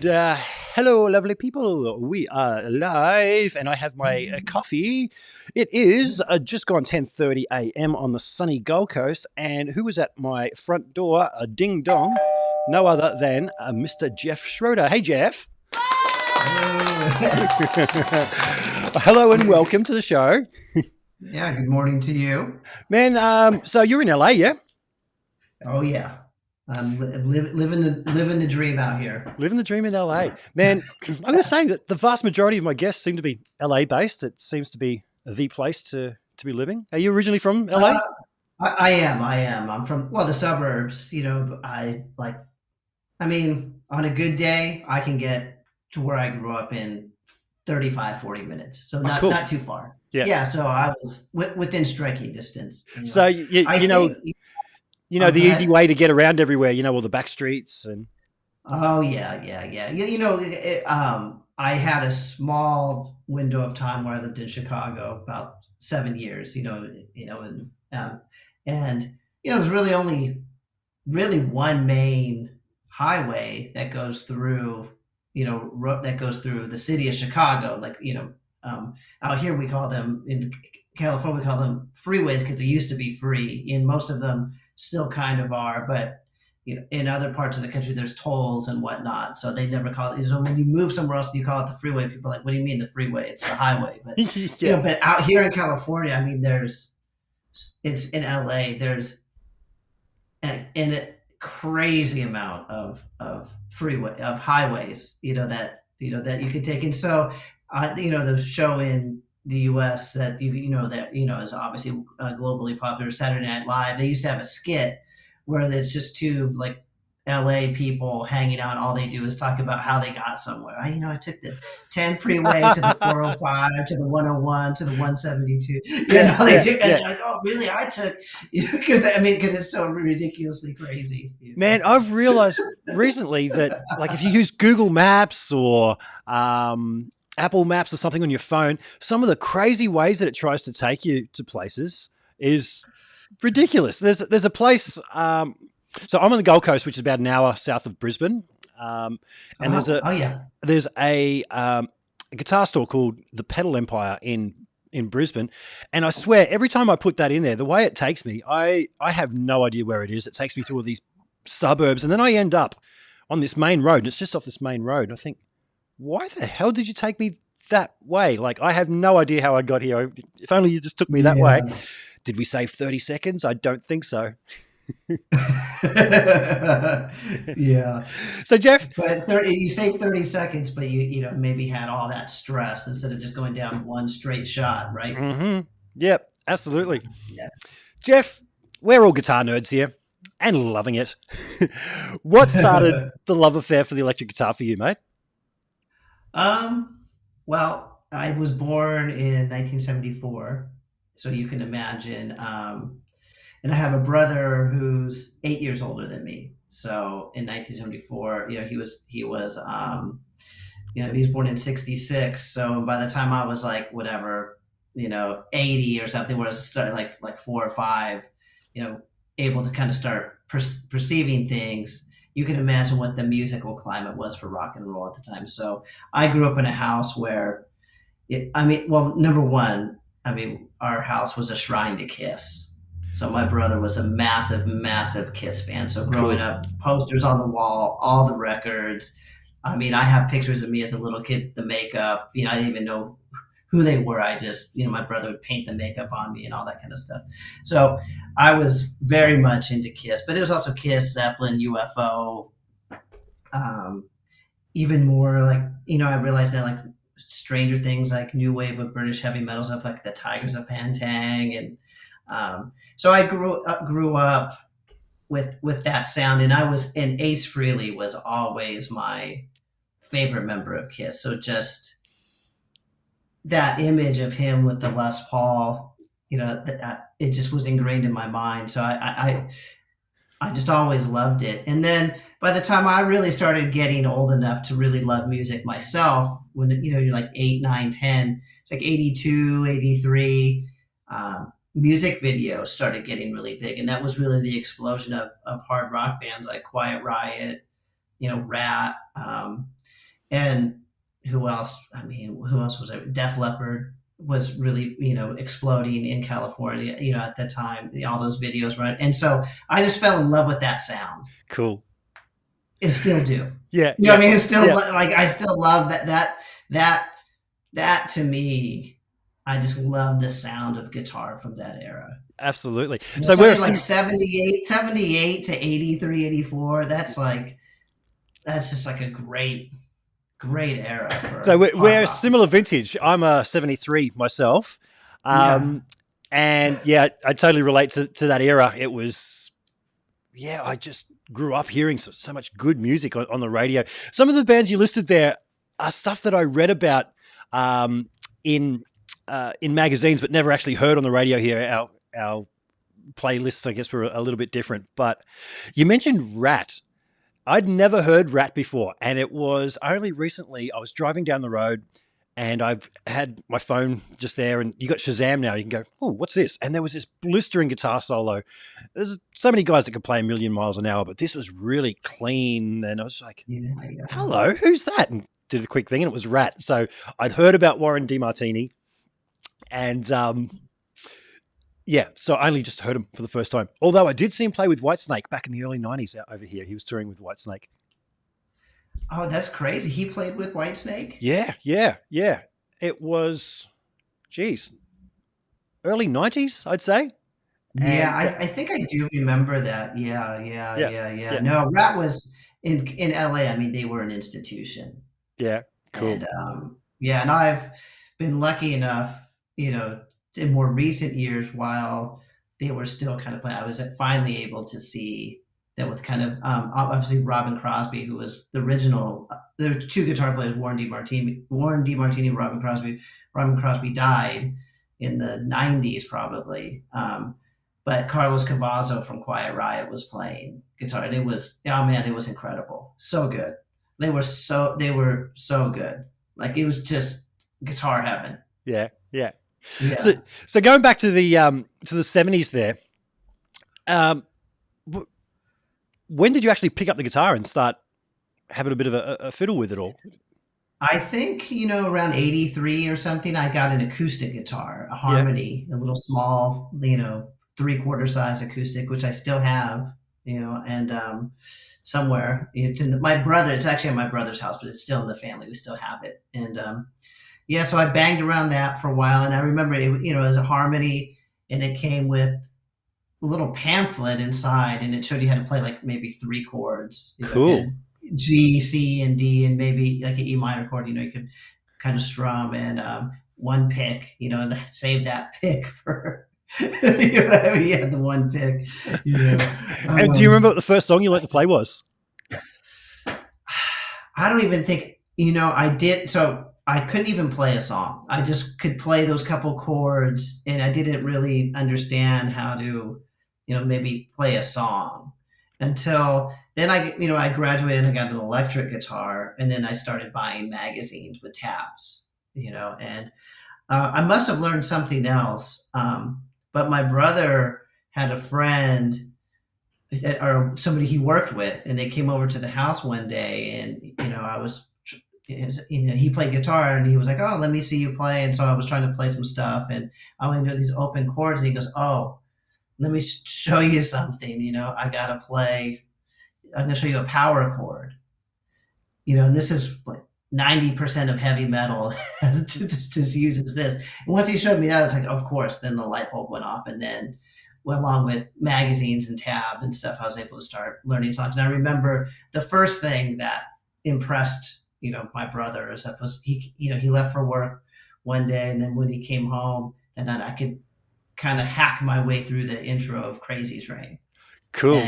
Hello, lovely people. We are live, and I have my coffee. It is just gone 10:30 a.m. on the sunny Gold Coast, and who is at my front door? A ding dong, no other than Mr. Jeff Schroeder. Hey, Jeff. Hello and welcome to the show. Yeah, good morning to you, man. So you're in LA, yeah? Oh yeah, I'm living the dream out here. Living the dream in LA, man. I'm going to say that the vast majority of my guests seem to be LA based. It seems to be the place to be living. Are you originally from LA? I am. I'm from the suburbs. I mean, on a good day, I can get to where I grew up in 35, 40 minutes. So not cool. Not too far. Yeah. Yeah. So I was within striking distance. So you know the easy way to get around everywhere. You know, all the back streets and. Oh yeah. I had a small window of time where I lived in Chicago, about 7 years. And it was really only one main highway that goes through, the city of Chicago. Out here we call them, in California we call them freeways because they used to be free, and most of them still kind of are, but in other parts of the country there's tolls and whatnot, so they never call it. So when you move somewhere else and you call it the freeway, people are like, what do you mean the freeway? It's the highway. But yeah. But out here in California, I mean, it's in LA, there's a crazy amount of highways that you could take. And so the show in the US that is obviously globally popular, Saturday Night Live, they used to have a skit where it's just two LA people hanging out, and all they do is talk about how they got somewhere. I took the 10 freeway to the 405 to the 101 to the 172. They're like, oh, really? I took, because it's so ridiculously crazy. Man, I've realized recently that if you use Google Maps or Apple Maps or something on your phone, some of the crazy ways that it tries to take you to places is ridiculous. There's a place. So I'm on the Gold Coast, which is about an hour south of Brisbane, and there's a guitar store called the Pedal Empire in Brisbane, and I swear every time I put that in there, the way it takes me, I have no idea where it is. It takes me through all these suburbs, and then I end up on this main road, and it's just off this main road. And I think, why the hell did you take me that way? I have no idea how I got here. If only you just took me that way. Did we save 30 seconds? I don't think so. Yeah. So Jeff, but you saved 30 seconds, but you maybe had all that stress instead of just going down one straight shot, right? Mm-hmm. Yep, absolutely. Yeah. Jeff, we're all guitar nerds here and loving it. What started the love affair for the electric guitar for you, mate? Well, I was born in 1974, so you can imagine. And I have a brother who's 8 years older than me. So in 1974, he was he was born in 66. So by the time I was 80 or something, where I started like 4 or 5, able to kind of start perceiving things, you can imagine what the musical climate was for rock and roll at the time. So I grew up in a house where, number one, our house was a shrine to Kiss. So my brother was a massive, massive Kiss fan. So growing up, posters on the wall, all the records. I have pictures of me as a little kid with the makeup. I didn't even know who they were. I just, my brother would paint the makeup on me and all that kind of stuff. So I was very much into Kiss, but it was also Kiss, Zeppelin, UFO. Even more I realized now stranger things, new wave of British heavy metal stuff, like the Tigers of Pantang. And so I grew up with that sound, and Ace Frehley was always my favorite member of Kiss. So just that image of him with the Les Paul, it just was ingrained in my mind. So I just always loved it. And then by the time I really started getting old enough to really love music myself, when you're like 8, 9, 10, it's like 82, 83. Music videos started getting really big, and that was really the explosion of hard rock bands like Quiet Riot, Rat, and who else? I mean, who else was there? Def Leppard was really, exploding in California, at the time. All those videos were, and so I just fell in love with that sound. Cool. And still do. Yeah. You know what I mean? It's still like I still love that to me. I just love the sound of guitar from that era. Absolutely. So we're like 78 to 83, 84. That's just like a great era for. So we're similar vintage. I'm a 73 myself. And yeah, I totally relate to that era. It was, I just grew up hearing so much good music on the radio. Some of the bands you listed there are stuff that I read about in magazines, but never actually heard on the radio here. Our playlists, I guess, were a little bit different. But you mentioned Rat. I'd never heard Rat before, and it was only recently I was driving down the road, and I've had my phone just there, and you got Shazam now. You can go, oh, what's this? And there was this blistering guitar solo. There's so many guys that could play a million miles an hour, but this was really clean, and I was like, hello, who's that? And did a quick thing, and it was Rat. So I'd heard about Warren DeMartini, and so I only just heard him for the first time. Although I did see him play with Whitesnake back in the early 90s out over here. He was touring with Whitesnake. Oh, that's crazy. He played with Whitesnake? Yeah. It was, early 90s, I'd say. Yeah, I think I do remember that. Yeah. No, Rat was in LA. I mean, they were an institution. Yeah, cool. And and I've been lucky enough, in more recent years, while they were still kind of playing, I was finally able to see that with kind of obviously Robin Crosby, who was the original. There were two guitar players, Warren DeMartini, and Robin Crosby. Robin Crosby died in the 90s probably, but Carlos Cavazo from Quiet Riot was playing guitar, and it was incredible, so good. They were so good. Like, it was just guitar heaven. Yeah. So going back to the 70s there, when did you actually pick up the guitar and start having a bit of a fiddle with it all? I think, around 83 or something, I got an acoustic guitar, a Harmony, a little small, 3/4 size acoustic, which I still have, and somewhere it's it's actually at my brother's house, but it's still in the family. We still have it. And so I banged around that for a while, and I remember it was a Harmony, and it came with a little pamphlet inside, and it showed you how to play like maybe 3 chords. Cool. G, C, and D, and maybe like an E minor chord. You could kind of strum, and one pick. And save that pick for. You had the one pick. And do you remember what the first song you learned to play was? I don't even think. I did. So I couldn't even play a song. I just could play those couple chords, and I didn't really understand how to, maybe play a song until then. I graduated and I got an electric guitar, and then I started buying magazines with tabs, and I must have learned something else. But my brother had a friend or somebody he worked with, and they came over to the house one day, and, I was, he played guitar, and he was like, oh, let me see you play. And so I was trying to play some stuff, and I went into these open chords, and he goes, oh, let me show you something. I'm going to show you a power chord, and this is like 90% of heavy metal just uses this. And once he showed me that, I was like, of course, then the light bulb went off. And then, along with magazines and tab and stuff, I was able to start learning songs. And I remember the first thing that impressed, my brother or stuff was he left for work one day, and then when he came home, and then I could kind of hack my way through the intro of Crazy Train. Cool.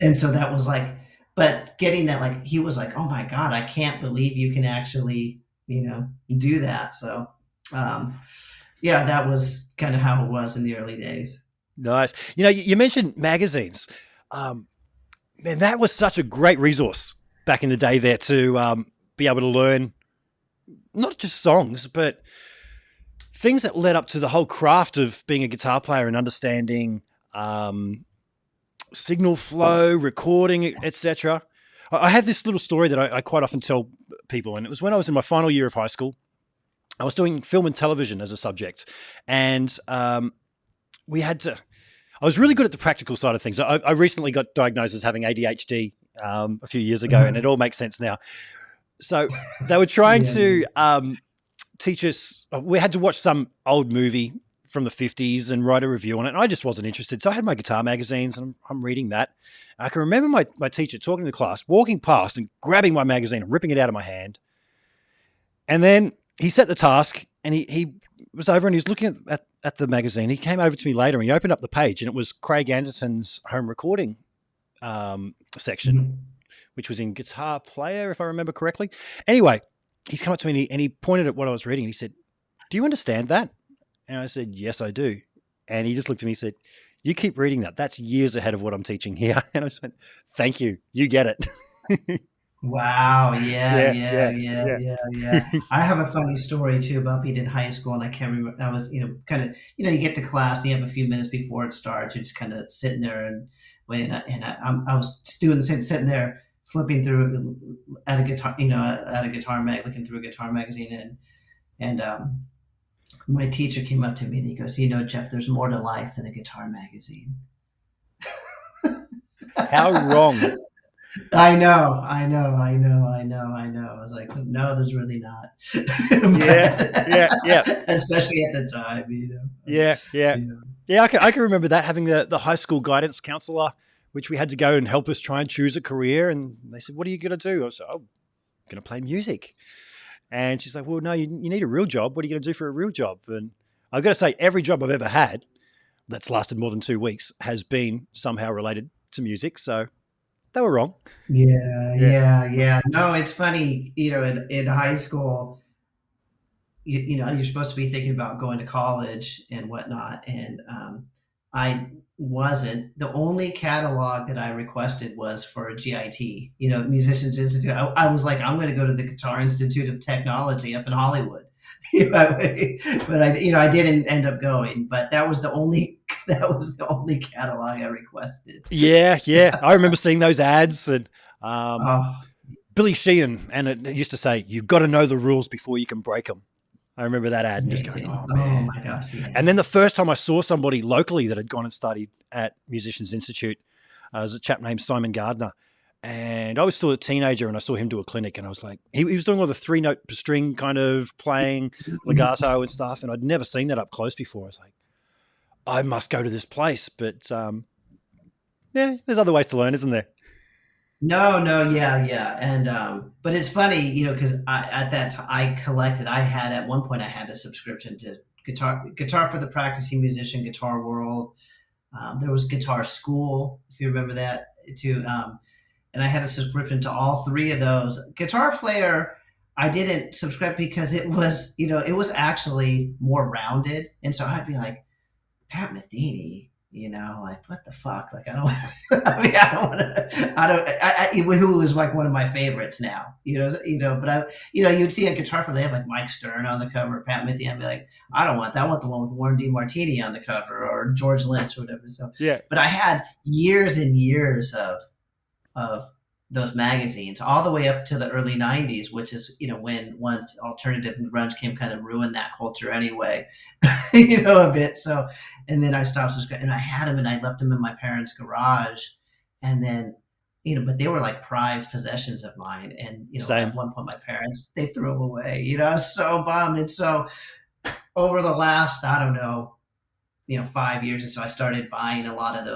And so that was like, but getting that, like, he was like, oh my God, I can't believe you can actually, do that. So, that was kind of how it was in the early days. Nice. You mentioned magazines. Man, that was such a great resource back in the day there to be able to learn not just songs, but things that led up to the whole craft of being a guitar player and understanding signal flow, recording, etc. I have this little story that I quite often tell people, and it was when I was in my final year of high school. I was doing film and television as a subject, and we had to. I was really good at the practical side of things. I recently got diagnosed as having ADHD a few years ago, and it all makes sense now. So they were trying to teach us. We had to watch some old movie from the 50s and write a review on it. And I just wasn't interested. So I had my guitar magazines and I'm reading that. And I can remember my teacher talking to the class, walking past and grabbing my magazine and ripping it out of my hand. And then he set the task and he was over and he was looking at the magazine. He came over to me later and he opened up the page and it was Craig Anderson's home recording section, which was in Guitar Player, if I remember correctly. Anyway, he's come up to me and he pointed at what I was reading and he said, "Do you understand that?" And I said, "Yes, I do." And he just looked at me and said, "You keep reading that. That's years ahead of what I'm teaching here." And I just went, "Thank you. You get it." Wow. Yeah. I have a funny story too about being in high school, and I can't remember. I was, kind of, you get to class and you have a few minutes before it starts. You're just kind of sitting there and waiting. And I was doing the same, sitting there flipping through at a guitar, at a guitar mag, looking through a guitar magazine, and my teacher came up to me and he goes, "Jeff, there's more to life than a guitar magazine." How wrong. I know. I was like, no, there's really not. Yeah. Especially at the time, Yeah, I can remember that, having the high school guidance counselor, which we had to go and help us try and choose a career. And they said, "What are you going to do?" I was like, "Oh, I'm going to play music." And she's like, "Well, no, you need a real job. What are you going to do for a real job?" And I've got to say, every job I've ever had that's lasted more than 2 weeks has been somehow related to music. So they were wrong. Yeah. No, it's funny, in high school, you're supposed to be thinking about going to college and whatnot. And I wasn't. The only catalog that I requested was for a GIT, Musicians Institute. I was like, I'm going to go to the Guitar Institute of Technology up in Hollywood. But I didn't end up going, but that was the only catalog I requested. Yeah. I remember seeing those ads and Billy Sheehan, and it used to say, "You've got to know the rules before you can break them." I remember that ad and just going, "Oh man." Oh my gosh. Yeah. And then the first time I saw somebody locally that had gone and studied at Musicians Institute was a chap named Simon Gardner. And I was still a teenager and I saw him do a clinic and I was like, he was doing all the 3-note string kind of playing legato and stuff. And I'd never seen that up close before. I was like, I must go to this place. But there's other ways to learn, isn't there? No, yeah. And but it's funny, because at that time at one point I had a subscription to Guitar for the Practicing Musician, Guitar World. There was Guitar School, if you remember that too. And I had a subscription to all three of those. Guitar Player, I didn't subscribe because it was, it was actually more rounded. And so I'd be like, Pat Metheny, like, what the fuck? Like, I don't who was like one of my favorites now, but you'd see a Guitar Player, they have like Mike Stern on the cover, Pat Metheny. I'd be like, I don't want that. I want the one with Warren DeMartini on the cover or George Lynch or whatever. So, yeah. But I had years and years of those magazines all the way up to the early 90s, which is, when once alternative and grunge came, kind of ruined that culture anyway, a bit. So, and then I stopped subscribing and I had them and I left them in my parents' garage. And then, but they were like prized possessions of mine. And, at one point my parents, they threw them away, I was so bummed. And so over the last, I don't know, 5 years or so, I started buying a lot of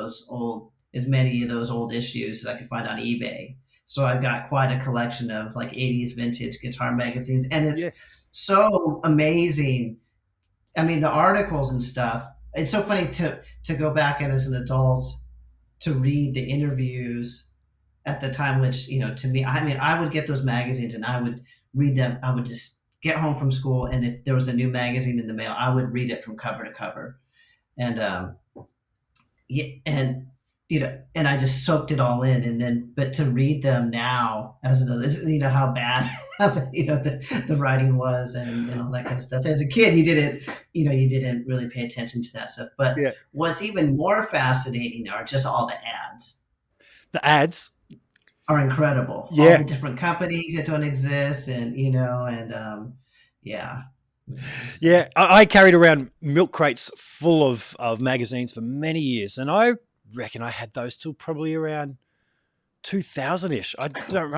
as many of those old issues as I could find on eBay. So I've got quite a collection of like 80s vintage guitar magazines. And it's so amazing. I mean, the articles and stuff, it's so funny to go back and as an adult to read the interviews at the time, which, to me, I mean, I would get those magazines and I would read them. I would just get home from school. And if there was a new magazine in the mail, I would read it from cover to cover. And, and I just soaked it all in, but to read them now how bad, the writing was and all that kind of stuff. As a kid, you didn't really pay attention to that stuff. But what's even more fascinating are just all the ads. The ads? are incredible. All Yeah. the different companies that don't exist, and you know, and yeah, so. Yeah, I carried around milk crates full of magazines for many years, and I reckon I had those till probably around 2000-ish. I don't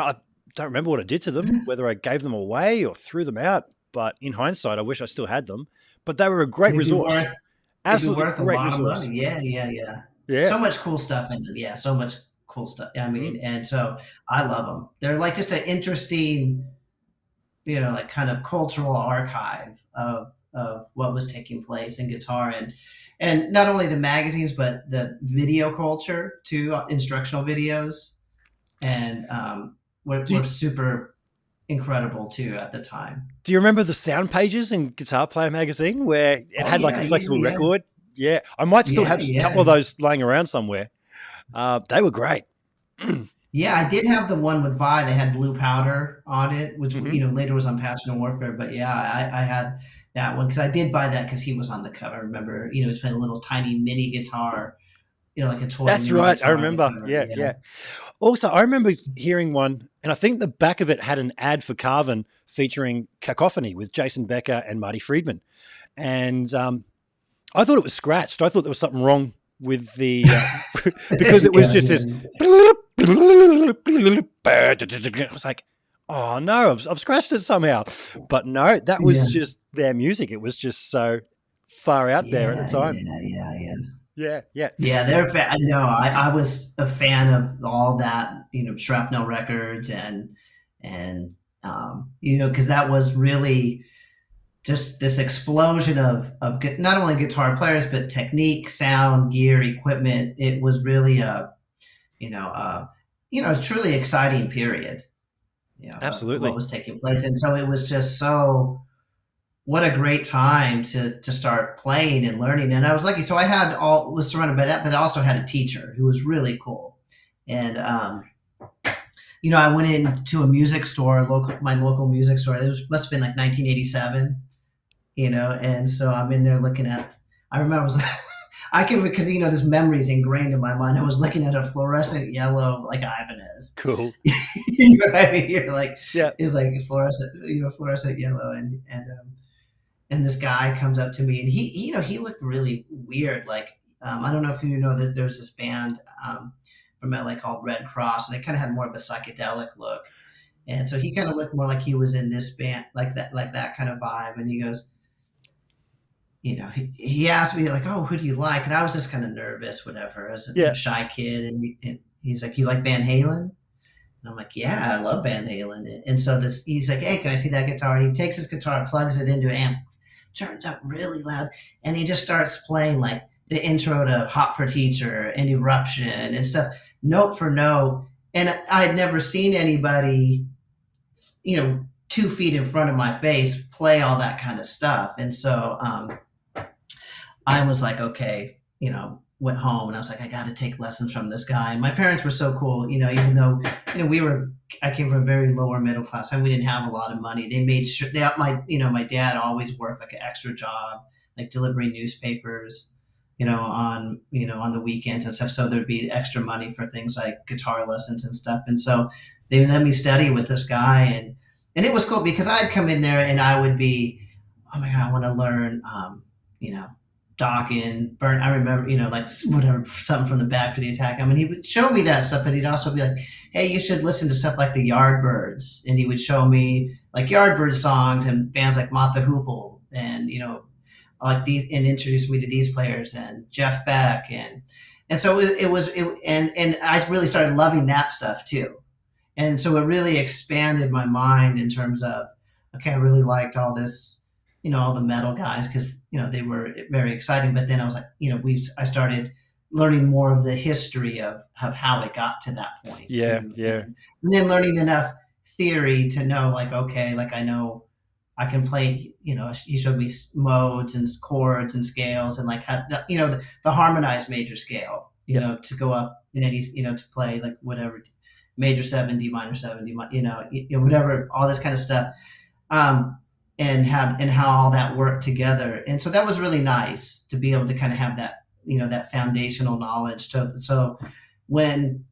remember what I did to them, whether I gave them away or threw them out. But in hindsight, I wish I still had them. But they were a great They'd be resource, worth they'd be absolutely worth a great lot of money. resource. Yeah, yeah, yeah. Yeah. So much cool stuff in them. Yeah, so much cool stuff. I Mm. mean, and so I love them. They're like just an interesting, you know, like kind of cultural archive of what was taking place in guitar, and not only the magazines but the video culture too, instructional videos, and Do were you, super incredible too at the time. do you remember the sound pages in Guitar Player magazine where it Oh had like a yeah, yeah, flexible yeah, record? Yeah, I might still yeah, have a yeah. couple of those laying around somewhere. They were great. Yeah, I did have the one with Vi. They had blue powder on it, which Hmm. you know later was on Passion and Warfare. But yeah, I had that one because I did buy that because he was on the cover. I remember, you know, he was playing a little tiny mini guitar, you know, like a toy That's mini right. I guitar on the remember. cover. Yeah, Yeah. yeah. Also, I remember hearing one, and I think the back of it had an ad for Carvin featuring Cacophony with Jason Becker and Marty Friedman. And I thought it was scratched. I thought there was something wrong with the because it was Yeah, just yeah, this. I was like, oh no, I've scratched it somehow. But no, that yeah, was just their music. It was just so far out there at the yeah, time. yeah, yeah, yeah. Yeah, yeah. Yeah, they're no, I was a fan of all that, you know, Shrapnel Records and you know, because that was really just this explosion of not only guitar players but technique, sound, gear, equipment. It was really a you know you know truly exciting period, you know, of what Absolutely. was taking place, and so it was just so what a great time to start playing and learning. And I was lucky, so I had all was surrounded by that, but I also had a teacher who was really cool, and you know I went into a music store, my local music store. It was must have been like 1987, you know, and so I'm in there looking at. I remember I was I can because you know this memory is ingrained in my mind. I was looking at a fluorescent yellow like Ibanez. Cool. You know what I mean? You're like Yeah. it's like fluorescent, you know, fluorescent yellow, and this guy comes up to me and he you know he looked really weird. Like I don't know if you know that there's this band from LA called Red Cross, and they kind of had more of a psychedelic look. And so he kind of looked more like he was in this band, like that kind of vibe. And he goes, you know, he asked me like, "Oh, who do you like?" And I was just kind of nervous, whatever, as a you know, Yeah. shy kid. And he's like, "You like Van Halen?" And I'm like, "Yeah, I love Van Halen." And so this, he's like, "Hey, can I see that guitar?" And he takes his guitar, plugs it into an amp, turns up really loud, and he just starts playing like the intro to Hot for Teacher and Eruption and stuff, note for note. And I had never seen anybody, you know, 2 feet in front of my face play all that kind of stuff. And so I was like, okay, you know, went home and I was like, I got to take lessons from this guy. And my parents were so cool, you know, even though, you know, I came from a very lower middle class and we didn't have a lot of money. They made sure my dad always worked like an extra job, like delivering newspapers, you know, on the weekends and stuff. So there'd be extra money for things like guitar lessons and stuff. And so they let me study with this guy and it was cool because I'd come in there and I would be, oh my God, I want to learn, you know, Dawkins, Burn. I remember, you know, like whatever, something from the Back for the Attack. I mean, he would show me that stuff, but he'd also be like, "Hey, you should listen to stuff like the Yardbirds," and he would show me like Yardbird songs and bands like Mott the Hoople, and you know, like these, and introduce me to these players and Jeff Beck, and so and I really started loving that stuff too, and so it really expanded my mind in terms of, okay, I really liked all this, you know, all the metal guys because you know they were very exciting. But then I was like, you know, I started learning more of the history of how it got to that point Yeah. too, Yeah. and then learning enough theory to know like, okay, like I know I can play. You know, he showed me modes and chords and scales and like how you know the harmonized major scale. You Yep. know, to go up in any you know to play like whatever major 7, D minor 7, you know, whatever, all this kind of stuff. Um, and how all that worked together. And so that was really nice to be able to kind of have that, you know, that foundational knowledge. So when,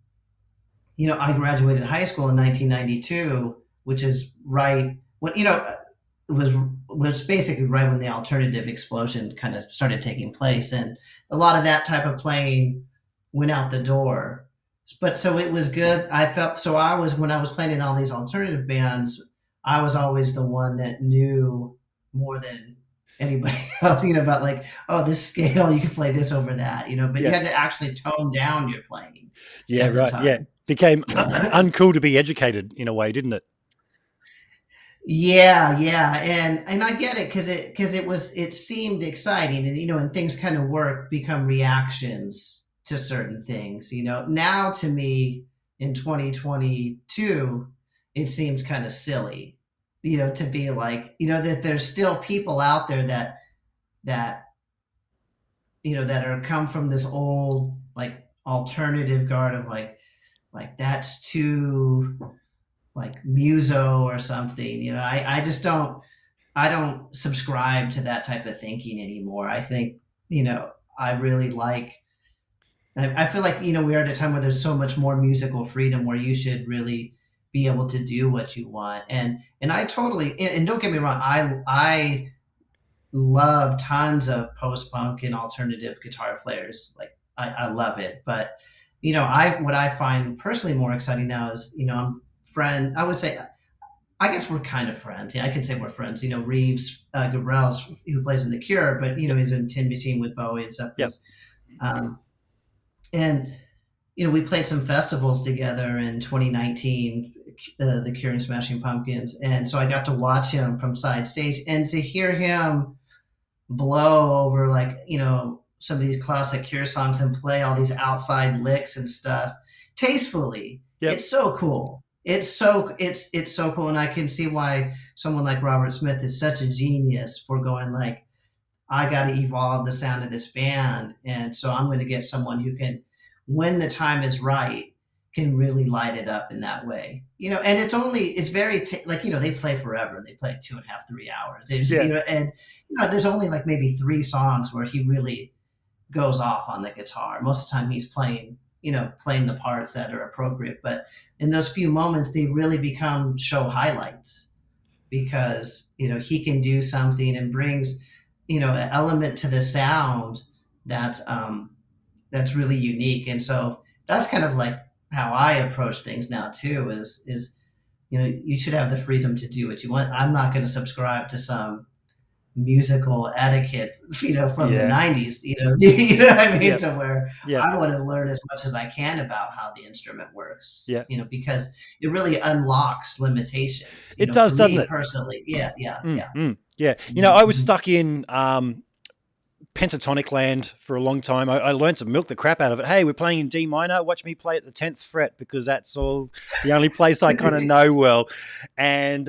I graduated high school in 1992, which is right when, it was basically right when the alternative explosion kind of started taking place, and a lot of that type of playing went out the door. But so it was good. I felt so I was when I was playing in all these alternative bands, I was always the one that knew more than anybody else, about like, oh, this scale, you can play this over that, but you Yeah. had to actually tone down your playing Yeah, at the right. Yeah. time. Became uncool to be educated in a way, didn't it? Yeah, yeah, and I get it because it seemed exciting, and and things kind of become reactions to certain things. Now to me in 2022, it seems kind of silly, to be like, that there's still people out there that that are come from this old like alternative guard of like that's too like muso or something. I just don't subscribe to that type of thinking anymore. I think, I really like, I feel like, we are at a time where there's so much more musical freedom where you should really be able to do what you want. And I totally, and don't get me wrong, I love tons of post punk and alternative guitar players. Like I love it. But, what I find personally more exciting now is, I would say, I guess we're kind of friends. Yeah, I could say we're friends. Reeves Gabrels, who plays in The Cure, but Yep. he's in Tin Machine with Bowie and stuff. Yep. Um, and we played some festivals together in 2019, The Cure and Smashing Pumpkins, and so I got to watch him from side stage and to hear him blow over like some of these classic Cure songs and play all these outside licks and stuff tastefully. Yep. It's so cool. It's so cool, and I can see why someone like Robert Smith is such a genius for going like, I got to evolve the sound of this band, and so I'm going to get someone who can, when the time is right, can really light it up in that way. And it's very like they play forever. They play 2.5, 3 hours. There's Yeah. and there's only like maybe 3 songs where he really goes off on the guitar. Most of the time he's playing the parts that are appropriate. But in those few moments, they really become show highlights because, he can do something and brings, an element to the sound that's really unique. And so that's kind of like how I approach things now too, is, you should have the freedom to do what you want. I'm not going to subscribe to some musical etiquette, from the Yeah. 90s, you know what I mean? Yep. To where Yep. I want to learn as much as I can about how the instrument works, Yeah. because it really unlocks limitations, It for does, doesn't me it? personally. Yeah, yeah, Mm, yeah. mm. Yeah. I was Mhm. stuck in pentatonic land for a long time. I learned to milk the crap out of it. Hey, we're playing in D minor. Watch me play at the 10th fret because that's all the only place I kind of know well. And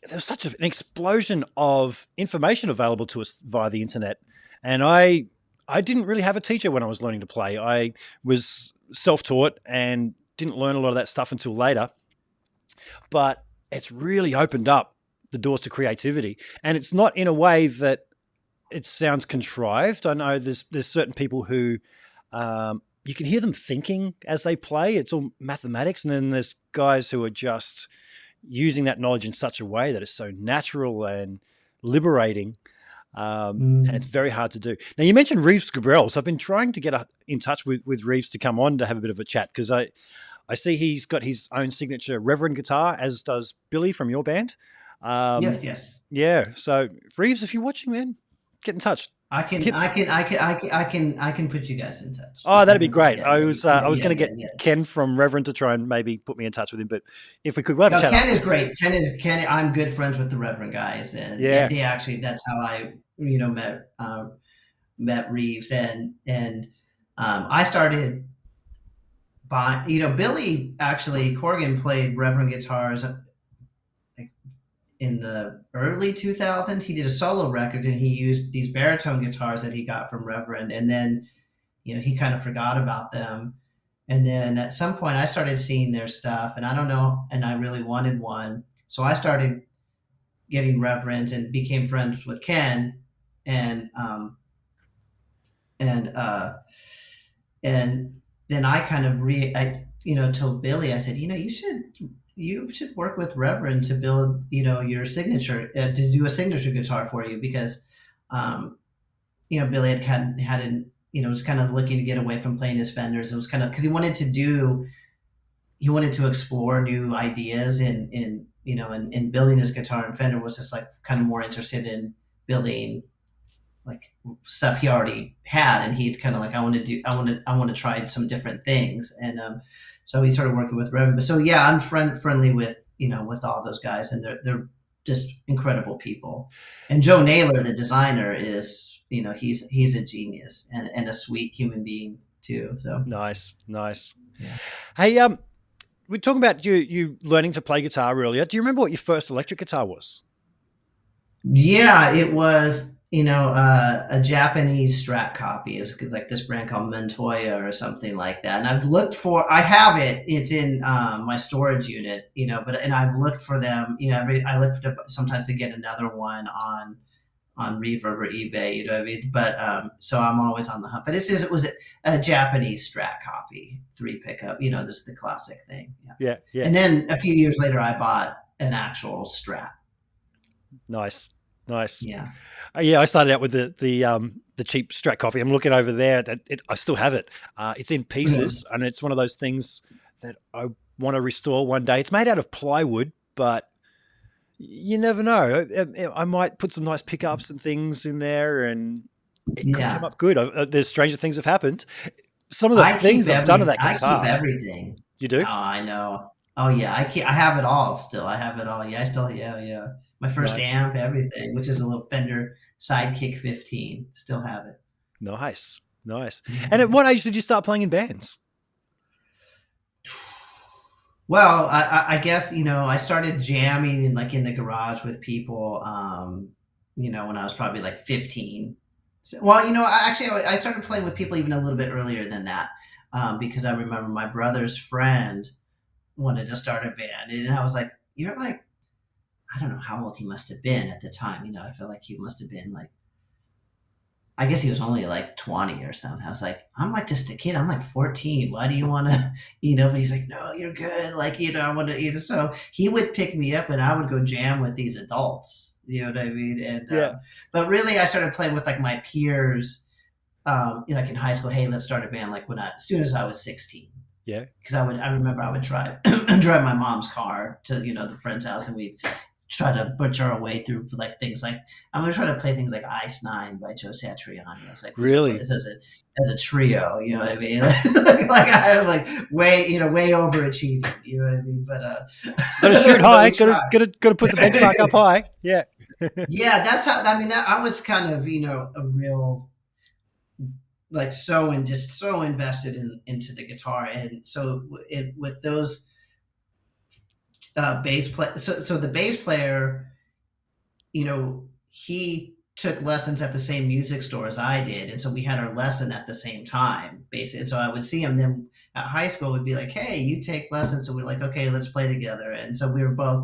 there was such an explosion of information available to us via the internet. And I didn't really have a teacher when I was learning to play. I was self-taught and didn't learn a lot of that stuff until later. But it's really opened up the doors to creativity. And it's not in a way that it sounds contrived. I know there's certain people who you can hear them thinking as they play. It's all mathematics. And then there's guys who are just using that knowledge in such a way that is so natural and liberating. And it's very hard to do. Now, you mentioned Reeves Gabrels. I've been trying to get in touch with Reeves to come on to have a bit of a chat because I see he's got his own signature Reverend guitar, as does Billy from your band. Yes, yes. Yeah. So Reeves, if you're watching, man, get in touch. I can put you guys in touch. Oh, I that'd be can, great. yeah, I yeah, was yeah, going yeah, to yeah, get yeah. Ken from Reverend to try and maybe put me in touch with him, but if we could, we'll have a No, chat Ken is afterwards. great. Ken. I'm good friends with the Reverend guys, and Yeah. they actually, that's how I met Reeves, and I started by Billy actually Corgan played Reverend guitars in the early 2000s. He did a solo record and he used these baritone guitars that he got from Reverend, and then he kind of forgot about them. And then at some point I started seeing their stuff and I don't know, and I really wanted one. So I started getting Reverend and became friends with Ken, and and uh and then I kind of told Billy, I said, you should work with Reverend to build, your signature, to do a signature guitar for you, because, um, Billy was kind of looking to get away from playing his Fenders. It was kind of because he wanted to explore new ideas in building his guitar, and Fender was just like kind of more interested in building like stuff he already had, and he'd kind of like, I want to try some different things, and so he started working with Reverend. But so yeah, I'm friendly with with all those guys, and they're just incredible people. And Joe Naylor, the designer, is he's a genius and a sweet human being too. So Nice. yeah. Hey, we're talking about you learning to play guitar earlier. Do you remember what your first electric guitar was? Yeah, it was, a Japanese Strat copy. It's like this brand called Montoya or something like that. And I have it. It's in my storage unit, and I've looked for them, I look for sometimes to get another one on Reverb or eBay, you know what I mean? But so I'm always on the hunt. But it was a Japanese Strat copy, 3 pickup, just the classic thing. Yeah. Yeah. And then a few years later, I bought an actual Strat. Nice. Yeah. Yeah, I started out with the cheap Strat copy. I'm looking over there. I still have it. It's in pieces, and it's one of those things that I want to restore one day. It's made out of plywood, but you never know. I might put some nice pickups and things in there, and it could come up good. There's stranger things have happened. Some of the things I've done to that guitar. I keep everything. You do? Oh, I know. Oh yeah, I have it all still. I have it all. Yeah, I still. Yeah. My first amp, everything, which is a little Fender Sidekick 15. Still have it. Nice. And at what age did you start playing in bands? Well, I guess I started jamming in the garage with people. When I was probably like 15. So, well, I started playing with people even a little bit earlier than that, because I remember my brother's friend wanted to start a band, and I was like, "You're like." I don't know how old he must have been at the time. I feel like he must have been like, I guess he was only like 20 or something. I was like, I'm like just a kid. I'm like 14. Why do you want to, but he's like, no, you're good. Like, I want to, so he would pick me up and I would go jam with these adults, you know what I mean? And, but really I started playing with like my peers, like in high school. Hey, let's start a band. Like as soon as I was 16. Yeah. Cause I remember I would drive my mom's car to, the friend's house, and we'd try to butcher our way through like things like I'm gonna try to play things like Ice 9 by Joe Satriani. I was like, really, this as a trio, you know what I mean? like I was like way overachieving, you know what I mean? But gotta shoot high, gotta put the benchmark up high. Yeah. Yeah, that's how. I mean, that I was kind of a real like just so invested into the guitar, and so with those. Bass play. So the bass player, he took lessons at the same music store as I did, and so we had our lesson at the same time, basically. And so I would see him. Then at high school, we'd be like, "Hey, you take lessons," so we're like, "Okay, let's play together." And so we were both,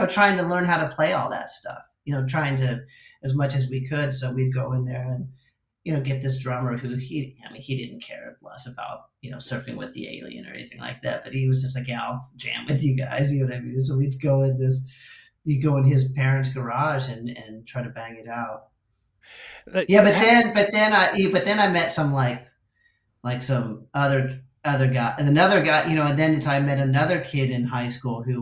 trying to learn how to play all that stuff. Trying to as much as we could. So we'd go in there and get this drummer who he didn't care less about, surfing with the alien or anything like that. But he was just like, yeah, I'll jam with you guys. You know what I mean? So we'd go you go in his parents' garage and try to bang it out. Yeah. But then I met some like some other guy and another guy, and then I met another kid in high school he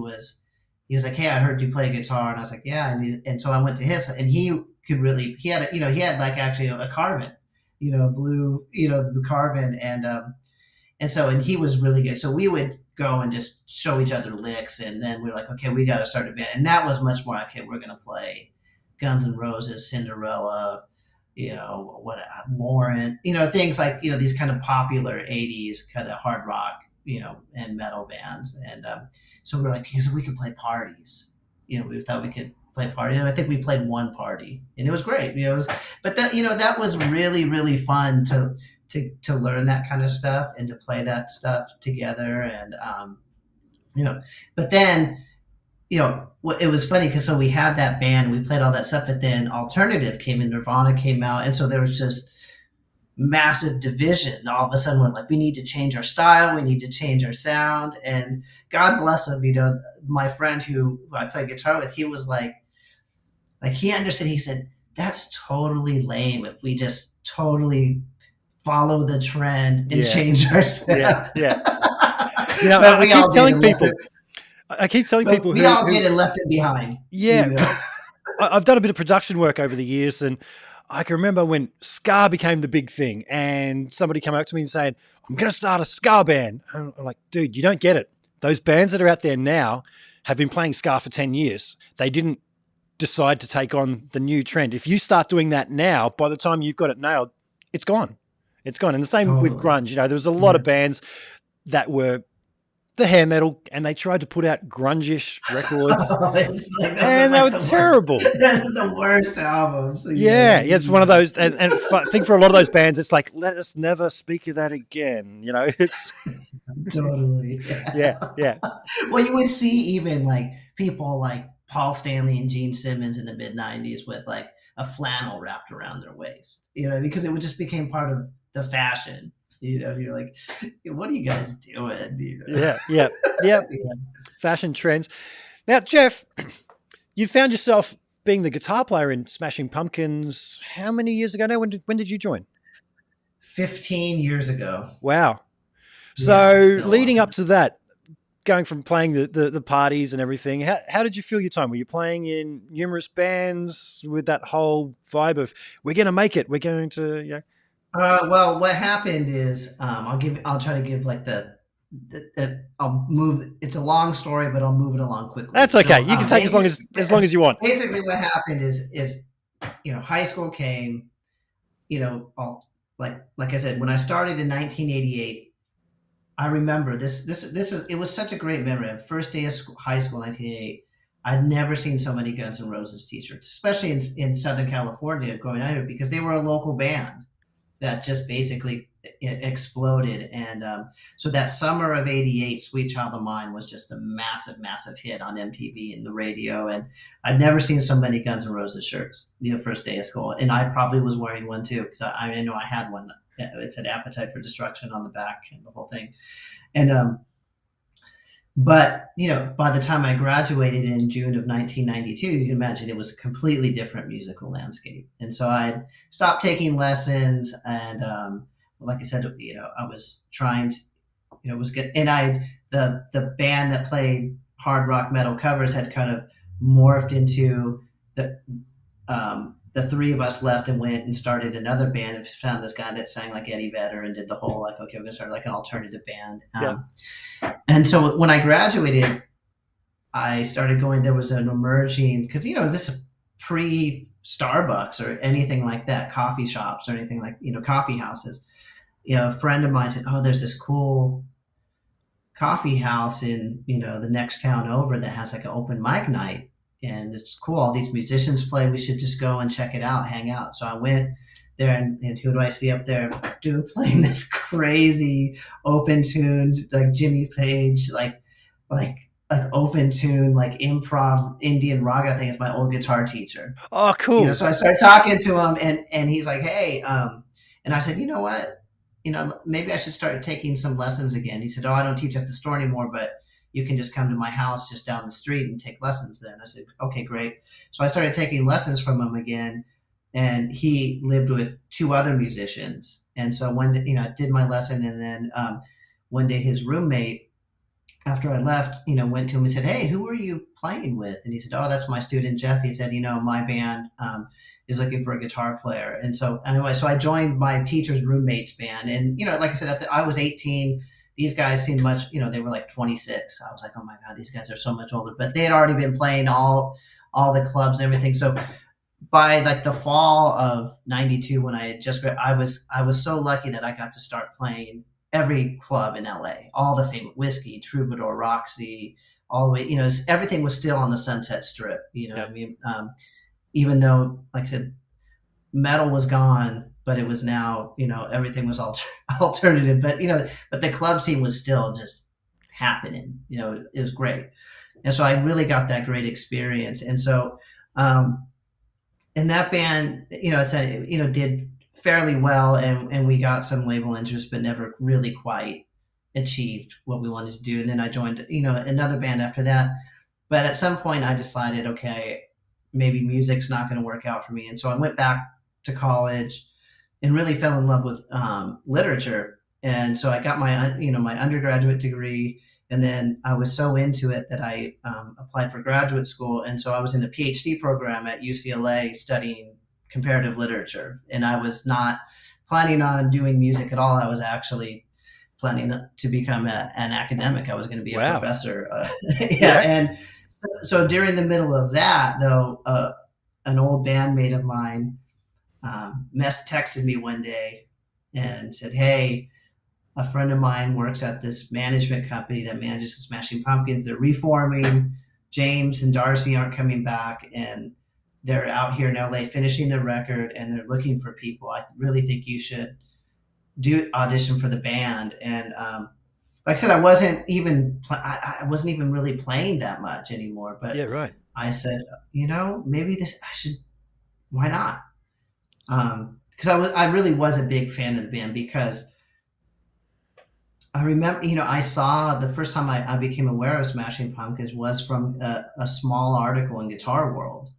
was like, hey, I heard you play guitar. And I was like, yeah. And so I went to his, and he had like actually a Carvin, blue, the Carvin. And he was really good. So we would go and just show each other licks. And then we're like, okay, we got to start a band. And that was much more, okay, we're going to play Guns N' Roses, Cinderella, Lauren, things like, these kind of popular 80s kind of hard rock, and metal bands. And so we're like, so we could play parties. We thought we could play party. And I think we played one party, and it was great. But that was really, really fun to learn that kind of stuff and to play that stuff together. And but then it was funny because so we had that band, we played all that stuff, but then alternative came in, Nirvana came out, and so there was just massive division. All of a sudden, we're like, we need to change our style, we need to change our sound. And God bless him, my friend who I play guitar with, he was like he understood. He said, "That's totally lame if we just totally follow the trend and change our sound." Yeah. But I we keep all telling did people. I keep telling but people we all did and left it behind. Yeah, I've done a bit of production work over the years, and I can remember when ska became the big thing, and somebody came up to me and saying, "I'm going to start a ska band." And I'm like, "Dude, you don't get it. Those bands that are out there now have been playing ska for 10 years. They didn't decide to take on the new trend. If you start doing that now, by the time you've got it nailed, it's gone. It's gone." And the same with grunge. There was a lot of bands that were the hair metal, and they tried to put out grunge-ish records, and they were terrible. The worst albums. It's one of those, and I think for a lot of those bands, it's like, let us never speak of that again. It's totally. Yeah. Well, you would see even like people like Paul Stanley and Gene Simmons in the mid '90s with like a flannel wrapped around their waist, because it just became part of the fashion. You're like, what are you guys doing? Yeah. Fashion trends. Now, Jeff, you found yourself being the guitar player in Smashing Pumpkins. How many years ago now? When did you join? 15 years ago. Wow. So leading up to that, going from playing the parties and everything, how did you feel your time? Were you playing in numerous bands with that whole vibe of, we're going to make it, we're going to, Well, what happened is, I'll try to give like I'll move. It's a long story, but I'll move it along quickly. That's okay. You can take as long as you want. Basically, what happened is high school came. Like I said, when I started in 1988, I remember this. It was such a great memory. First day of high school, 1988. I'd never seen so many Guns N' Roses t-shirts, especially in Southern California, growing out here, because they were a local band that just basically exploded. And so that summer of '88, Sweet Child of Mine was just a massive, massive hit on MTV and the radio. And I'd never seen so many Guns N' Roses shirts, first day of school. And I probably was wearing one too, because I know I had one. It said Appetite for Destruction on the back and the whole thing. And but by the time I graduated in June of 1992, you can imagine it was a completely different musical landscape. And so I stopped taking lessons, and like I said, I was trying to, was good. And the band that played hard rock metal covers had kind of morphed into the three of us left and went and started another band, and found this guy that sang like Eddie Vedder and did the whole like, okay, we're gonna start like an alternative band. And so when I graduated, I started going. There was an emerging, because this is pre Starbucks or anything like that, coffee shops or anything like coffee houses. A friend of mine said, "Oh, there's this cool coffee house in the next town over that has like an open mic night, and it's cool. All these musicians play. We should just go and check it out, hang out." So I went there, and who do I see up there playing this crazy open tuned like Jimmy Page, like open tune, like improv Indian raga thing. Is my old guitar teacher. Oh, cool. So I started talking to him, and he's like, "Hey," and I said, "You know what? Maybe I should start taking some lessons again." He said, "Oh, I don't teach at the store anymore, but you can just come to my house just down the street and take lessons there." And I said, "Okay, great." So I started taking lessons from him again, and he lived with two other musicians. And so I did my lesson, and then one day his roommate, after I left, went to him and said, "Hey, who are you playing with?" And he said, "Oh, that's my student Jeff." He said, "My band is looking for a guitar player." And so anyway, so I joined my teacher's roommate's band. And, like I said, I was 18. These guys seemed much, they were like 26. I was like, oh my God, these guys are so much older. But they had already been playing all the clubs and everything. So by like the fall of '92, when I had just, I was so lucky that I got to start playing every club in LA, all the famous Whiskey, Troubadour, Roxy, all the way, everything was still on the Sunset Strip, what I mean? Even though, like I said, metal was gone, but it was now, everything was alternative, but the club scene was still just happening, it was great. And so I really got that great experience. And so, in that band, did fairly well, and we got some label interest, but never really quite achieved what we wanted to do. And then I joined, another band after that. But at some point, I decided, okay, maybe music's not going to work out for me, and so I went back to college and really fell in love with literature. And so I got my undergraduate degree, and then I was so into it that I applied for graduate school, and so I was in a PhD program at UCLA studying comparative literature, and I was not planning on doing music at all. I was actually planning to become an academic. I was going to be a Wow. professor. Yeah. And so during the middle of that, though, an old bandmate of mine texted me one day and said, "Hey, a friend of mine works at this management company that manages the Smashing Pumpkins. They're reforming. James and Darcy aren't coming back, and they're out here in LA finishing their record, and they're looking for people. I really think you should do audition for the band." And like I said, I wasn't even really playing that much anymore. But Yeah, right. I said, maybe I should. Why not? Because I really was a big fan of the band, because I remember, I saw the first time I became aware of Smashing Pumpkins was from a small article in Guitar World,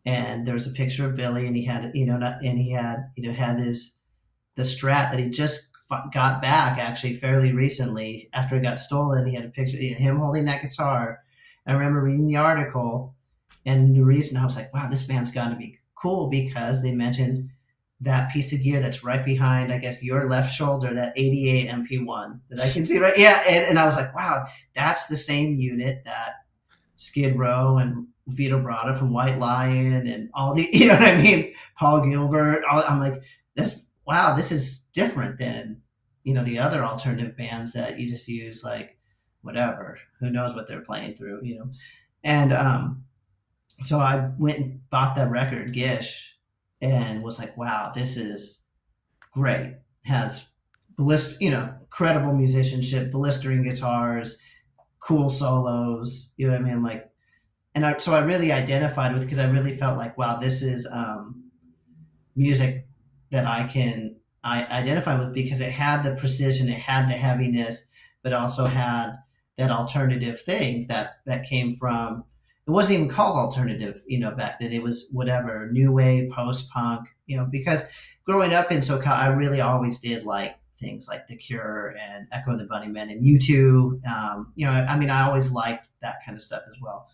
and there was a picture of Billy, and he had, had the Strat that he just got back actually fairly recently after it got stolen. He had a picture of him holding that guitar. I remember reading the article, and the reason I was like, wow, this band's got to be cool, because they mentioned that piece of gear that's right behind, I guess, your left shoulder, that 88 MP1 that I can see, right? Yeah. And I was like, wow, that's the same unit that Skid Row and Vito Bratta from White Lion and all the, you know what I mean? Paul Gilbert. I'm like, wow, this is different than, the other alternative bands that you just use, like, whatever, who knows what they're playing through, And so I went and bought that record, Gish, and was like, wow, this is great. Has credible musicianship, blistering guitars, cool solos, you know what I mean? Like, so I really identified with, because I really felt like, wow, this is music that I identify with, because it had the precision, it had the heaviness, but also had that alternative thing that came from, it wasn't even called alternative, back then. It was whatever, new wave, post-punk, because growing up in SoCal, I really always did like things like The Cure and Echo and the Bunnymen and U2. I always liked that kind of stuff as well.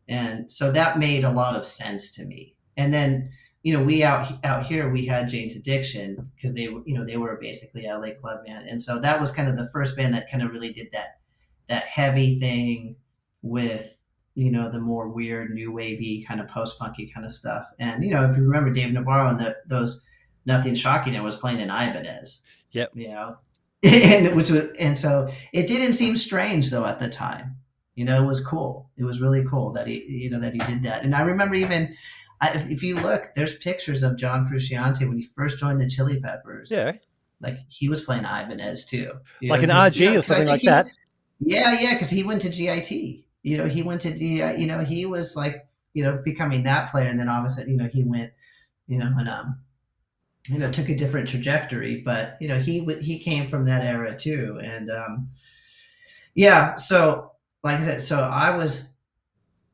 And so that made a lot of sense to me. And then, we out here, we had Jane's Addiction, because they were basically a LA club band. And so that was kind of the first band that kind of really did that heavy thing with, the more weird new wavy kind of post-punky kind of stuff. And, if you remember Dave Navarro and those Nothing Shocking, it was playing in Ibanez. Yep. And so it didn't seem strange though at the time. It was cool. It was really cool that he did that. And I remember even, if you look, there's pictures of John Frusciante when he first joined the Chili Peppers. Yeah. Like, he was playing Ibanez too. Like an RG or something like that. Yeah, because he went to GIT. He went to GI. He was like, becoming that player, and then obviously, he went, and took a different trajectory. But he came from that era too, and So like I said, so I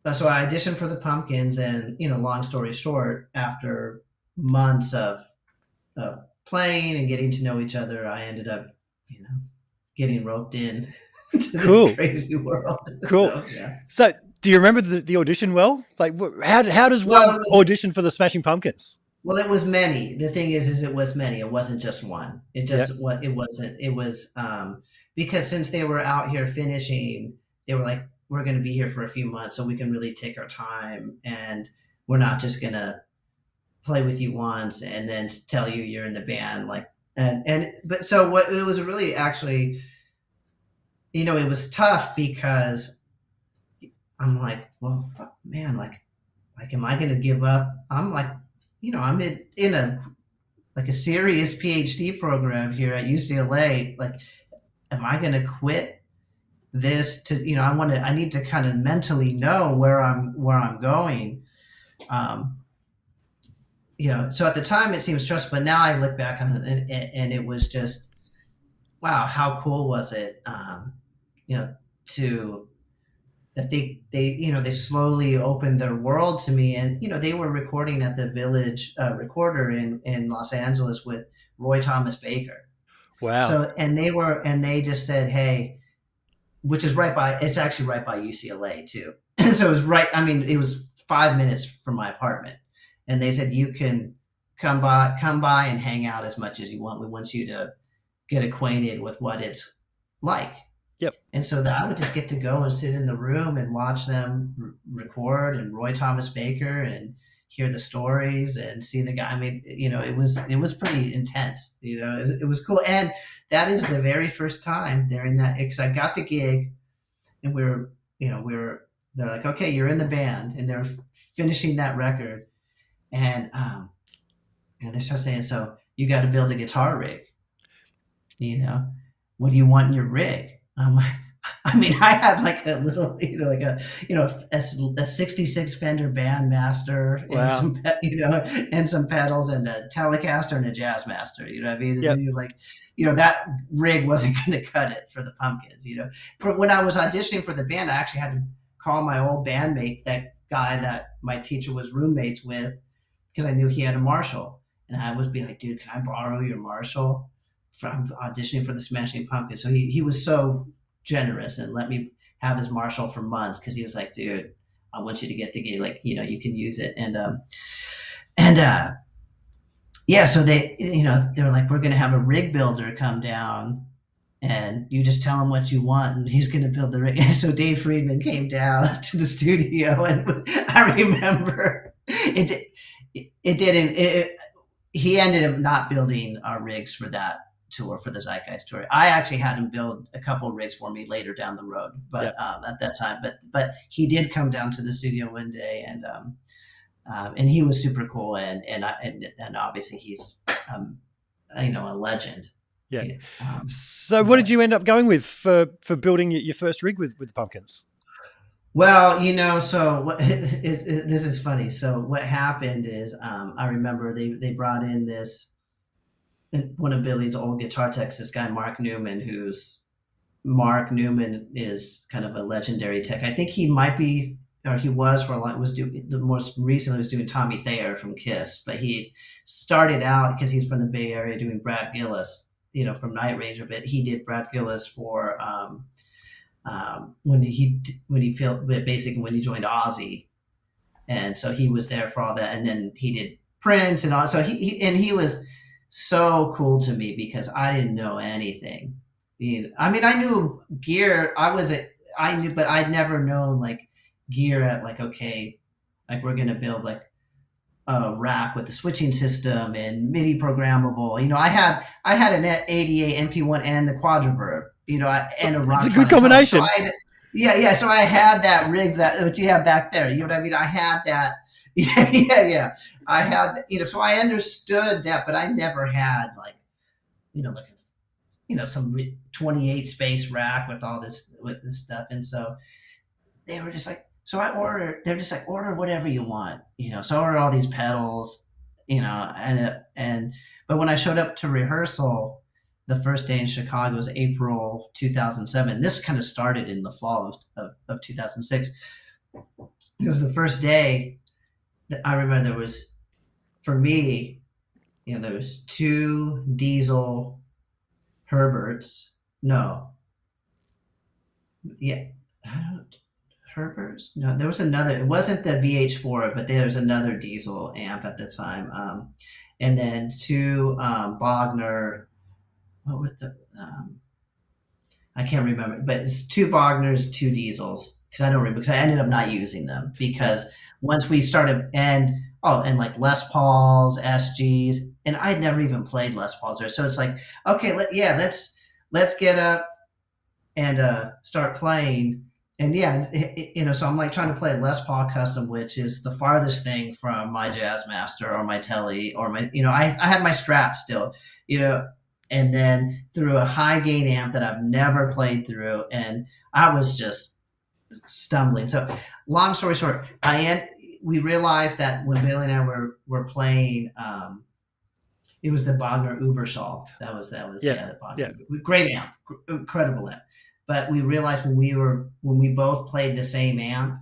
auditioned for the Pumpkins, and long story short, after months of playing and getting to know each other, I ended up, getting roped in to this crazy world. Cool. So, do you remember the audition well? Like, how does one audition for the Smashing Pumpkins? Well, it was many. The thing is it was many. It wasn't just one. It was because since they were out here finishing, they were like, we're going to be here for a few months, so we can really take our time, and we're not just going to play with you once and then tell you you're in the band. Like, but so what, it was really actually, it was tough, because I'm like, well, fuck, man, like, am I going to give up? I'm like, I'm in a serious PhD program here at UCLA. Like, am I going to quit this to, I need to kind of mentally know where I'm going. so at the time it seems stressful, but now I look back on it, and it was just, wow, how cool was it, you know, to that they slowly opened their world to me. And they were recording at the Village Recorder in Los Angeles with Roy Thomas Baker. Wow. So and they just said, hey, which is it's actually right by UCLA too. And so it was right, I mean, it was 5 minutes from my apartment. And they said, you can come by and hang out as much as you want. We want you to get acquainted with what it's like. Yep. And so that I would just get to go and sit in the room and watch them record, and Roy Thomas Baker, and hear the stories and see the guy. I mean, it was pretty intense. It was cool. And that is the very first time during that, because I got the gig, and they're like, okay, you're in the band, and they're finishing that record, and they start saying, so you got to build a guitar rig. What do you want in your rig? I'm like, I mean, I had like a little, like a 66 Fender Bandmaster, and Wow. some pedals, and a Telecaster and a Jazzmaster. I mean, Yep. that rig wasn't going to cut it for the Pumpkins. For when I was auditioning for the band, I actually had to call my old bandmate, that guy that my teacher was roommates with, because I knew he had a Marshall, and I would be like, dude, can I borrow your Marshall from auditioning for the Smashing Pumpkins? So he was so generous and let me have his Marshall for months, because he was like, dude, I want you to get the gig, like, you can use it. And yeah, so they were like, we're going to have a rig builder come down, and you just tell him what you want, and he's going to build the rig. And so Dave Friedman came down to the studio, and I remember he ended up not building our rigs for that tour, for the Zeitgeist tour. I actually had him build a couple of rigs for me later down the road, but at that time, but he did come down to the studio one day, and he was super cool, and obviously he's a legend. Yeah. So what did you end up going with for building your first rig with the Pumpkins? Well, so this is funny. So what happened is, I remember they brought in one of Billy's old guitar techs, this guy Mark Newman, Mark Newman is kind of a legendary tech. I think he might be, or he was for a lot. The most recently was doing Tommy Thayer from Kiss, but he started out, because he's from the Bay Area, doing Brad Gillis, from Night Ranger. But he did Brad Gillis for when he basically when he joined Ozzy, and so he was there for all that. And then he did Prince and all. So he was so cool to me, because I didn't know anything. I mean, I knew gear. I knew, but I'd never known like gear at like, okay, like we're gonna build like a rack with the switching system and MIDI programmable. I had an 88 MP1 and the Quadraverb. And a rock. It's a good combination. So so I had that rig that you have back there. You know what I mean? I had that. Yeah. I had, so I understood that, but I never had like, some 28 space rack with this stuff. And so they were just like, they're just like, order whatever you want, so I ordered all these pedals, but when I showed up to rehearsal, the first day in Chicago was April 2007. This kind of started in the fall of 2006. It was the first day that I remember there was, for me, there was 2 diesel Herberts. No. Yeah. Herberts? No, there was another. It wasn't the VH4, but there was another diesel amp at the time. And then 2 Bogner. What was the? I can't remember, but it's 2 Bogners, 2 diesels, because I don't remember, because I ended up not using them, because once we started, and like Les Pauls, SGs, and I'd never even played Les Pauls there, so it's like, okay, let's get up and start playing. And so I'm like trying to play a Les Paul custom, which is the farthest thing from my Jazzmaster or my Tele or my, I had my Strat still, and then through a high gain amp that I've never played through, and I was just stumbling. So long story short, we realized that when Billy and I were playing, it was the Bogner Uberschall. That was the Bogner. Great amp, incredible amp. But we realized when we both played the same amp,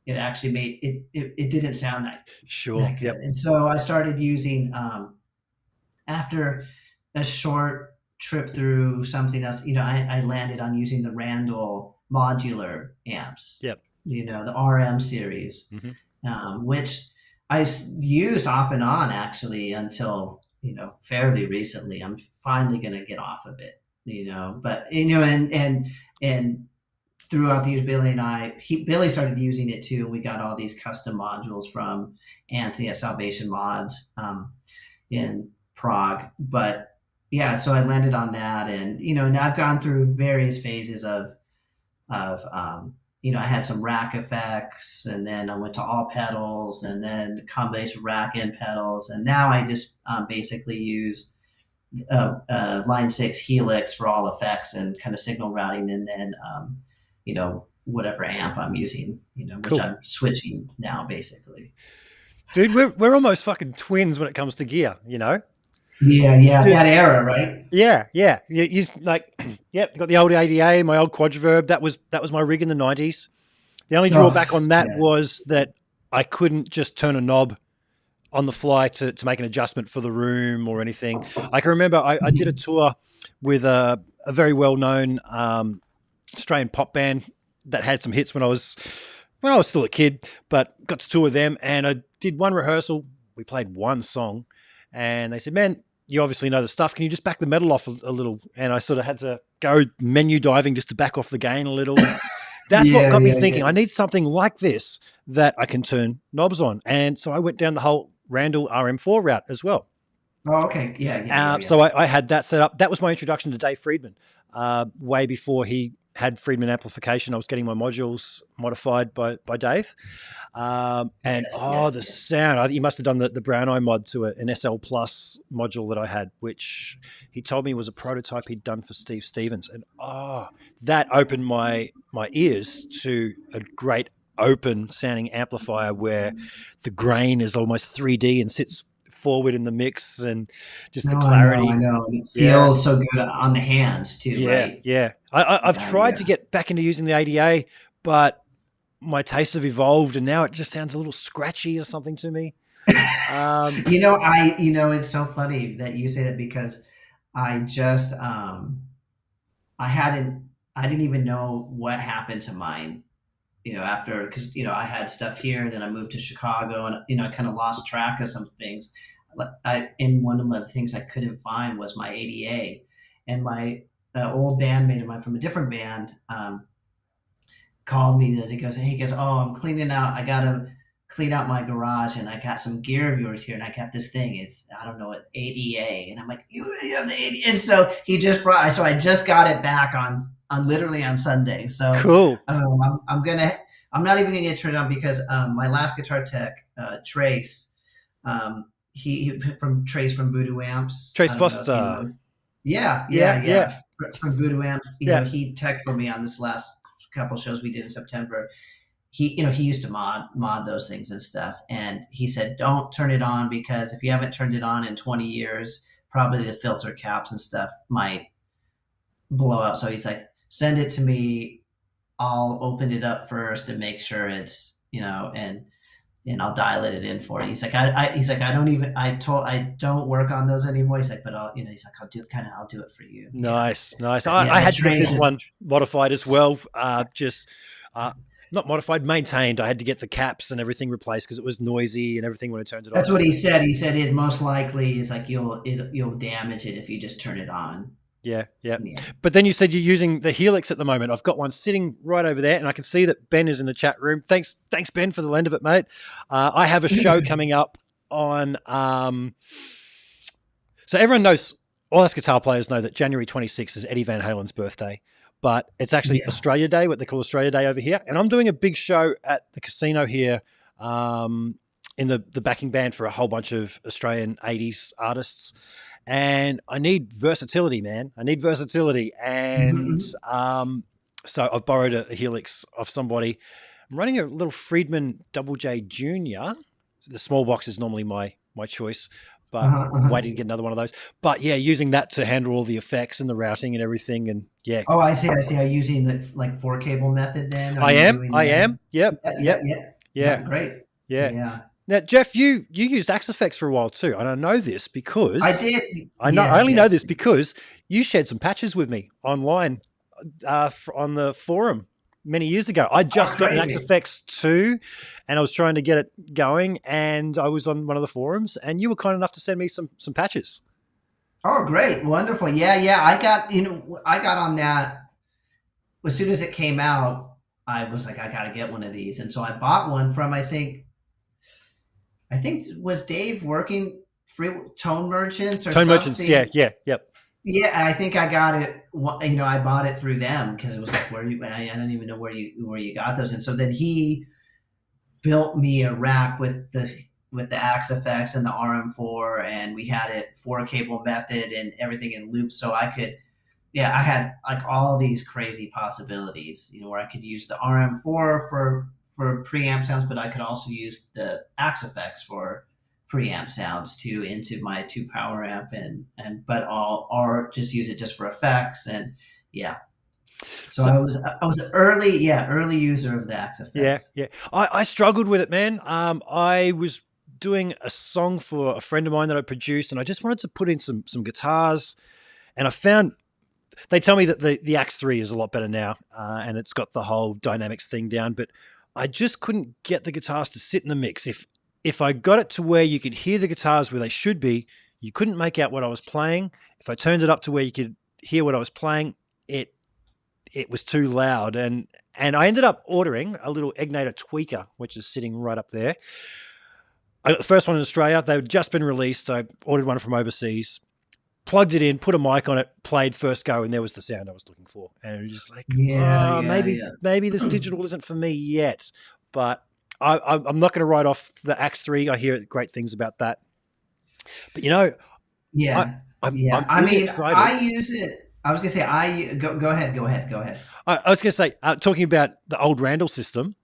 it actually made it didn't sound that good. Yep. And so I started using after a short trip through something else. I landed on using the Randall modular amps. Yep. The RM series, which I used off and on actually until fairly recently. I'm finally going to get off of it. But and throughout the years, Billy started using it too. We got all these custom modules from Anthony at Salvation Mods in Prague. But yeah, so I landed on that, and now I've gone through various phases of I had some rack effects, and then I went to all pedals, and then combination rack and pedals, and now I just basically use Line 6 Helix for all effects and kind of signal routing, and then whatever amp I'm using, which cool. I'm switching now basically. Dude, we're almost fucking twins when it comes to gear, Yeah, that era, right? Yeah. You like, got the old ADA, my old Quadverb. That was my rig in the 90s. The only drawback on that was that I couldn't just turn a knob on the fly to make an adjustment for the room or anything. I can remember I did a tour with a very well-known Australian pop band that had some hits when I was still a kid, but got to tour with them, and I did one rehearsal. We played one song, and they said, "Man, you obviously know the stuff. Can you just back the metal off a little?" And I sort of had to go menu diving just to back off the gain a little. That's what got me thinking. I need something like this that I can turn knobs on. And so I went down the whole Randall RM4 route as well. Oh, okay. Yeah. So I had that set up. That was my introduction to Dave Friedman. Way before he had Friedman amplification, I was getting my modules modified by Dave. The sound, he must have done the Brown Eye mod to an SL Plus module that I had, which he told me was a prototype he'd done for Steve Stevens. And that opened my ears to a great open sounding amplifier where the grain is almost 3D and sits forward in the mix, and just the clarity. I know. It feels so good on the hands too, right? Yeah. I've tried to get back into using the ADA, but my tastes have evolved, and now it just sounds a little scratchy or something to me. It's so funny that you say that, because I just I didn't even know what happened to mine. After, because I had stuff here, then I moved to Chicago, and I kind of lost track of some things. And one of the things I couldn't find was my ADA, and my old bandmate of mine from a different band called me that he goes, "Oh, I'm cleaning out. I gotta clean out my garage, and I got some gear of yours here, and I got this thing. It's ADA," and I'm like, "You have the ADA?" And so he just brought. So I just got it back on literally on Sunday. So cool. I'm not even gonna get turned on, because my last guitar tech, Trace, he from Voodoo Amps. Trace Foster. Yeah. From Voodoo Amps. He teched for me on this last couple shows we did in September. He used to mod those things and stuff, and he said, "Don't turn it on, because if you haven't turned it on in 20 years, probably the filter caps and stuff might blow out." So he's like, "Send it to me. I'll open it up first and make sure it's, and I'll dial it in for you." He's like, I don't work on those anymore. He's like, but I'll do it for you. Nice. I had to get this one modified as well. Not modified, maintained. I had to get the caps and everything replaced because it was noisy and everything when I turned it on. That's what he said. He said it most likely is like you'll damage it if you just turn it on. Yeah. But then you said you're using the Helix at the moment. I've got one sitting right over there, and I can see that Ben is in the chat room. Thanks, Ben, for the lend of it, mate. I have a show coming up on. So everyone knows, all us guitar players know that January 26th is Eddie Van Halen's birthday, but it's actually Australia Day, what they call Australia Day over here. And I'm doing a big show at the casino here in the backing band for a whole bunch of Australian 80s artists. And I need versatility, man. And so I've borrowed a Helix off somebody. I'm running a little Friedman Double J Junior. The small box is normally my choice, but waiting to get another one of those. But yeah, using that to handle all the effects and the routing and everything. And yeah, Oh, I see. I see. Are you using the like four cable method then? Are I you am. doing I that? am. Yep. Yeah, yeah, Yep. yeah. Yeah. Yeah, great. Yeah. Yeah. Now, Jeff, you used Axe Effects for a while too, and I know this I because did. I Yes, only know yes. this because you shared some patches with me online on the forum many years ago. I Oh, just got an Axe crazy. Effects 2 and I was trying to get it going, and I was on one of the forums and you were kind enough to send me some patches. Oh, great. Wonderful. Yeah, yeah. I got, I got on that as soon as it came out. I was like, I got to get one of these. And so I bought one from, I think was Dave working free tone merchants or Tone Merchants, yeah, something. yeah, yep. Yeah, and I think I got it. I bought it through them because it was like, where you? I don't even know where you got those. And so then he built me a rack with the Axe effects and the RM4, and we had it four cable method and everything in loop, so I could. Yeah, I had like all these crazy possibilities, where I could use the RM4 for preamp sounds, but I could also use the Axe effects for preamp sounds too into my two power amp but all or just use it just for effects. And yeah, so So I was an early user of the Axe yeah, effects. yeah. I struggled with it, man. I was doing a song for a friend of mine that I produced, and I just wanted to put in some guitars, and I found they tell me that the Axe 3 is a lot better now, and it's got the whole dynamics thing down, but I just couldn't get the guitars to sit in the mix. If I got it to where you could hear the guitars where they should be, you couldn't make out what I was playing. If I turned it up to where you could hear what I was playing, it was too loud. And I ended up ordering a little EGnata Tweaker, which is sitting right up there. I got the first one in Australia. They'd just been released. I ordered one from overseas, plugged it in, put a mic on it, played first go, and there was the sound I was looking for. And it was just like, Yeah, oh, yeah, maybe this yeah. digital isn't for me yet. But I'm not going to write off the Axe 3. I hear great things about that. But I, Yeah, yeah. I'm I really mean, excited. I use it. I was gonna say go ahead, go ahead, go ahead. I was going to say, talking about the old Randall system,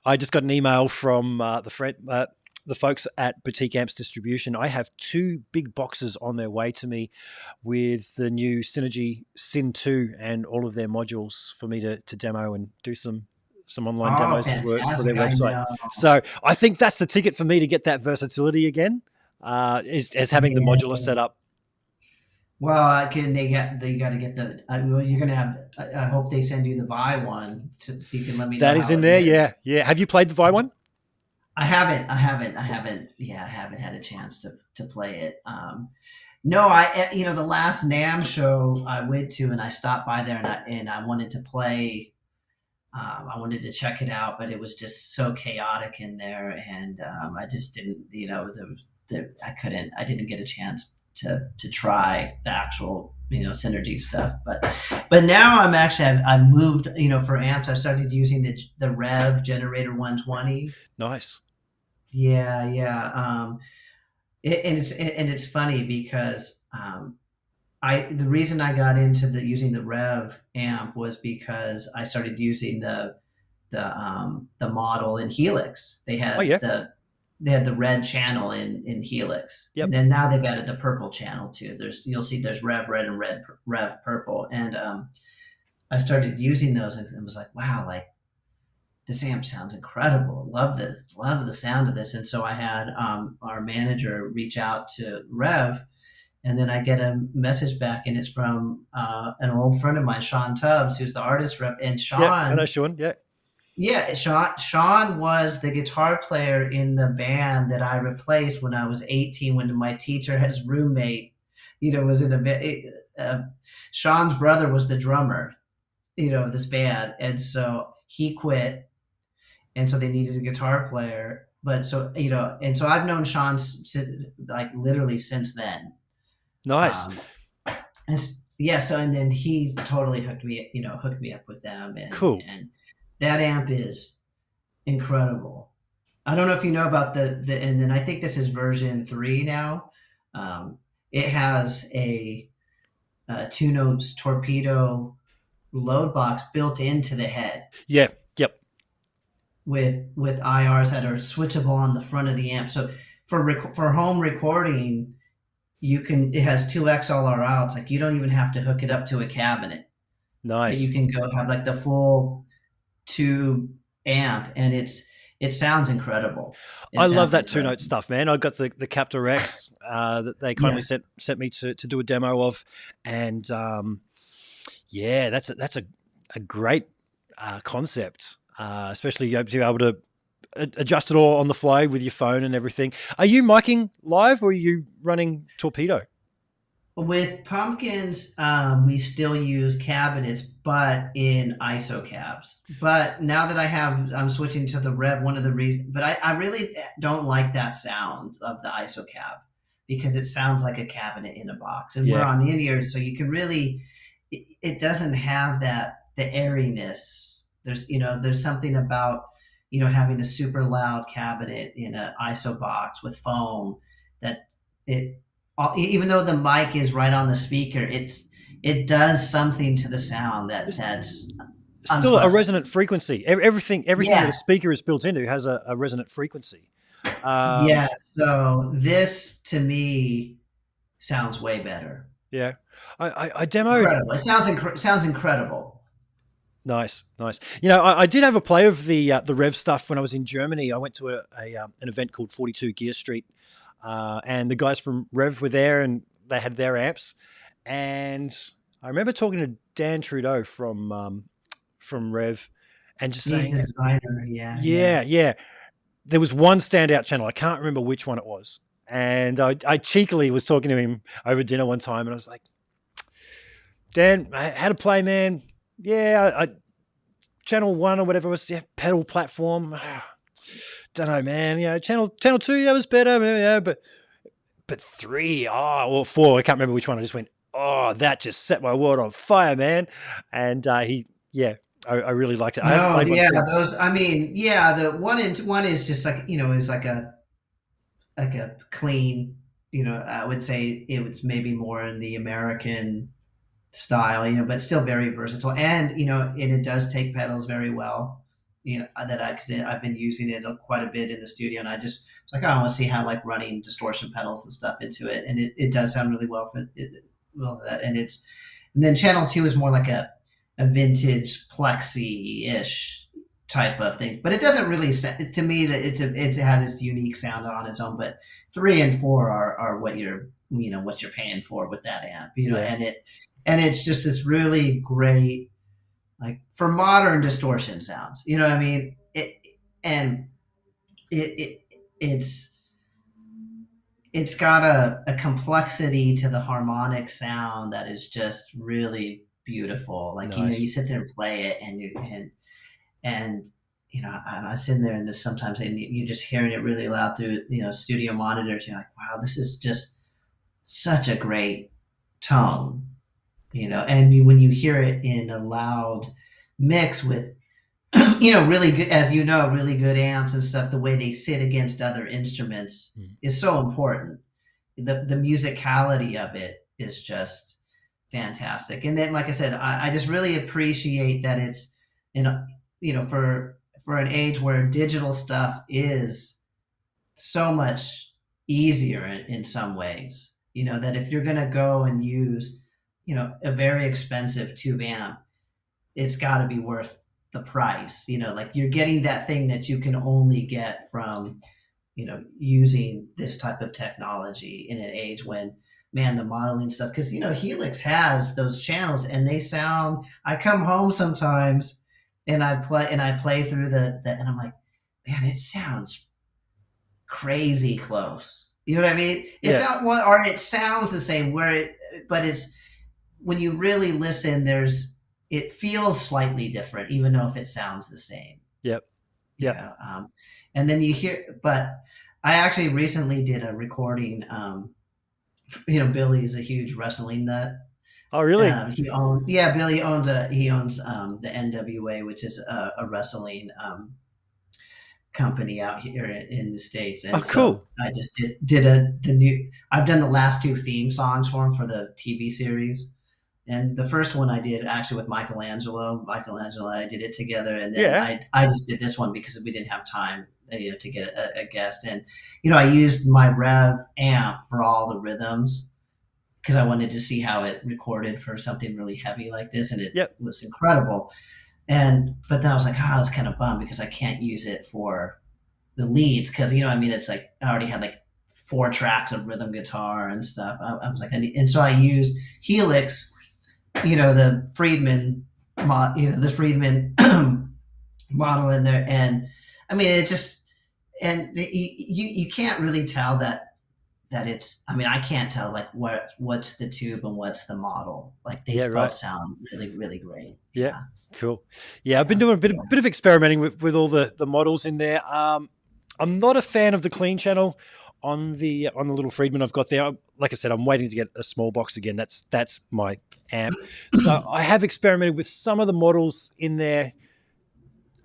I just got an email from the folks at Boutique Amps Distribution. I have 2 big boxes on their way to me with the new Synergy Syn 2 and all of their modules for me to demo and do some online Oh, demos for their fantastic! I website. know. So I think that's the ticket for me to get that versatility again, is having the modular Yeah. setup. Well, they got to get well, you're gonna have. I hope they send you the Vi one so you can let me know That is how in it there, is. yeah, yeah. Have you played the Vi one? I haven't. Yeah, I haven't had a chance to play it. No, the last NAMM show I went to, and I stopped by there, and I wanted to play. I wanted to check it out, but it was just so chaotic in there, and I just didn't. I couldn't. I didn't get a chance to try the actual synergy stuff. But now I've moved. For amps, I started using the Rev Generator 120. Nice. Yeah, yeah. And it's funny because the reason I got into using the Rev amp was because I started using the model in Helix. They Oh had yeah. the red channel in Helix, and Yep. then now they've added the purple channel too. You'll see there's Rev red and Rev purple, and I started using those and was like, wow, like this amp sounds incredible. Love the sound of this. And so I had our manager reach out to Rev, and then I get a message back, and it's from an old friend of mine, Sean Tubbs, who's the artist rep. And Yeah, I know Sean, Sean. Yeah. yeah, Sean was the guitar player in the band that I replaced when I was 18, when my teacher, his roommate, was in a bit. Sean's brother was the drummer, of this band, and so he quit, and so they needed a guitar player. But so and so I've known Sean like literally since then. Nice. Um, and yeah, so and then he totally hooked me up with them, and Cool. and that amp is incredible. I don't know if you know about and then I think this is version 3 now. It has a 2 notes torpedo load box built into the head. Yeah. Yep. with IRs that are switchable on the front of the amp. So for home recording, it has two XLR outs. Like you don't even have to hook it up to a cabinet, but you Nice. can go have like the full tube amp, and it sounds incredible. It I love sounds that 2 note incredible. stuff, man. I got the Captor X that they kindly Yeah. sent me to do a demo of, and yeah, a great concept, especially to be able to adjust it all on the fly with your phone and everything. Are you miking live or are you running Torpedo? With pumpkins, we still use cabinets, but in ISO cabs. But now that I'm switching to the Rev. One of the reasons, but I really don't like that sound of the ISO cab because it sounds like a cabinet in a box. And we're Yeah, on in-ears, so you can really, it doesn't have the airiness. There's something about having a super loud cabinet in an ISO box with foam that it even though the mic is right on the speaker, it does something to the sound it's that's still a unpleasant. resonant frequency. Everything that Yeah, a speaker is built into has a resonant frequency. Um, yeah. So this to me sounds way better. yeah, I demoed. Incredible. It sounds incredible. Nice, nice. You know, I did have a play of the Rev stuff when I was in Germany. I went to an event called 42 Gear Street, and the guys from Rev were there, and they had their amps. And I remember talking to Dan Trudeau from Rev, and just He's saying, the designer. Yeah, yeah. yeah, yeah. There was one standout channel. I can't remember which one it was, and I cheekily was talking to him over dinner one time, and I was like, Dan, how to play, man? Yeah, channel one or whatever was, yeah, pedal platform. Don't know, man. You know, channel two, yeah, was better. Yeah, but three, or four, I can't remember which one. I just went, oh, that just set my world on fire, man. And yeah, I really liked it. I haven't No, played one yeah, since. those. I mean, yeah, the one is just like is like a clean. I would say it was maybe more in the American style, but still very versatile. And and it does take pedals very well. Cause I've been using it quite a bit in the studio, and I just like I want to see how like running distortion pedals and stuff into it, and it does sound really well for it. Well, and then channel two is more like a vintage plexi ish type of thing, but it doesn't really to me that it has its unique sound on its own. But three and four are what what you're paying for with that amp, Yeah, and it's just this really great like for modern distortion sounds. You know what I mean? And it, it it's it's got a complexity to the harmonic sound that is just really beautiful. Like you nice. sit there and play it, and I'm sitting there and sometimes and you're just hearing it really loud through studio monitors. You're like, wow, this is just such a great tone. And when you hear it in a loud mix with really good, as really good amps and stuff, the way they sit against other instruments Mm. is so important. The musicality of it is just fantastic. And then like I said, I just really appreciate that it's for an age where digital stuff is so much easier in some ways. That if you're going to go and use a very expensive tube amp, it's got to be worth the price. Like you're getting that thing that you can only get from using this type of technology in an age when, man, the modeling stuff, because Helix has those channels and they sound. I come home sometimes and I play through the and I'm like, man, it sounds crazy close. You know what I mean? It's Yeah, not what, or it sounds the same but it's when you really listen, it feels slightly different, even though if it sounds the same. yep, yep. Yeah. And then you hear, but I actually recently did a recording. Billy's a huge wrestling nut. Oh, really? He owns the NWA, which is a wrestling company out here in the States. Oh, And so cool. I just did the new, I've done the last two theme songs for him for the TV series. And the first one I did actually with Michelangelo, I did it together, and then Yeah. I just did this one because we didn't have time, to get a guest. And I used my Rev amp for all the rhythms because I wanted to see how it recorded for something really heavy like this, and it Yep. was incredible. But then I was like, I was kind of bummed because I can't use it for the leads because it's like I already had like 4 tracks of rhythm guitar and stuff. I was like, and so I used Helix, the Friedman, the Friedman model in there, and it just you can't really tell that it's. I can't tell like what's the tube and what's the model. Like they Yeah. both Right. sound really really great. Yeah. Yeah, Cool. Yeah, I've been yeah, doing a yeah. bit of experimenting with all the models in there. I'm not a fan of the clean channel on the little Friedman I've got there. Like I said, I'm waiting to get a small box again. That's my amp. So I have experimented with some of the models in there.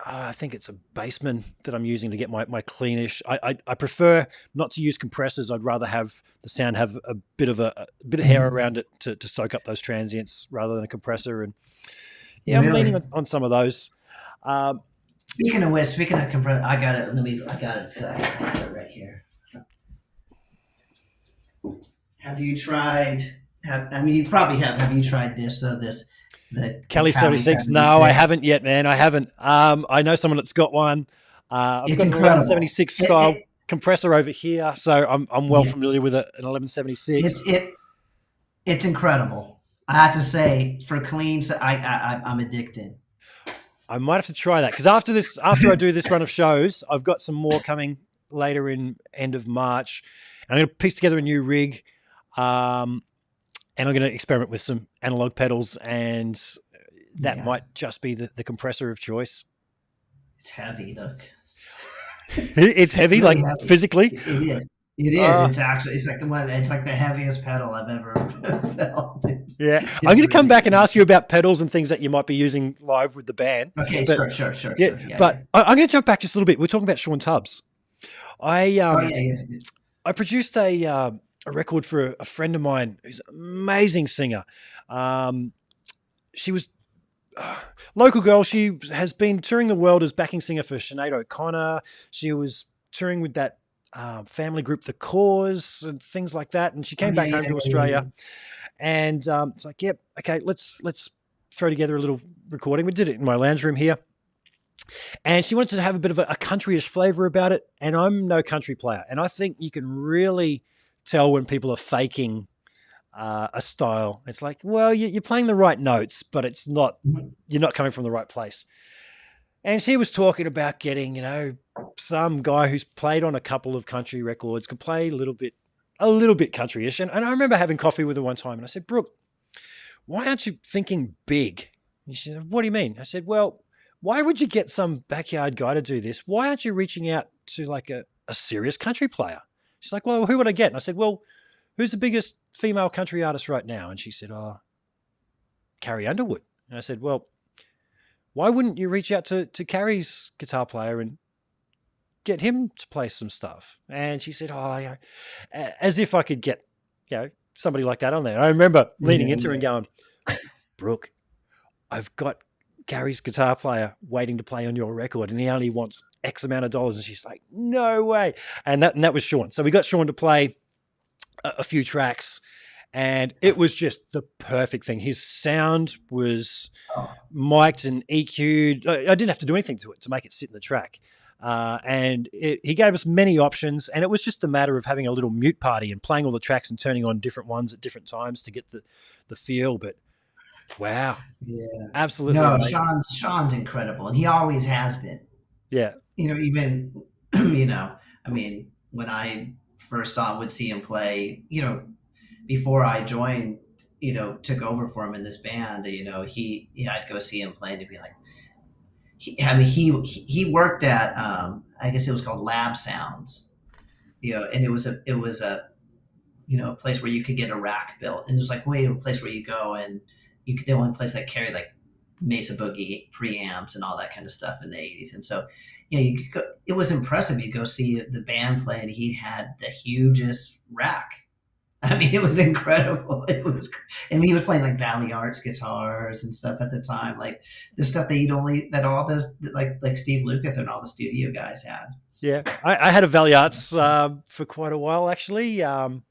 I think it's a Bassman that I'm using to get my cleanish. I prefer not to use compressors. I'd rather have the sound have a bit of hair around it to soak up those transients rather than a compressor. And yeah, I'm leaning Really. on some of those. Um, Speaking of which, speaking of compressor, I got it. I got it. I have it right here. Have you tried? You probably have. Have you tried this? The Kelly Cali 76. No, I 76. haven't yet, man. I haven't. I know someone that's got one. I've It's got an incredible. 1176 It, style it compressor over here, so I'm well yeah. familiar with an 1176. It's incredible. I have to say, for cleans, I'm addicted. I might have to try that because after I do this run of shows, I've got some more coming later in end of March. And I'm going to piece together a new rig, and I'm going to experiment with some analog pedals, and that Yeah, might just be the compressor of choice. it's heavy. Look, It's it's heavy, really like heavy. physically. It is. It is. Uh, It's like it's like the heaviest pedal I've ever felt. yeah, I'm It's going to come really back and heavy. ask you about pedals and things that you might be using live with the band. Okay, But yeah, sure. Yeah. but I'm going to jump back just a little bit. We're talking about Sean Tubbs. I Oh yeah. I produced a record for a friend of mine who's an amazing singer. She was local girl. She has been touring the world as backing singer for Sinead O'Connor. She was touring with that family group, The Cause, and things like that. And she Oh came yeah, back yeah, home to yeah, Australia, and it's like, yep, okay, let's throw together a little recording. We did it in my lounge room here, and she wanted to have a bit of a countryish flavor about it. And I'm no country player, and I think you can really tell when people are faking a style. It's like, well, you're playing the right notes, but it's not. yeah. You're not coming from the right place. And she was talking about getting, some guy who's played on a couple of country records, could play a little bit countryish. And I remember having coffee with her one time, and I said, Brooke, why aren't you thinking big? And she said, what do you mean? I said, well, why would you get some backyard guy to do this? Why aren't you reaching out to like a serious country player? She's like, well, who would I get? And I said, well, who's the biggest female country artist right now? And she said, oh, Carrie Underwood. And I said, well, why wouldn't you reach out to Carrie's guitar player and get him to play some stuff? And she said, oh, yeah, as if I could get, somebody like that on there. And I remember leaning into her and going, Brooke, I've got Gary's guitar player waiting to play on your record, and he only wants X amount of dollars. And she's like, no way. And that was Sean. So we got Sean to play a few tracks, and it was just the perfect thing. His sound was mic'd and EQ'd. I didn't have to do anything to it to make it sit in the track. And he gave us many options, and it was just a matter of having a little mute party and playing all the tracks and turning on different ones at different times to get the feel. But wow, Yeah. absolutely No, amazing. Sean's incredible, and he always has been. Yeah, Even when I first would see him play, before I joined, took over for him in this band, I'd go see him play and he'd be like, he worked at, I guess it was called Lab Sounds, and it was a a place where you could get a rack built, and it was like a place where you go and the only place that carried like Mesa Boogie preamps and all that kind of stuff in the 80s. And so, you could go, it was impressive. You go see the band play, and he had the hugest rack, I mean, it was incredible. And he was playing like Valley Arts guitars and stuff at the time, like the stuff that all those like Steve Lukather and all the studio guys had. Yeah, I had a Valley Arts for quite a while actually, and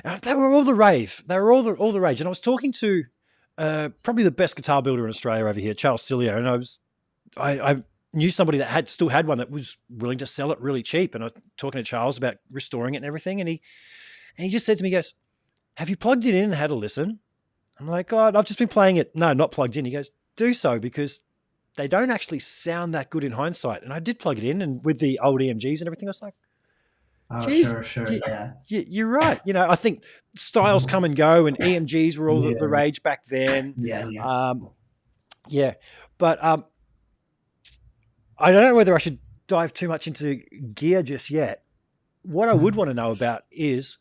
they were all the rave. They were all the rage. And I was talking to probably the best guitar builder in Australia over here, Charles Cilio, and I knew somebody that still had one that was willing to sell it really cheap. And I was talking to Charles about restoring it and everything, and he just said to me, he goes, "Have you plugged it in and had a listen?" I'm like, "God, I've just been playing it." No, not plugged in. He goes, "Do so, because they don't actually sound that good in hindsight." And I did plug it in, and with the old EMGs and everything, I was like, Oh, geez, sure, yeah. you're right. You know, I think styles come and go, and EMGs were all the rage back then. Yeah. But I don't know whether I should dive too much into gear just yet. What I would want to know about is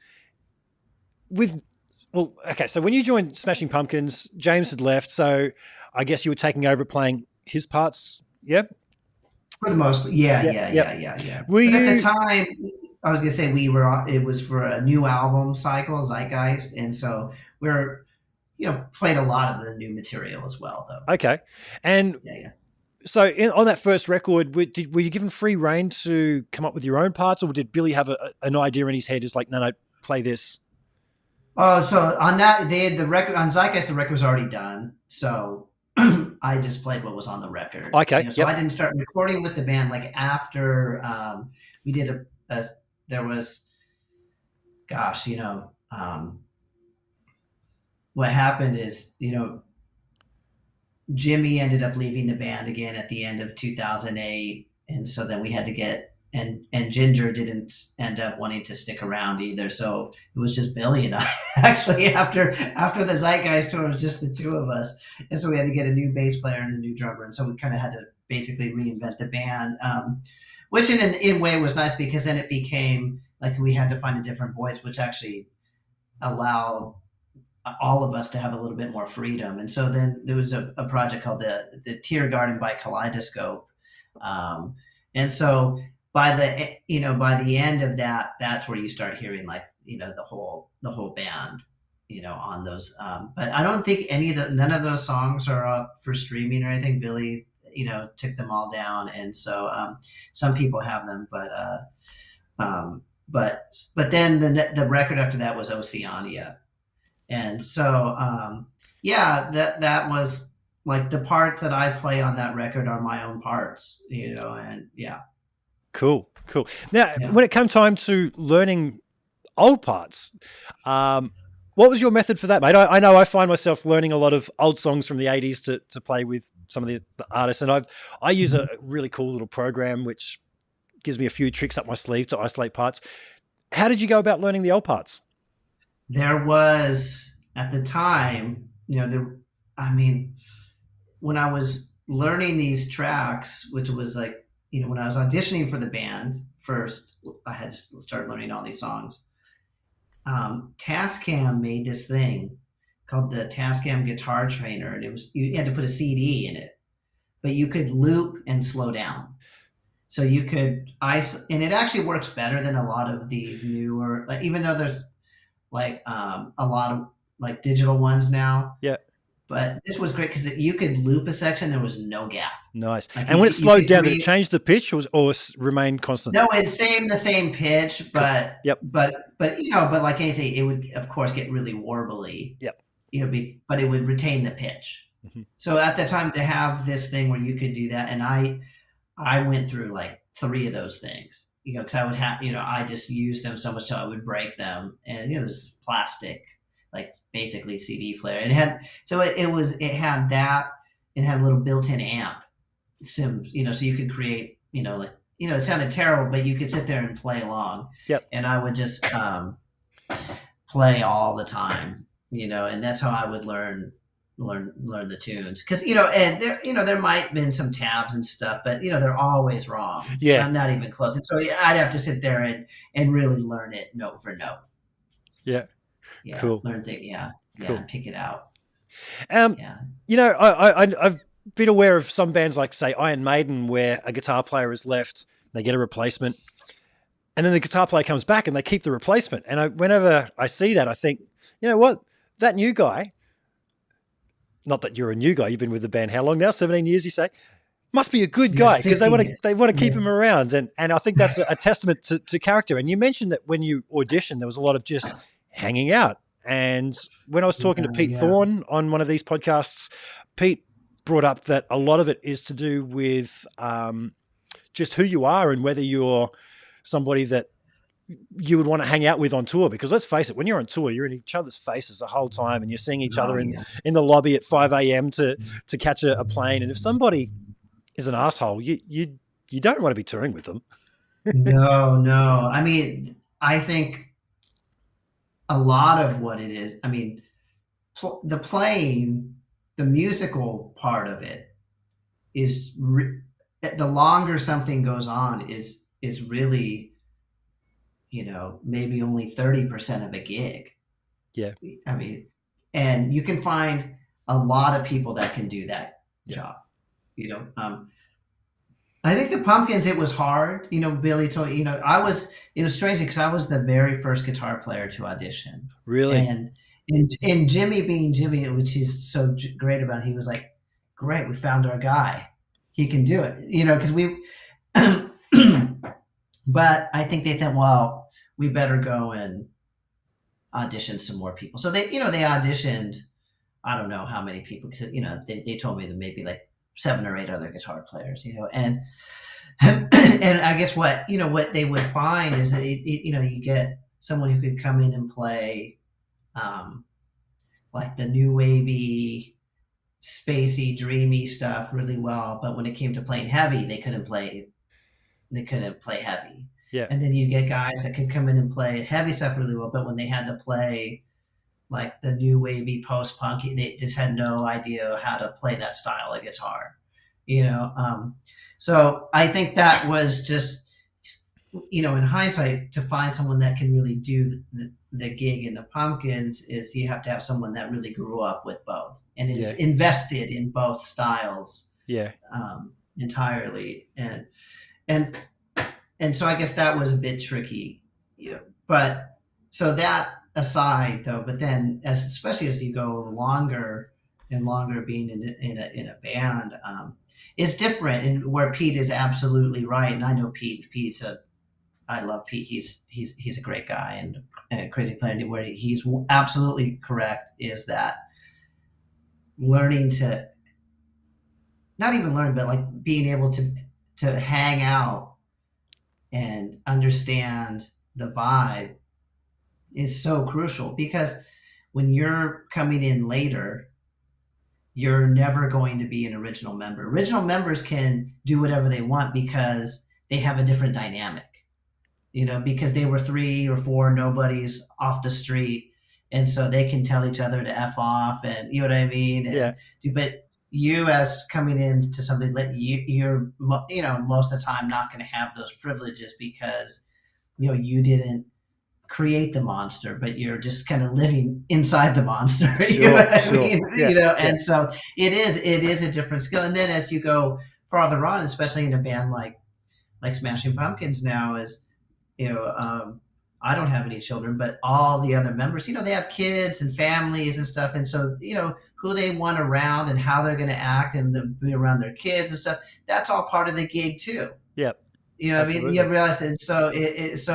so when you joined Smashing Pumpkins, James had left, so I guess you were taking over playing his parts. Yeah. For the most part, yeah. Were you at the time? I was gonna say it was for a new album cycle, Zeitgeist, and so we're played a lot of the new material as well, though. Okay, and so on that first record, were you given free rein to come up with your own parts, or did Billy have an idea in his head? Is like, no, play this. Oh, so on that they had the record on Zeitgeist. The record was already done, so I just played what was on the record. Okay, so I didn't start recording with the band like after we did there was, gosh, what happened is, Jimmy ended up leaving the band again at the end of 2008. And so then we had to and Ginger didn't end up wanting to stick around either. So it was just Billy and I actually after the Zeitgeist tour, it was just the two of us. And so we had to get a new bass player and a new drummer. And so we kind of had to basically reinvent the band, which in a way was nice, because then it became like we had to find a different voice, which actually allowed all of us to have a little bit more freedom. And so then there was a project called the Tear Garden by Kaleidoscope. And so by the end of that, that's where you start hearing like, the whole band, on those. But I don't think none of those songs are up for streaming or anything. Billy, took them all down. And so some people have them, but then the record after that was Oceania. And so, that was like the parts that I play on that record are my own parts, and yeah. Cool. Now, when it came time to learning old parts, what was your method for that, mate? I know I find myself learning a lot of old songs from the 80s to play with some of the artists, and I use a really cool little program which gives me a few tricks up my sleeve to isolate parts. How did you go about learning the old parts? There was, at the time, when I was learning these tracks, which was like, when I was auditioning for the band first, I had to start learning all these songs. Tascam made this thing called the Tascam Guitar Trainer, and you had to put a CD in it, but you could loop and slow down. So you could and it actually works better than a lot of these newer, like, even though there's like a lot of like digital ones now. Yeah. But this was great because you could loop a section. There was no gap. Nice. Like, and when it slowed down, did it change the pitch or remain constant? No, it's the same pitch, but but like anything, it would of course get really warbly. Yep. But it would retain the pitch. Mm-hmm. So at the time, to have this thing where you could do that, and I went through like 3 of those things, because I would have, I just used them so much till I would break them, and there's plastic, like basically CD player, and it had that, it had a little built-in amp, so you could create, it sounded terrible, but you could sit there and play along. Yep. And I would just play all the time, and that's how I would learn the tunes, because and there might have been some tabs and stuff, but they're always wrong. Not even close. And so I'd have to sit there and really learn it note for note. Yeah Cool. Learn things. Cool. And pick it out. I've been aware of some bands like, say, Iron Maiden, where a guitar player has left, they get a replacement. and then the guitar player comes back and they keep the replacement. And whenever I see that, I think, you know what, that new guy, not that you're a new guy, you've been with the band how long now? 17 years, you say? Must be a good Yes, guy because they 15 want years. to keep him around. And I think that's a testament to character. And you mentioned that when you auditioned, there was a lot of just hanging out. And when I was talking to Pete Yeah. Thorne on one of these podcasts, Pete brought up that a lot of it is to do with just who you are and whether you're somebody that you would want to hang out with on tour. Because let's face it, when you're on tour, you're in each other's faces the whole time and you're seeing each other in the lobby at 5 a.m. to catch a plane. And if somebody is an asshole, you don't want to be touring with them. No. I mean, I think a lot of what it is, I mean, the playing, the musical part of it is the longer something goes on is really, maybe only 30% of a gig. Yeah. I mean, and you can find a lot of people that can do that job. I think the Pumpkins, it was hard. Billy told it was strange because I was the very first guitar player to audition. Really? And Jimmy being Jimmy, which is so great about it, he was like, great, we found our guy. He can do it. Because we, but I think they thought, well, we better go and audition some more people. So they auditioned, I don't know how many people, because, they told me that maybe like 7 or 8 other guitar players, and I guess what they would find is that you get someone who could come in and play like the new wavy, spacey, dreamy stuff really well, but when it came to playing heavy, they couldn't play heavy. Yeah. And then you get guys that could come in and play heavy stuff really well, but when they had to play like the new wavy post-punk, they just had no idea how to play that style of guitar, so I think that was just, in hindsight, to find someone that can really do the gig in the Pumpkins is you have to have someone that really grew up with both and is invested in both styles entirely. And so I guess that was a bit tricky, but so that aside though, but then especially as you go longer and longer being in a band, it's different. And where Pete is absolutely right, and I know I love Pete. He's a great guy and a crazy player. Where he's absolutely correct is that learning to, not even learn, but like being able to hang out and understand the vibe is so crucial, because when you're coming in later, you're never going to be an original member. Original members can do whatever they want because they have a different dynamic, because they were 3 or 4 nobodies off the street. And so they can tell each other to F off, and you know what I mean? But you, as coming into something that you're most of the time not going to have those privileges, because you didn't create the monster, but you're just kind of living inside the monster. You know what I mean? And so it is a different skill. And then as you go farther on, especially in a band like Smashing Pumpkins now, is I don't have any children, but all the other members, they have kids and families and stuff. And so, who they want around and how they're going to act and be around their kids and stuff, that's all part of the gig too. Yep. I mean, you realize it. So it's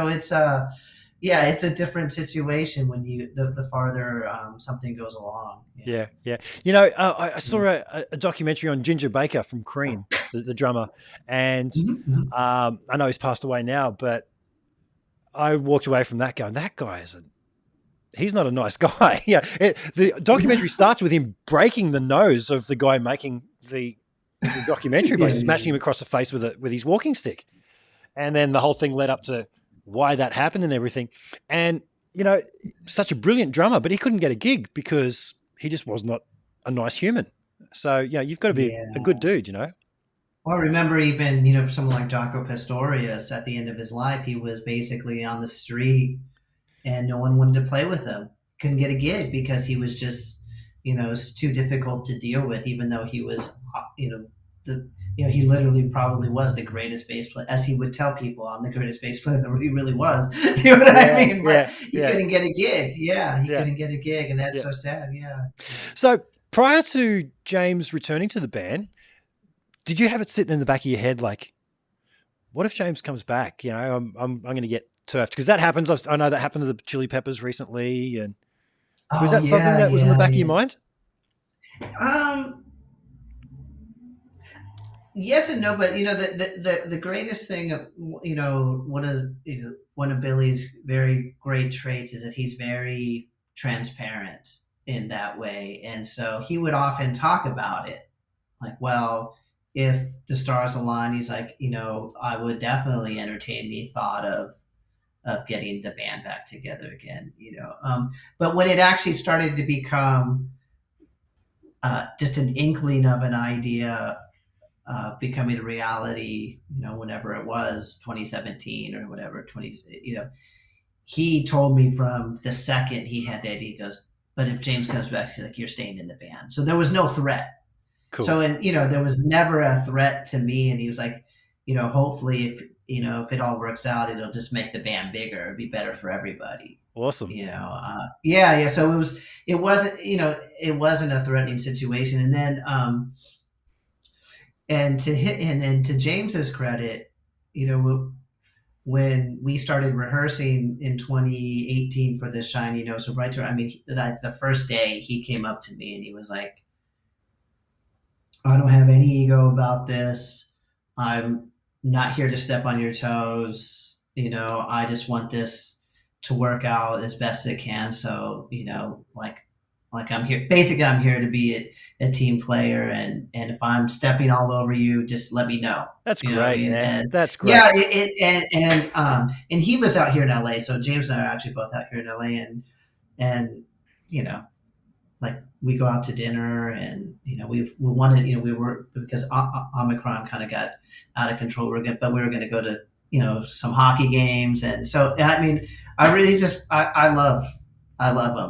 it's a different situation when the farther something goes along. Yeah. I saw a documentary on Ginger Baker from Cream, the drummer, and I know he's passed away now, but I walked away from that going, that guy he's not a nice guy. The documentary starts with him breaking the nose of the guy making the documentary by smashing him across the face with his walking stick. And then the whole thing led up to why that happened and everything. And, such a brilliant drummer, but he couldn't get a gig because he just was not a nice human. So, you've got to be a good dude, Well, I remember even, for someone like Jaco Pastorius, at the end of his life, he was basically on the street and no one wanted to play with him. Couldn't get a gig because he was just, it was too difficult to deal with, even though he was, the he literally probably was the greatest bass player, as he would tell people, I'm the greatest bass player that he really was. You know what I mean? But he couldn't get a gig. Yeah, he couldn't get a gig, and that's so sad. Yeah. So prior to James returning to the band, did you have it sitting in the back of your head like, what if James comes back? I'm going to get turfed, because that happens. I know that happened to the Chili Peppers recently, and was that something that was in the back of your mind? Yes and no, but the greatest thing, one of Billy's very great traits is that he's very transparent in that way, and so he would often talk about it, like, well, if the stars align, he's like, I would definitely entertain the thought of getting the band back together again, but when it actually started to become just an inkling of an idea becoming a reality, whenever it was 2017 or whatever, he told me from the second he had the idea, he goes, but if James comes back, he's like, you're staying in the band. So there was no threat. Cool. So, and, there was never a threat to me. And he was like, hopefully if it all works out, it'll just make the band bigger. It'd be better for everybody. Awesome. Yeah. So it wasn't a threatening situation. And then, and to James's credit, when we started rehearsing in 2018 for this Shiny No So Bright tour, I mean, the first day he came up to me and he was like, I don't have any ego about this. I'm not here to step on your toes. I just want this to work out as best it can. So, like I'm here, basically I'm here to be a team player. And if I'm stepping all over you, just let me know. That's great, man. That's great. Yeah. And he lives out here in LA. So James and I are actually both out here in LA, and like we go out to dinner, and we wanted, we were, because Omicron kind of got out of control. We were going to go to some hockey games, and so I mean, I really just I love him.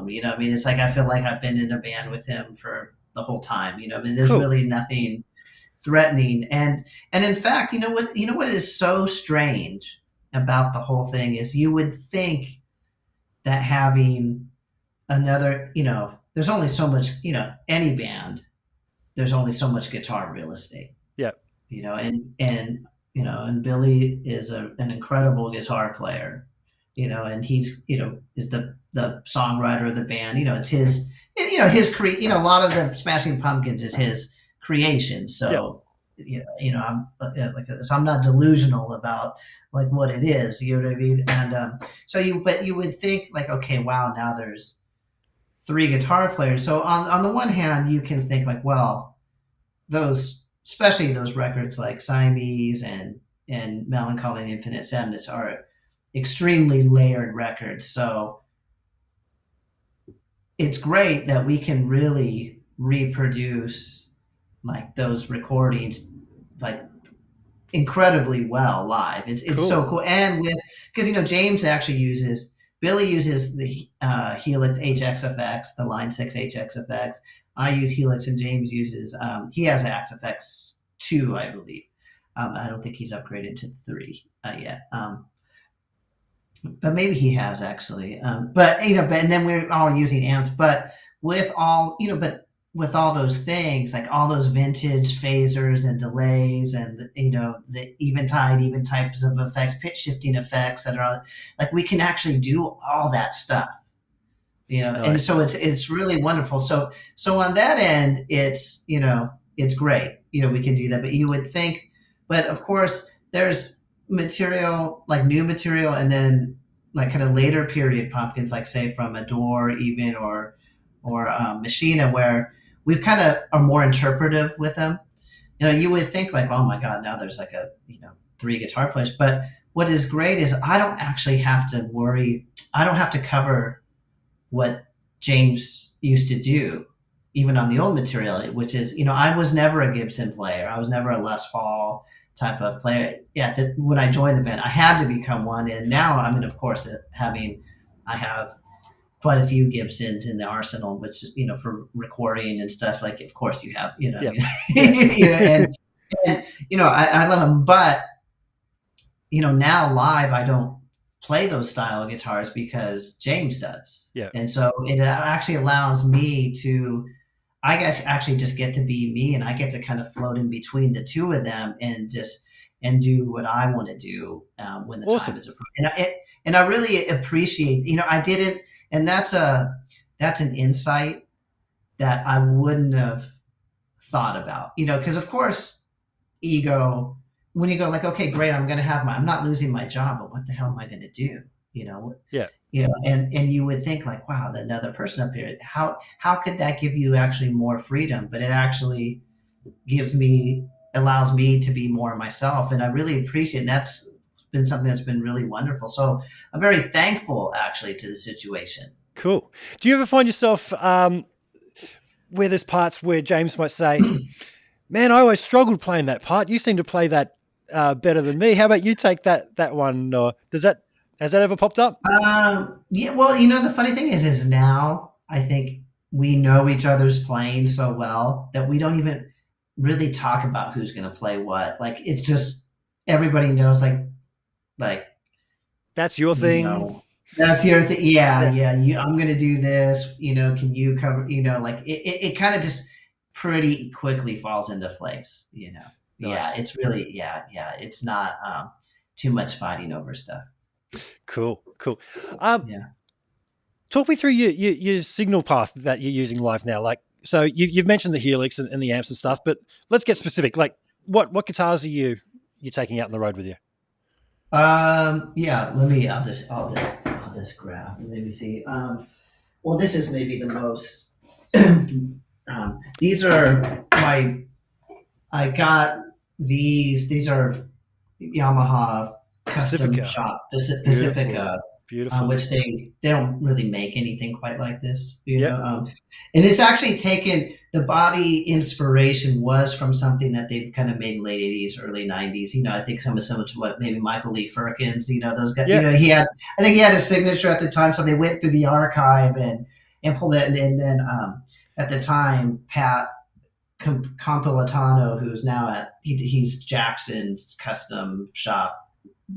It's like I feel like I've been in a band with him for the whole time. There's cool. Really nothing threatening, and in fact, what is so strange about the whole thing is you would think that having another, there's only so much, any band, there's only so much guitar real estate. Yeah. And Billy is an incredible guitar player, and he's, is the songwriter of the band. It's his, a lot of the Smashing Pumpkins is his creation. So, so I'm not delusional about like what it is, you know what I mean? And but you would think like, okay, wow, now there's 3 guitar players. So on the one hand, you can think like, well, especially those records like Siamese and Melancholy and Infinite Sadness are extremely layered records. So it's great that we can really reproduce like those recordings like incredibly well live. It's cool. So cool. And because James actually Billy uses the Helix HXFX, the Line 6 HXFX. I use Helix, and James uses, he has XFX 2, I believe. I don't think he's upgraded to 3 yet. But maybe he has actually. And then we're all using amps. But with all, with all those things, like all those vintage phasers and delays and, the even types of effects, pitch shifting effects that are like, we can actually do all that stuff, nice. And so it's really wonderful. So on that end, it's, it's great, we can do that, but you would think, but of course there's material, like new material, and then like kind of later period pumpkins, like say from Adore even, or Machina, where we kind of are more interpretive with them. You would think like, oh my God, now there's like 3 guitar players. But what is great is I don't actually have to worry. I don't have to cover what James used to do, even on the old material, which is, I was never a Gibson player. I was never a Les Paul type of player. Yeah, when I joined the band, I had to become one. And now, of course, I have quite a few Gibsons in the arsenal, which, for recording and stuff, like, of course you have, Yeah. And, I love them, but now live, I don't play those style of guitars because James does. Yeah. And so it actually allows me to, I guess, actually just get to be me, and I get to kind of float in between the two of them and do what I want to do when the Awesome. time is appropriate. And I really appreciate, I didn't, and that's an insight that I wouldn't have thought about, because of course, ego, when you go like, okay, great, I'm not losing my job, but what the hell am I going to do? Yeah. And you would think like, wow, another person up here, how could that give you actually more freedom? But it actually allows me to be more myself. And I really appreciate it. And that's been something that's been really wonderful. So I'm very thankful actually to the situation. Cool. Do you ever find yourself where there's parts where James might say, man, I always struggled playing that part. You seem to play that better than me. How about you take that one? Or has that ever popped up? Yeah, well, the funny thing is now I think we know each other's playing so well that we don't even really talk about who's going to play what. Like, it's just everybody knows, like that's your thing. That's your thing. Yeah. I'm going to do this. Can you cover? Like it kind of just pretty quickly falls into place. Nice. Yeah, it's really It's not too much fighting over stuff. Cool. Yeah. Talk me through your signal path that you're using live now. Like, so you've mentioned the Helix and the amps and stuff, but let's get specific. Like, what guitars are you taking out on the road with you? Yeah. I'll just grab. Let me see. Well, this is maybe the most. These are I got these. These are Yamaha custom shop Pacifica. Beautiful. Which they don't really make anything quite like this, know. And it's actually taken, the body inspiration was from something that they've kind of made in late '80s, early '90s. I think some of what maybe Michael Lee Firkins, those guys. Yeah. I think he had a signature at the time, so they went through the archive and pulled it. And then at the time, Pat Compilatano, who's now he's Jackson's custom shop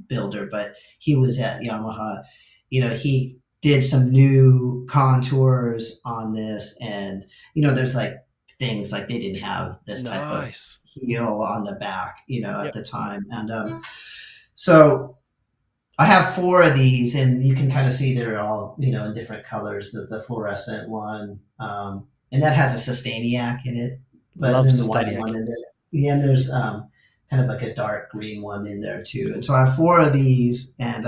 builder, but he was at Yamaha. He did some new contours on this, and there's like things like they didn't have this type of heel on the back, at the time. And so I have 4 of these, and you can kind of see they're all in different colors. The fluorescent one, and that has a Sustainiac in it. But love there's Sustainiac. One in there. Yeah, and there's kind of like a dark green one in there too. And so I have 4 of these, and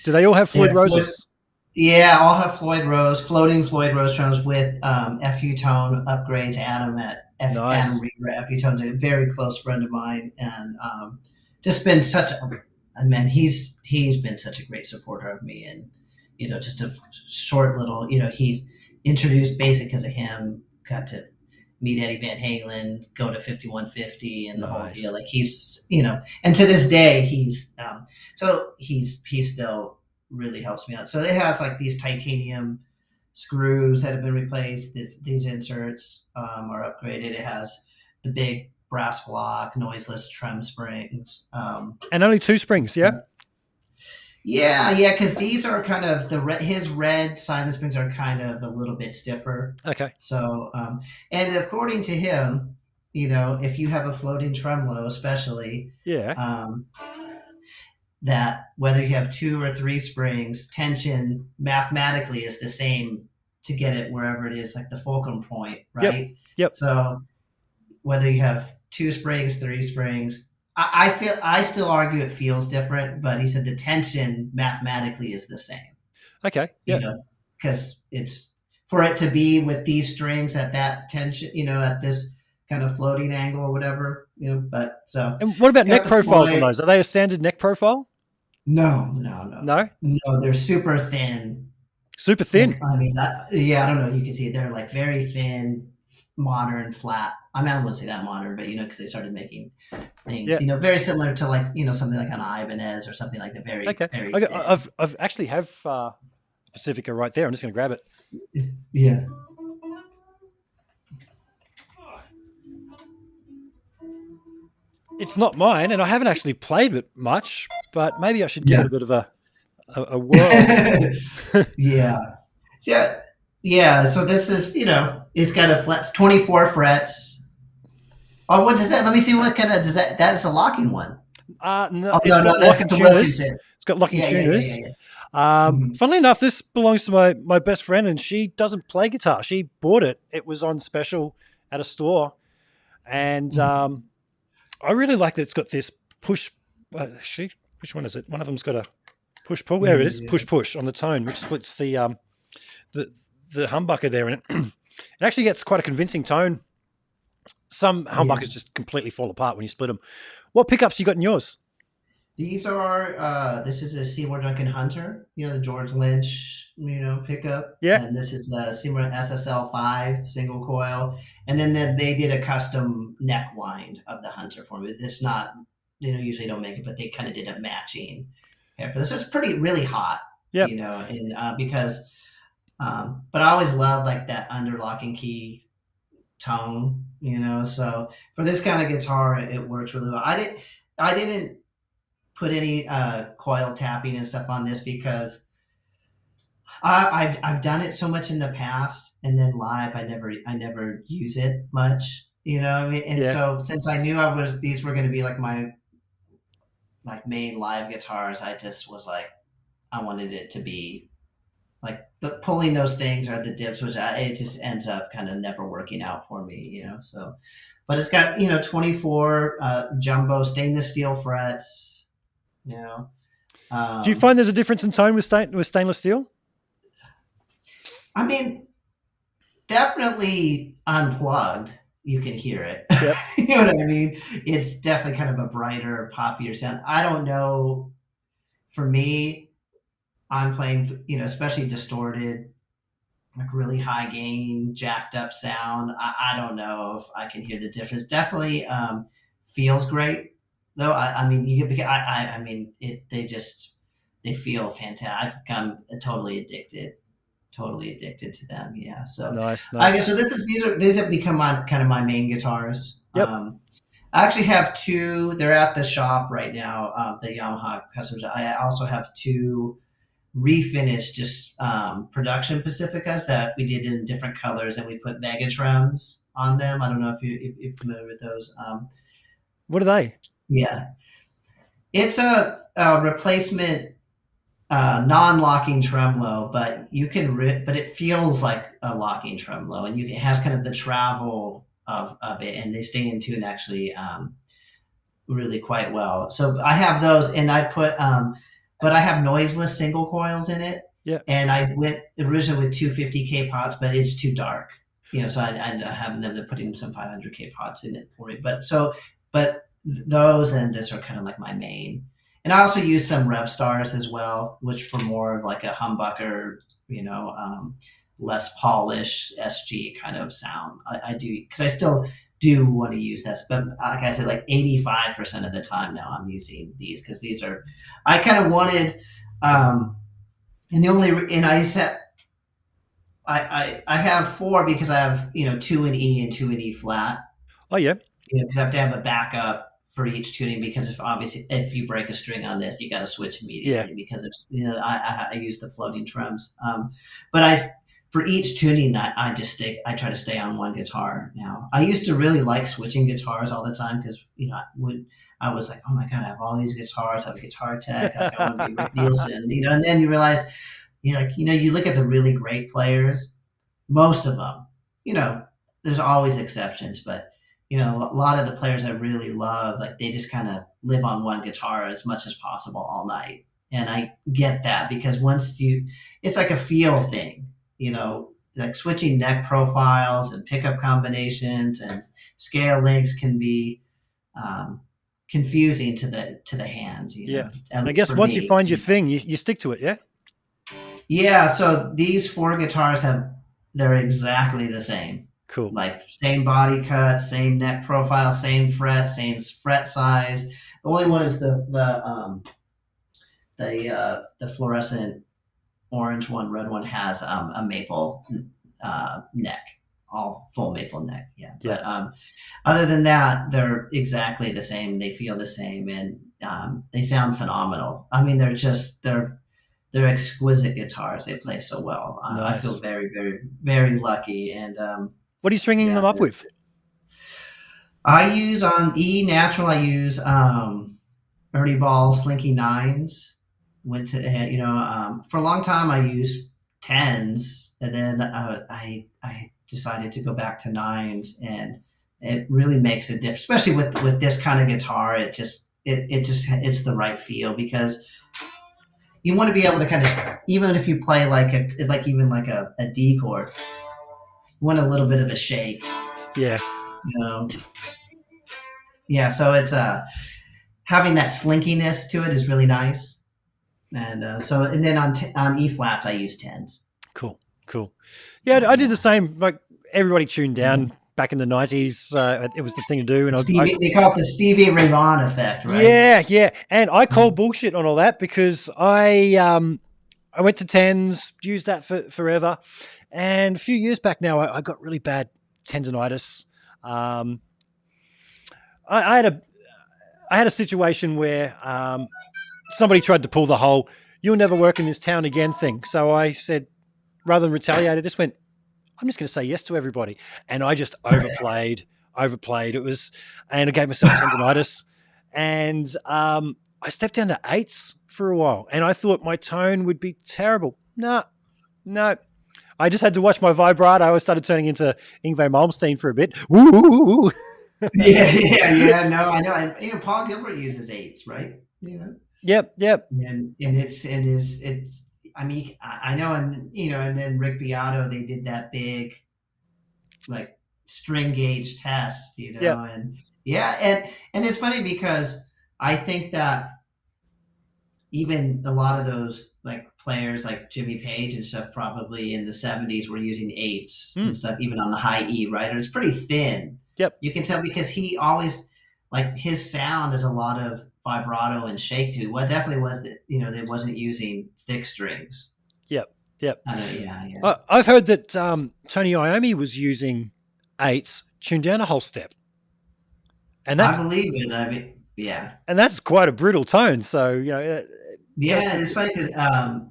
do they all have Floyd Roses? Yeah, all have floating Floyd Rose tones with FU tone upgrades. Adam at Adam Reaver at FU tones, a very close friend of mine, and just been such a man. He's been such a great supporter of me, and just a short little. He's introduced Basic because of him. Got to meet Eddie Van Halen, go to 5150 and the whole deal. Like he's, and to this day, he's still really helps me out. So it has like these titanium screws that have been replaced. These inserts are upgraded. It has the big brass block, noiseless trem springs. And only 2 springs, yeah? Yeah, because these are kind of his red silent springs are kind of a little bit stiffer. Okay. So, and according to him, if you have a floating tremolo, especially, that whether you have 2 or 3 springs, tension mathematically is the same to get it wherever it is, like the fulcrum point, right? Yep. So whether you have 2 springs, 3 springs. I still argue it feels different, but he said the tension mathematically is the same. Okay. Yeah. Because it's for it to be with these strings at that tension, at this kind of floating angle or whatever, but so. And what about neck profiles on those? Are they a standard neck profile? No. No, they're super thin. Super thin. Like, I mean, I don't know. You can see they're like very thin, modern, flat. I mean, I wouldn't say that modern, but because they started making things, very similar to like something like an Ibanez or something like that. Very Very okay. I've actually have Pacifica right there. I'm just going to grab it. Yeah. It's not mine, and I haven't actually played it much, but maybe I should give it Yeah. a bit of a whirl. Yeah. Yeah. Yeah. So this is, it's got a flat 24 frets. Oh, what does that? Let me see what kind of does that. That is a locking one. No, Oh it's no, got no, that's locking got the Wilkins tuners. in. It's got locking Yeah, yeah, yeah, yeah, tuners. yeah. Mhm. Funnily enough, this belongs to my best friend, and she doesn't play guitar. She bought it. It was on special at a store, and Mhm. I really like that it's got this push. She, which one is it? One of them's got a push pull. Yeah, There it yeah, is, yeah. push push on the tone, which splits the the humbucker there in it. It actually gets quite a convincing tone. Some Yeah. humbuckers just completely fall apart when you split them. What pickups you got in yours? These are this is a Seymour Duncan Hunter, the George Lynch, pickup. Yeah, And this is a Seymour SSL5 single coil. And then they did a custom neck wind of the Hunter for me. It's not, usually don't make it, but they kind of did a matching pair for this. It's really hot, yep. and because but I always love like that underlocking key tone, so for this kind of guitar it works really well. I didn't put any coil tapping and stuff on this because I've done it so much in the past, and then live I never use it much. What I mean? And Yeah, so since I knew these were going to be like my like main live guitars, I just was like I wanted it to be like pulling those things or the dips, which it just ends up kind of never working out for me. So, but it's got 24 jumbo stainless steel frets. You know, do you um, find there's a difference in tone with stainless steel? I mean, definitely unplugged. You can hear it. Yep. You know what I mean? It's definitely kind of a brighter, poppier sound. I don't know. For me, I'm playing, especially distorted, like really high gain, jacked up sound. I don't know if I can hear the difference. Definitely feels great though. I mean, I mean, they feel fantastic. I've become totally addicted to them. Yeah. So Nice, I nice. guess so. These have become kind of my main guitars. Yep. I actually have two. They're at the shop right now. The Yamaha customers. I also have two refinished, just production Pacificas that we did in different colors, and we put Megatrons on them. I don't know if you're familiar with those. What are they? Yeah, it's a replacement non-locking tremolo, but but it feels like a locking tremolo, and it has kind of the travel of it, and they stay in tune actually really quite well. So I have those, and but I have noiseless single coils in it, Yeah. and I went originally with 250K pots, but it's too dark, so I have them. They're putting some 500K pots in it for me, but those and this are kind of like my main. And I also use some rev stars as well, which for more of like a humbucker, less polished SG kind of sound. I do because I still do want to use this, but like I said, like 85% of the time now I'm using these because these are. I kind of wanted, and the only and I set. I have four because I have two in E and two in E flat, Oh yeah. because I have to have a backup for each tuning, because if you break a string on this, you got to switch Yeah. immediately because it's I use the floating drums. But I for each tuning I try to stay on one guitar now. I used to really like switching guitars all the time because I was like, oh my god, I have all these guitars, I have a guitar tech, like, I want to be Rick Nielsen, and then you realize, you look at the really great players, most of them, there's always exceptions, but a lot of the players I really love, like they just kind of live on one guitar as much as possible all night. And I get that because it's like a feel thing, like switching neck profiles and pickup combinations and scale links can be um, confusing to the hands, Yeah. at I least guess for once you me. find your thing, you stick to it. Yeah. Yeah. So these four guitars they're exactly the same. Cool. Like same body cut, same neck profile, same fret size. The only one is the fluorescent orange one. Red one has a maple neck all full maple neck. Yeah. Yeah. But other than that, they're exactly the same. They feel the same, and they sound phenomenal. I mean, they're exquisite guitars. They play so well. I feel Nice. very, very, very lucky. And What are you stringing yeah, them up with? I use on E natural. I use Ernie Ball Slinky nines. Went to for a long time I used tens, and then I decided to go back to nines, and it really makes a difference, especially with this kind of guitar. It's the right feel, because you want to be able to kind of, even if you play like a D chord, you want a little bit of a shake. Yeah. Yeah. So it's having that slinkiness to it is really nice. And and then on E flats I use tens. Cool. Yeah, I did the same. Like everybody tuned down back in the 90s. It was the thing to do. And they call it the Stevie Ray Vaughan effect, right? Yeah. And I call bullshit on all that, because I went to tens, used that for forever. And a few years back now, I got really bad tendonitis. I had a situation where somebody tried to pull the whole "you'll never work in this town again" thing. So I said, rather than retaliate, I just went, I'm just going to say yes to everybody. And I just overplayed. It was, and I gave myself tendonitis. And I stepped down to eights for a while, and I thought my tone would be terrible. No. I just had to watch my vibrato. I started turning into Yngwie Malmsteen for a bit. Woo! Yeah. No, I know. And Paul Gilbert uses eights, right? Yep. And it's. I mean, I know, and and then Rick Beato, they did that big, like, string gauge test, Yep. and it's funny, because I think that even a lot of those, like, players like Jimmy Page and stuff, probably in the 70s were using eights and stuff, even on the high E, right? And it's pretty thin. Yep. You can tell, because he always, like, his sound is a lot of vibrato and shake too. What definitely was that, they wasn't using thick strings. Yep. Yeah. I've heard that Tony Iommi was using eights tuned down a whole step. And I believe it. I mean, yeah. And that's quite a brutal tone. So, yeah, it's funny that,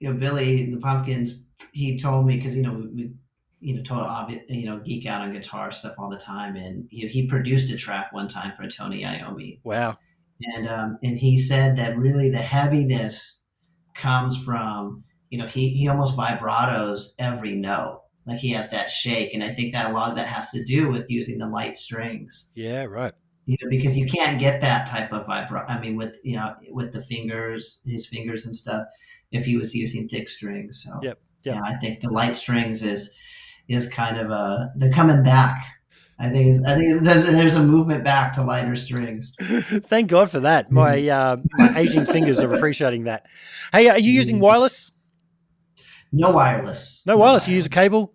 Billy the Pumpkins, he told me, because, we total obvious, geek out on guitar stuff all the time. And he produced a track one time for Tony Iommi. Wow. And he said that really the heaviness comes from, he almost vibratos every note. Like, he has that shake. And I think that a lot of that has to do with using the light strings. Yeah, right. Because you can't get that type of vibrato. I mean, with the fingers, his fingers and stuff, if he was using thick strings. So yep. Yeah, I think the light strings is kind of they're coming back. I think there's a movement back to lighter strings. Thank God for that. My aging fingers are appreciating that. Hey, are you using wireless? No wireless. No wireless. You use a cable?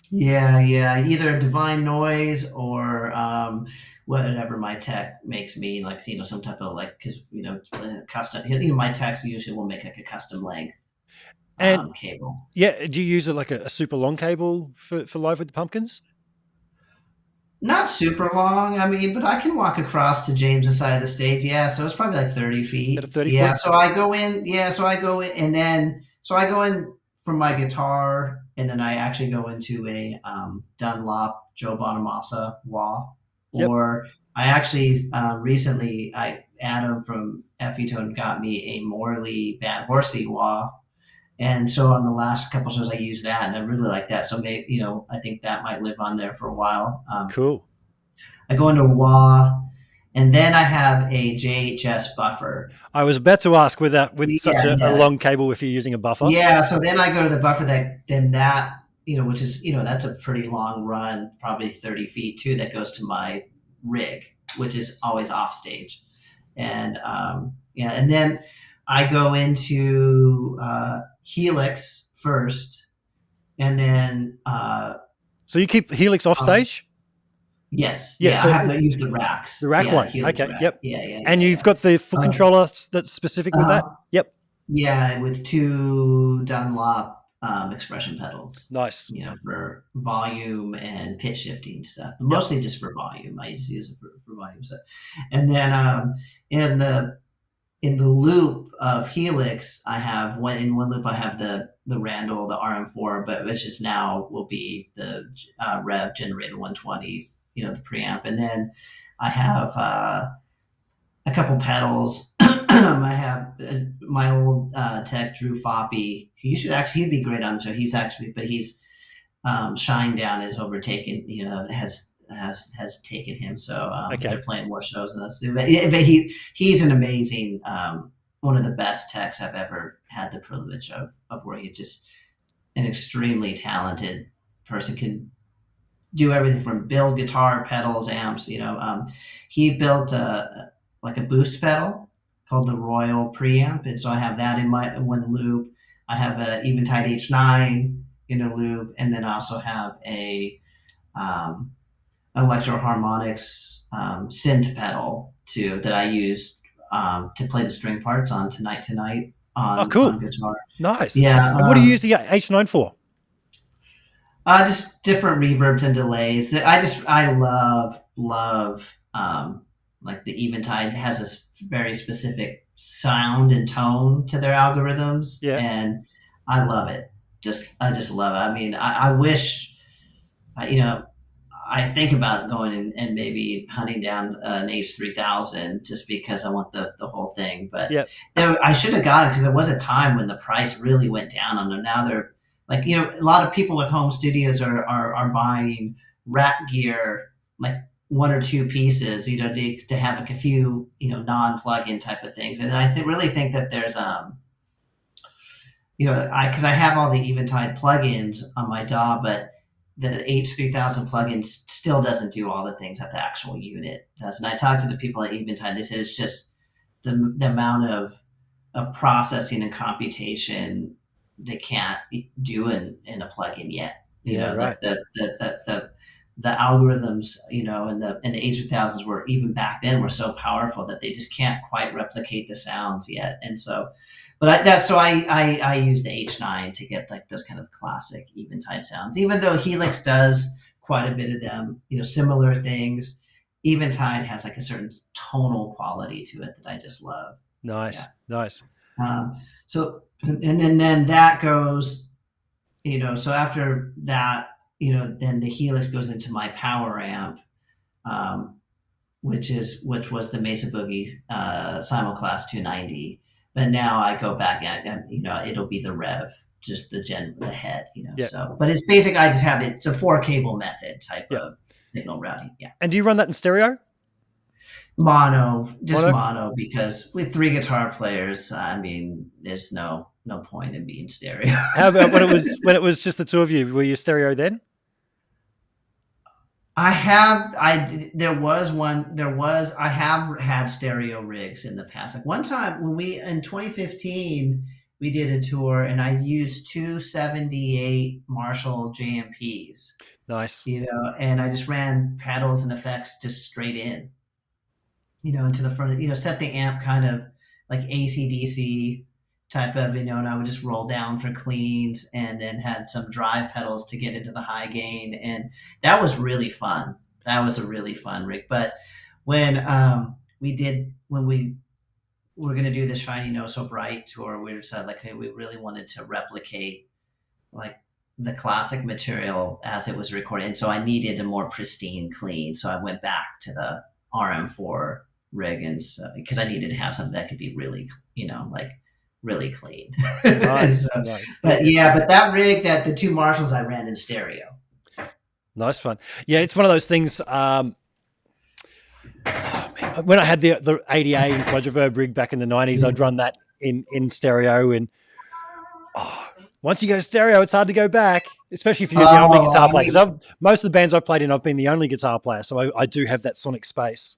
Yeah. Either Divine Noise or whatever my tech makes me, like, some type of, like, because custom. My techs usually will make like a custom length and cable. Yeah. Do you use it like a super long cable for Live with the Pumpkins? Not super long, I mean, but I can walk across to James's side of the stage. Yeah, so it's probably like 30 feet. 30 yeah, foot? So I go in. Yeah, so I go in, and then I go in from my guitar, and then I actually go into a Dunlop Joe Bonamassa wah. Yep. Or I actually recently, Adam from FE Tone got me a Morley Bad Horsey wah. And so on the last couple shows, I used that, and I really like that. So maybe, I think that might live on there for a while. Cool. I go into wah, and then I have a JHS buffer. I was about to ask with such a long cable, if you're using a buffer. Yeah. So then I go to the buffer which is, that's a pretty long run, probably 30 feet too, that goes to my rig, which is always off stage. And and then I go into Helix first, and then so you keep Helix off stage? Yes. Yeah. So I have to use the racks. The rack one. Helix okay. rack. Yep. Yeah. And you've got the controller that's specific with that? Yep. Yeah, with two Dunlop expression pedals, Nice. for volume and pitch shifting stuff. Yep. Mostly just for volume. I just use it for volume stuff. And then in the loop of Helix, I have in one loop I have the Randall, the RM4, but which is now will be the Rev Generator 120, the preamp, and then I have a couple pedals. I have my old tech Drew Foppy. He'd be great on the show. He's Shinedown has overtaken, has taken him. So Okay. they're playing more shows than us. But he's an amazing, one of the best techs I've ever had the privilege of working. He's just an extremely talented person. Can do everything from build guitar, pedals, amps. He built like a boost pedal called the Royal preamp, and so I have that in my one loop. I have a Eventide H9 in a loop, and then I also have a Electro Harmonics synth pedal too that I use to play the string parts on Tonight on guitar. Nice. Yeah. And what do you use the H9 for? Just different reverbs and delays. I love like the Eventide has this very specific sound and tone to their algorithms, and I love it. I just love it. I mean, I wish, I think about going and maybe hunting down an H3000 just because I want the whole thing. But I should have got it because there was a time when the price really went down on them. Now they're like, a lot of people with home studios are buying rack gear, like one or two pieces, to have like a few, non-plug-in type of things. And I really think that there's, because I have all the Eventide plugins on my DAW, but the H3000 plugin still doesn't do all the things that the actual unit does. And I talked to the people at Eventide. They said it's just the amount of processing and computation they can't do in a plugin yet. Right. The algorithms, and the H3000s were even back then were so powerful that they just can't quite replicate the sounds yet. And so, but I use the H9 to get like those kind of classic Eventide sounds. Even though Helix does quite a bit of them, similar things, Eventide has like a certain tonal quality to it that I just love. Nice. So and then that goes, so after that, then the Helix goes into my power amp, which was the Mesa Boogie Simulclass 290. But now I go back at, it'll be the Rev, just the head, So, but it's basic. I just have it's a 4-cable method type of signal routing. Yeah. And do you run that in stereo? Mono, because with 3 guitar players, I mean, there's no point in being stereo. How about when it was just the two of you? Were you stereo then? I have had stereo rigs in the past. Like one time in 2015, we did a tour and I used 278 Marshall JMPs. Nice. And I just ran pedals and effects just straight in, into the front, set the amp kind of like AC/DC type of, and I would just roll down for cleans and then had some drive pedals to get into the high gain. And that was really fun. That was a really fun rig. But when we were going to do the Shiny No So Bright tour, we decided like, hey, we really wanted to replicate like the classic material as it was recorded. And so I needed a more pristine clean. So I went back to the RM4 rig, and so, because I needed to have something that could be really, really clean. Nice. So, nice. But that rig, that the 2 Marshalls I ran in stereo. Nice one. Yeah, it's one of those things. When I had the 80A and Quadriverb rig back in the 90s, I'd run that in stereo, and once you go stereo, it's hard to go back, especially if you're the only guitar player. Because most of the bands I've played in, I've been the only guitar player, so I do have that sonic space.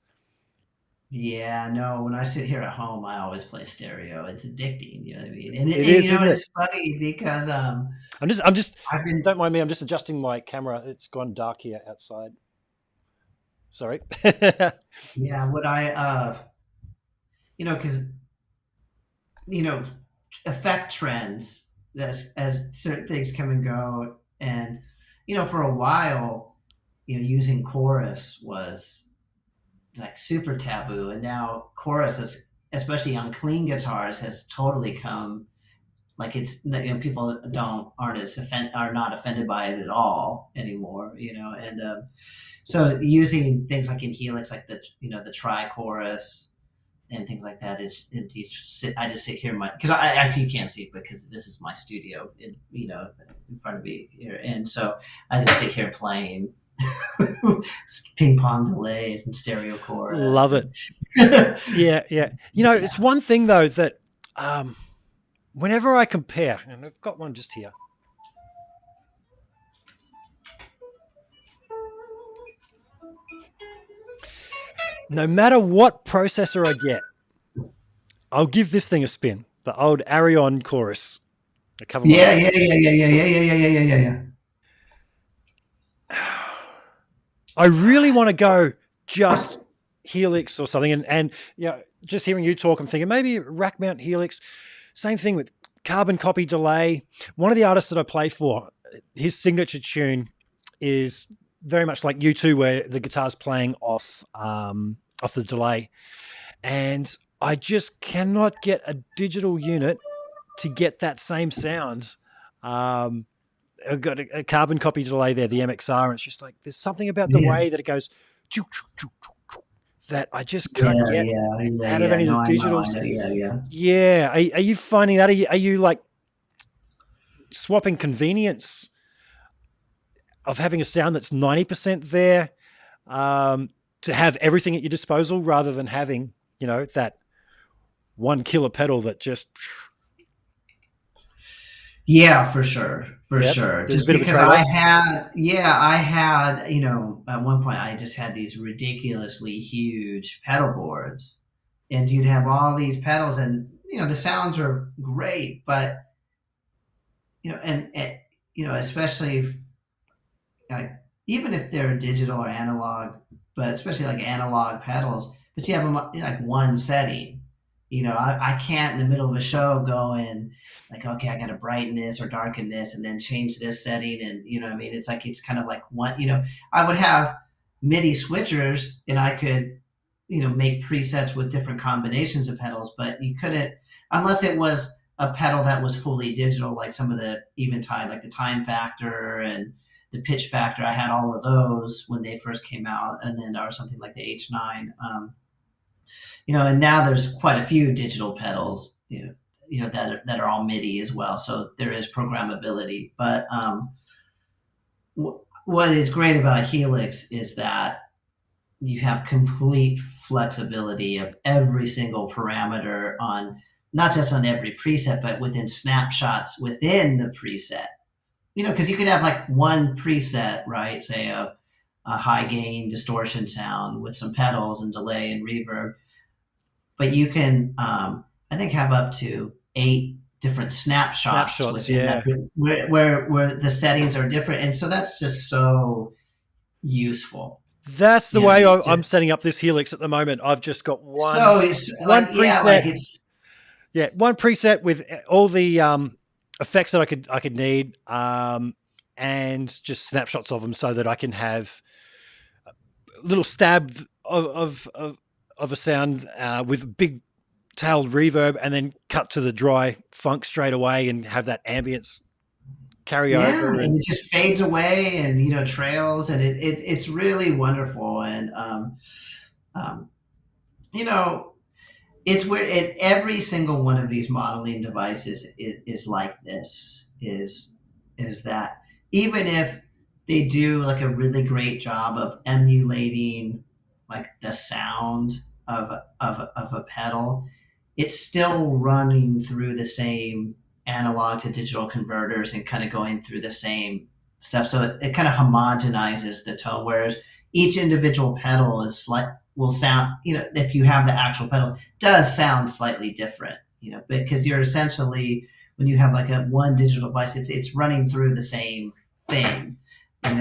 Yeah, no. When I sit here at home, I always play stereo. It's addicting, you know what I mean? And it's funny because I'm just. Don't mind me. I'm just adjusting my camera. It's gone dark here outside. Sorry. Yeah, what I because effect trends as certain things come and go, and for a while, using chorus was like super taboo, and now chorus is, especially on clean guitars, has totally come, like, it's, people are not offended by it at all anymore, and so using things like in Helix, like the tri-chorus and things like that, I just sit here in my, because I actually, you can't see it because this is my studio in front of me here, and so I just sit here playing ping pong delays and stereo chorus. Love it. Yeah. It's one thing though that whenever I compare, and I've got one just here. No matter what processor I get, I'll give this thing a spin. The old Arion chorus. Yeah. I really want to go just Helix or something. And just hearing you talk, I'm thinking maybe rack mount Helix. Same thing with carbon copy delay. One of the artists that I play for, his signature tune is very much like U2, where the guitar's playing off the delay. And I just cannot get a digital unit to get that same sound. I've got a carbon copy delay there, the MXR, and it's just like there's something about the way that it goes that I just can't get out of any of the digitals. Yeah. Are you finding that? Are you like swapping convenience of having a sound that's 90% there to have everything at your disposal, rather than having, that one killer pedal that just... Yeah, for sure. Sure. Just because I had, at one point I just had these ridiculously huge pedal boards, and you'd have all these pedals, and, the sounds are great, but, and especially if, like, even if they're digital or analog, but especially like analog pedals, but you have them like one setting. I can't in the middle of a show go in like, okay, I got to brighten this or darken this and then change this setting. And, it's like, it's kind of like one, I would have MIDI switchers, and I could, make presets with different combinations of pedals, but you couldn't, unless it was a pedal that was fully digital, like some of the Eventide, like the time factor and the pitch factor. I had all of those when they first came out, and then, or something like the H9. And now there's quite a few digital pedals, that are all MIDI as well. So there is programmability. But what is great about Helix is that you have complete flexibility of every single parameter on, not just on every preset, but within snapshots within the preset. Because you could have like one preset, right? Say a high gain distortion sound with some pedals and delay and reverb. But you can, I think, have up to 8 different snapshots within that, where the settings are different, and so that's just so useful. That's the way I'm setting up this Helix at the moment. I've just got one preset. One preset with all the effects that I could need, and just snapshots of them, so that I can have a little stab of a sound with big tailed reverb, and then cut to the dry funk straight away and have that ambience carry over. And it just fades away and, trails, and it's really wonderful. And, it's where every single one of these modeling devices is like this, is that even if they do like a really great job of emulating like the sound of a pedal, it's still running through the same analog to digital converters and kind of going through the same stuff. So it kind of homogenizes the tone, whereas each individual pedal will sound, if you have the actual pedal, does sound slightly different, because you're essentially, when you have like a one digital device, it's running through the same thing,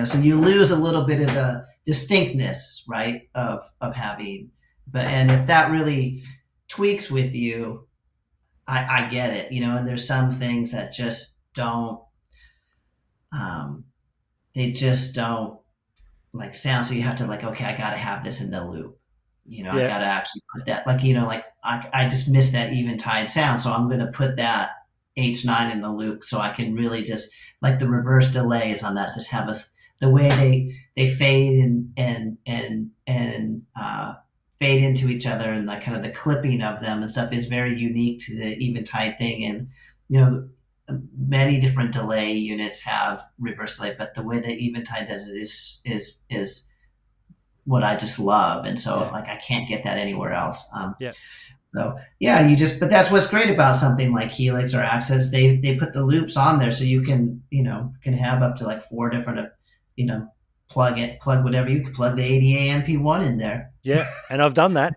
so you lose a little bit of the distinctness, right, of having, and if that really tweaks with you, I get it, and there's some things that just don't um, they just don't like sound. So you have to like, okay, I got to have this in the loop. I Yeah. got to actually put that, like, like I just miss that eventide sound. So I'm going to put that H9 in the loop so I can really just like the reverse delays on that, just have us the way they fade and fade into each other, and like kind of the clipping of them and stuff is very unique to the eventide thing. And, many different delay units have reverse delay, but the way that eventide does it is what I just love, and so Yeah. like I can't get that anywhere else. Yeah. So yeah, but that's what's great about something like Helix or Access. They put the loops on there so you can have up to like 4 different plug whatever. You can plug the ADA MP1 in there. Yeah, and I've done that.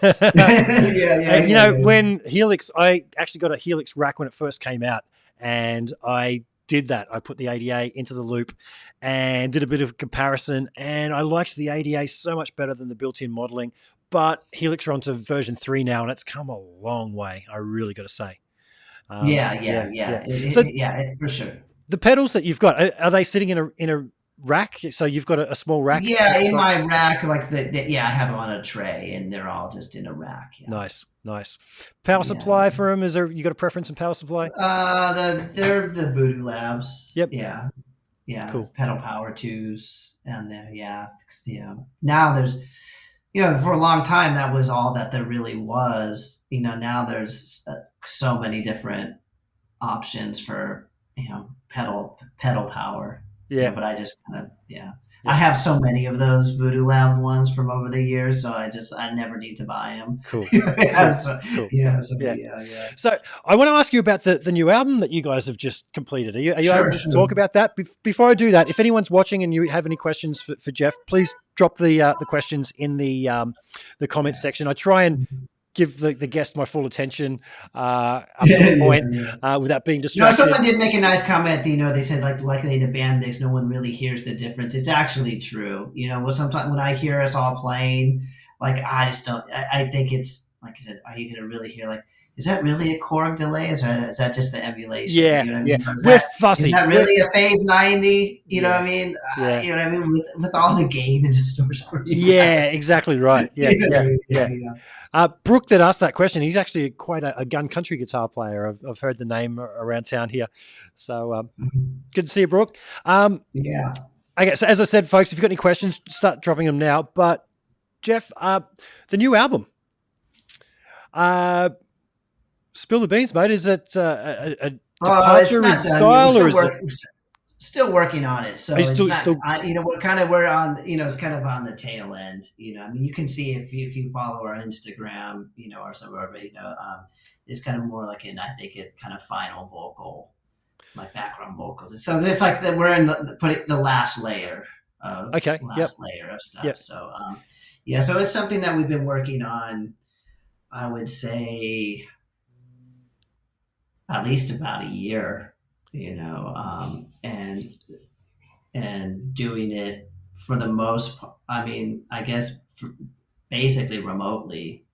Yeah, And when Helix, I actually got a Helix rack when it first came out, and I did that. I put the ADA into the loop and did a bit of comparison, and I liked the ADA so much better than the built-in modeling. But Helix are onto version 3 now, and it's come a long way, I really got to say. Yeah. So For sure. the pedals that you've got, are they sitting in a rack? So you've got a small rack? Yeah, in my rack, like I have them on a tray, and they're all just in a rack. Yeah. Nice. Power supply for them? You got a preference in power supply? They're the Voodoo Labs. Yep. Yeah. Cool. Pedal Power 2s, and now there's, for a long time that was all that there really was. Now there's so many different options for pedal power. Yeah. But I just kind of I have so many of those Voodoo Lab ones from over the years, so I never need to buy them. Cool. Cool. Yeah. So I want to ask you about the new album that you guys have just completed. Are you able to talk about that? Before I do that, if anyone's watching and you have any questions for Jeff, please drop the questions in the comments section. I try and give the guest my full attention up to the point without being distracted. Someone did make a nice comment. They said like luckily in a band mix, no one really hears the difference. It's actually true. Sometimes when I hear us all playing, like I just don't. I think it's like I said. Are you going to really hear like? Is that really a Korg delay? Or is that just the emulation? Yeah, we're fussy. Is that really a phase 90? You know what I mean? Yeah. You know what I mean? With all the gain and distortion. Yeah, exactly right. Yeah. Brooke that asked that question, he's actually quite a gun country guitar player. I've heard the name around town here. So good to see you, Brooke. Yeah. Okay, so as I said, folks, if you've got any questions, start dropping them now. But Jeff, the new album, spill the beans, mate. Is it a departure in style, or is it? Still working on it. So it's still we're on, it's kind of on the tail end. I mean, you can see if you follow our Instagram, or some of our, it's kind of more like I think it's kind of final vocal, like background vocals. So it's like that we're in the last layer of layer of stuff. Yep. So so it's something that we've been working on, I would say at least about a year, and doing it for the most part, I mean, I guess basically remotely.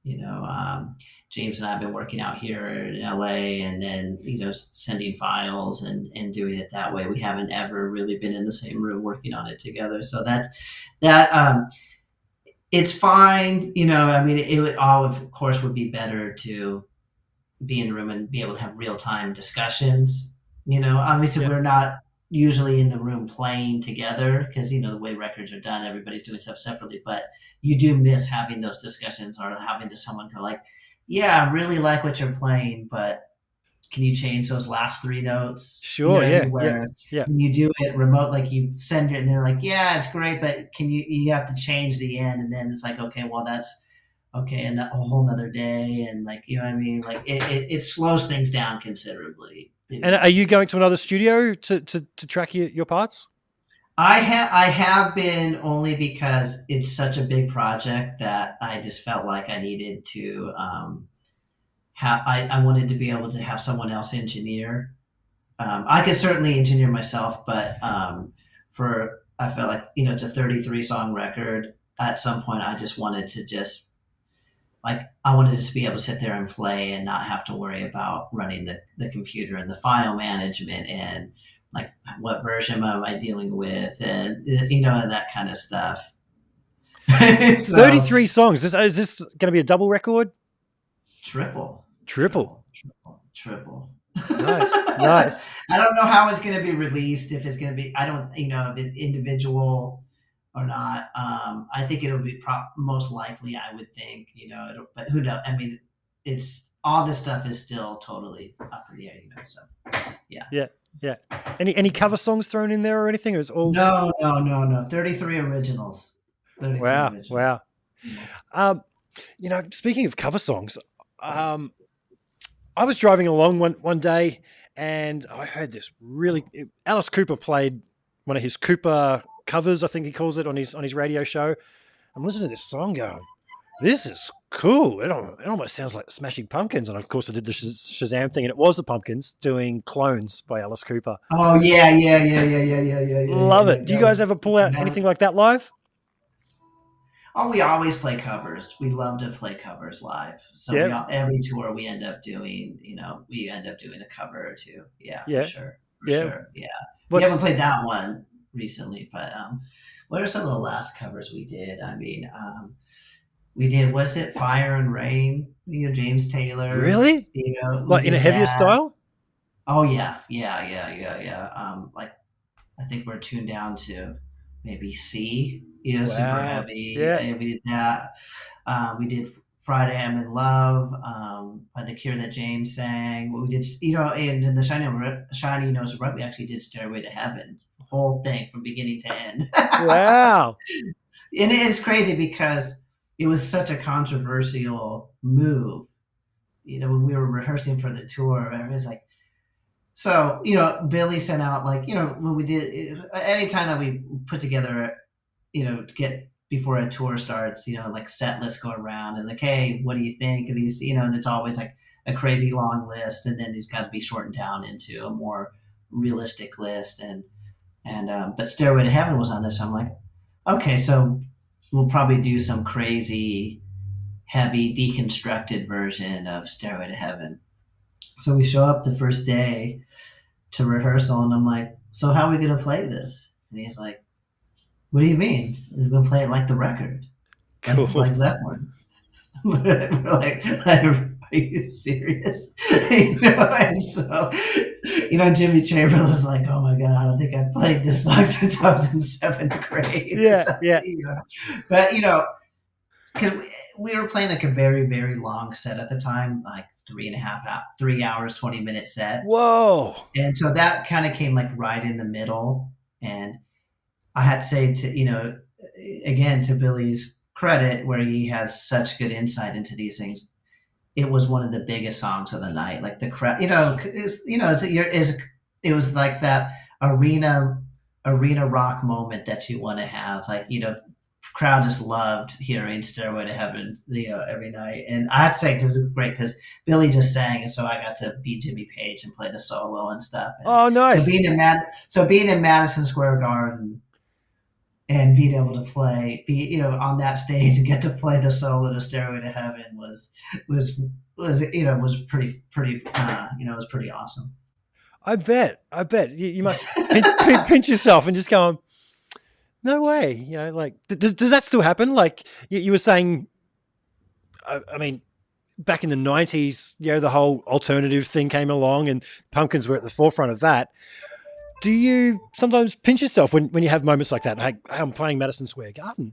James and I have been working out here in LA, and then sending files and doing it that way. We haven't ever really been in the same room working on it together. So that it's fine. I mean, it would of course would be better to be in the room and be able to have real-time discussions. Obviously we're not usually in the room playing together because the way records are done, everybody's doing stuff separately, but you do miss having those discussions or having to someone go like, yeah, I really like what you're playing, but can you change those last 3 notes? Sure. When you do it remote, like you send it and they're like, yeah, it's great, but you have to change the end, and then it's like, okay, well that's okay, and a whole nother day, and like, what I mean? Like it slows things down considerably. And are you going to another studio to track your parts? I have been, only because it's such a big project that I just felt like I needed to I wanted to be able to have someone else engineer. I could certainly engineer myself, but I felt like it's a 33 song record. At some point, I just wanted to just like I wanted to just be able to sit there and play and not have to worry about running the computer and the file management and like what version am I dealing with and and that kind of stuff. So, 33 songs. Is this going to be a double record? Triple. Nice, nice. I don't know how it's going to be released. If it's going to be, I don't, if it's individual or not. I think it'll be most likely. I would think, but who knows? I mean, it's all this stuff is still totally up in the air, So, yeah. Any cover songs thrown in there or anything? Or is all no. 33 originals. 33 wow, originals. wow. Speaking of cover songs, I was driving along one day and I heard this Alice Cooper played one of his Cooper covers, I think he calls it, on his radio show. I'm listening to this song going, this is cool. It almost sounds like Smashing Pumpkins. And of course I did the Shazam thing and it was the Pumpkins doing Clones by Alice Cooper. Oh yeah. Love it. Do you guys ever pull out anything like that live? Oh, we always play covers. We love to play covers live. So every tour we end up doing, a cover or two. Yeah, for sure. Sure. Yeah. We haven't played that one recently, but what are some of the last covers we did? I mean, we did, was it Fire and Rain? James Taylor. Really? Like in a heavier style? Oh yeah. Like I think we're tuned down to maybe C. Wow. Super heavy. Yeah. We did that. We did Friday I'm in Love by The Cure that James sang. We did, and in the Shiny Knows Right, we actually did Stairway to Heaven. The whole thing from beginning to end. Wow. And it's crazy because it was such a controversial move. When we were rehearsing for the tour, everybody's like, so, Billy sent out when we did, anytime that we put together, to get before a tour starts, like set lists go around and like, hey, what do you think of these? And it's always like a crazy long list. And then it's got to be shortened down into a more realistic list. But Stairway to Heaven was on this. So I'm like, okay, so we'll probably do some crazy, heavy, deconstructed version of Stairway to Heaven. So we show up the first day to rehearsal and I'm like, so how are we going to play this? And he's like, what do you mean? We're going to play it like the record. Cool. Like Zeppelin. We're like, are you serious? And so, Jimmy Chamberlain was like, oh my God, I don't think I played this song since I was in 7th grade. Yeah, so, yeah. But, because we were playing like a very, very long set at the time, like 3 hours, 20-minute set. Whoa. And so that kind of came like right in the middle. And I had to say to, again, to Billy's credit, where he has such good insight into these things, it was one of the biggest songs of the night. Like the crowd, it was like that arena rock moment that you want to have. Like, crowd just loved hearing Stairway to Heaven, every night. And I had to say, because it's great, because Billy just sang, and so I got to be Jimmy Page and play the solo and stuff. And oh, nice. So being in Madison Square Garden and being able to on that stage and get to play the solo to Stairway to Heaven was pretty it was pretty awesome. I bet you must pinch yourself and just go, no way. Like, does that still happen? Like you were saying, I mean, back in the 90s, the whole alternative thing came along and Pumpkins were at the forefront of that. Do you sometimes pinch yourself when you have moments like that? Hey, I'm playing Madison Square Garden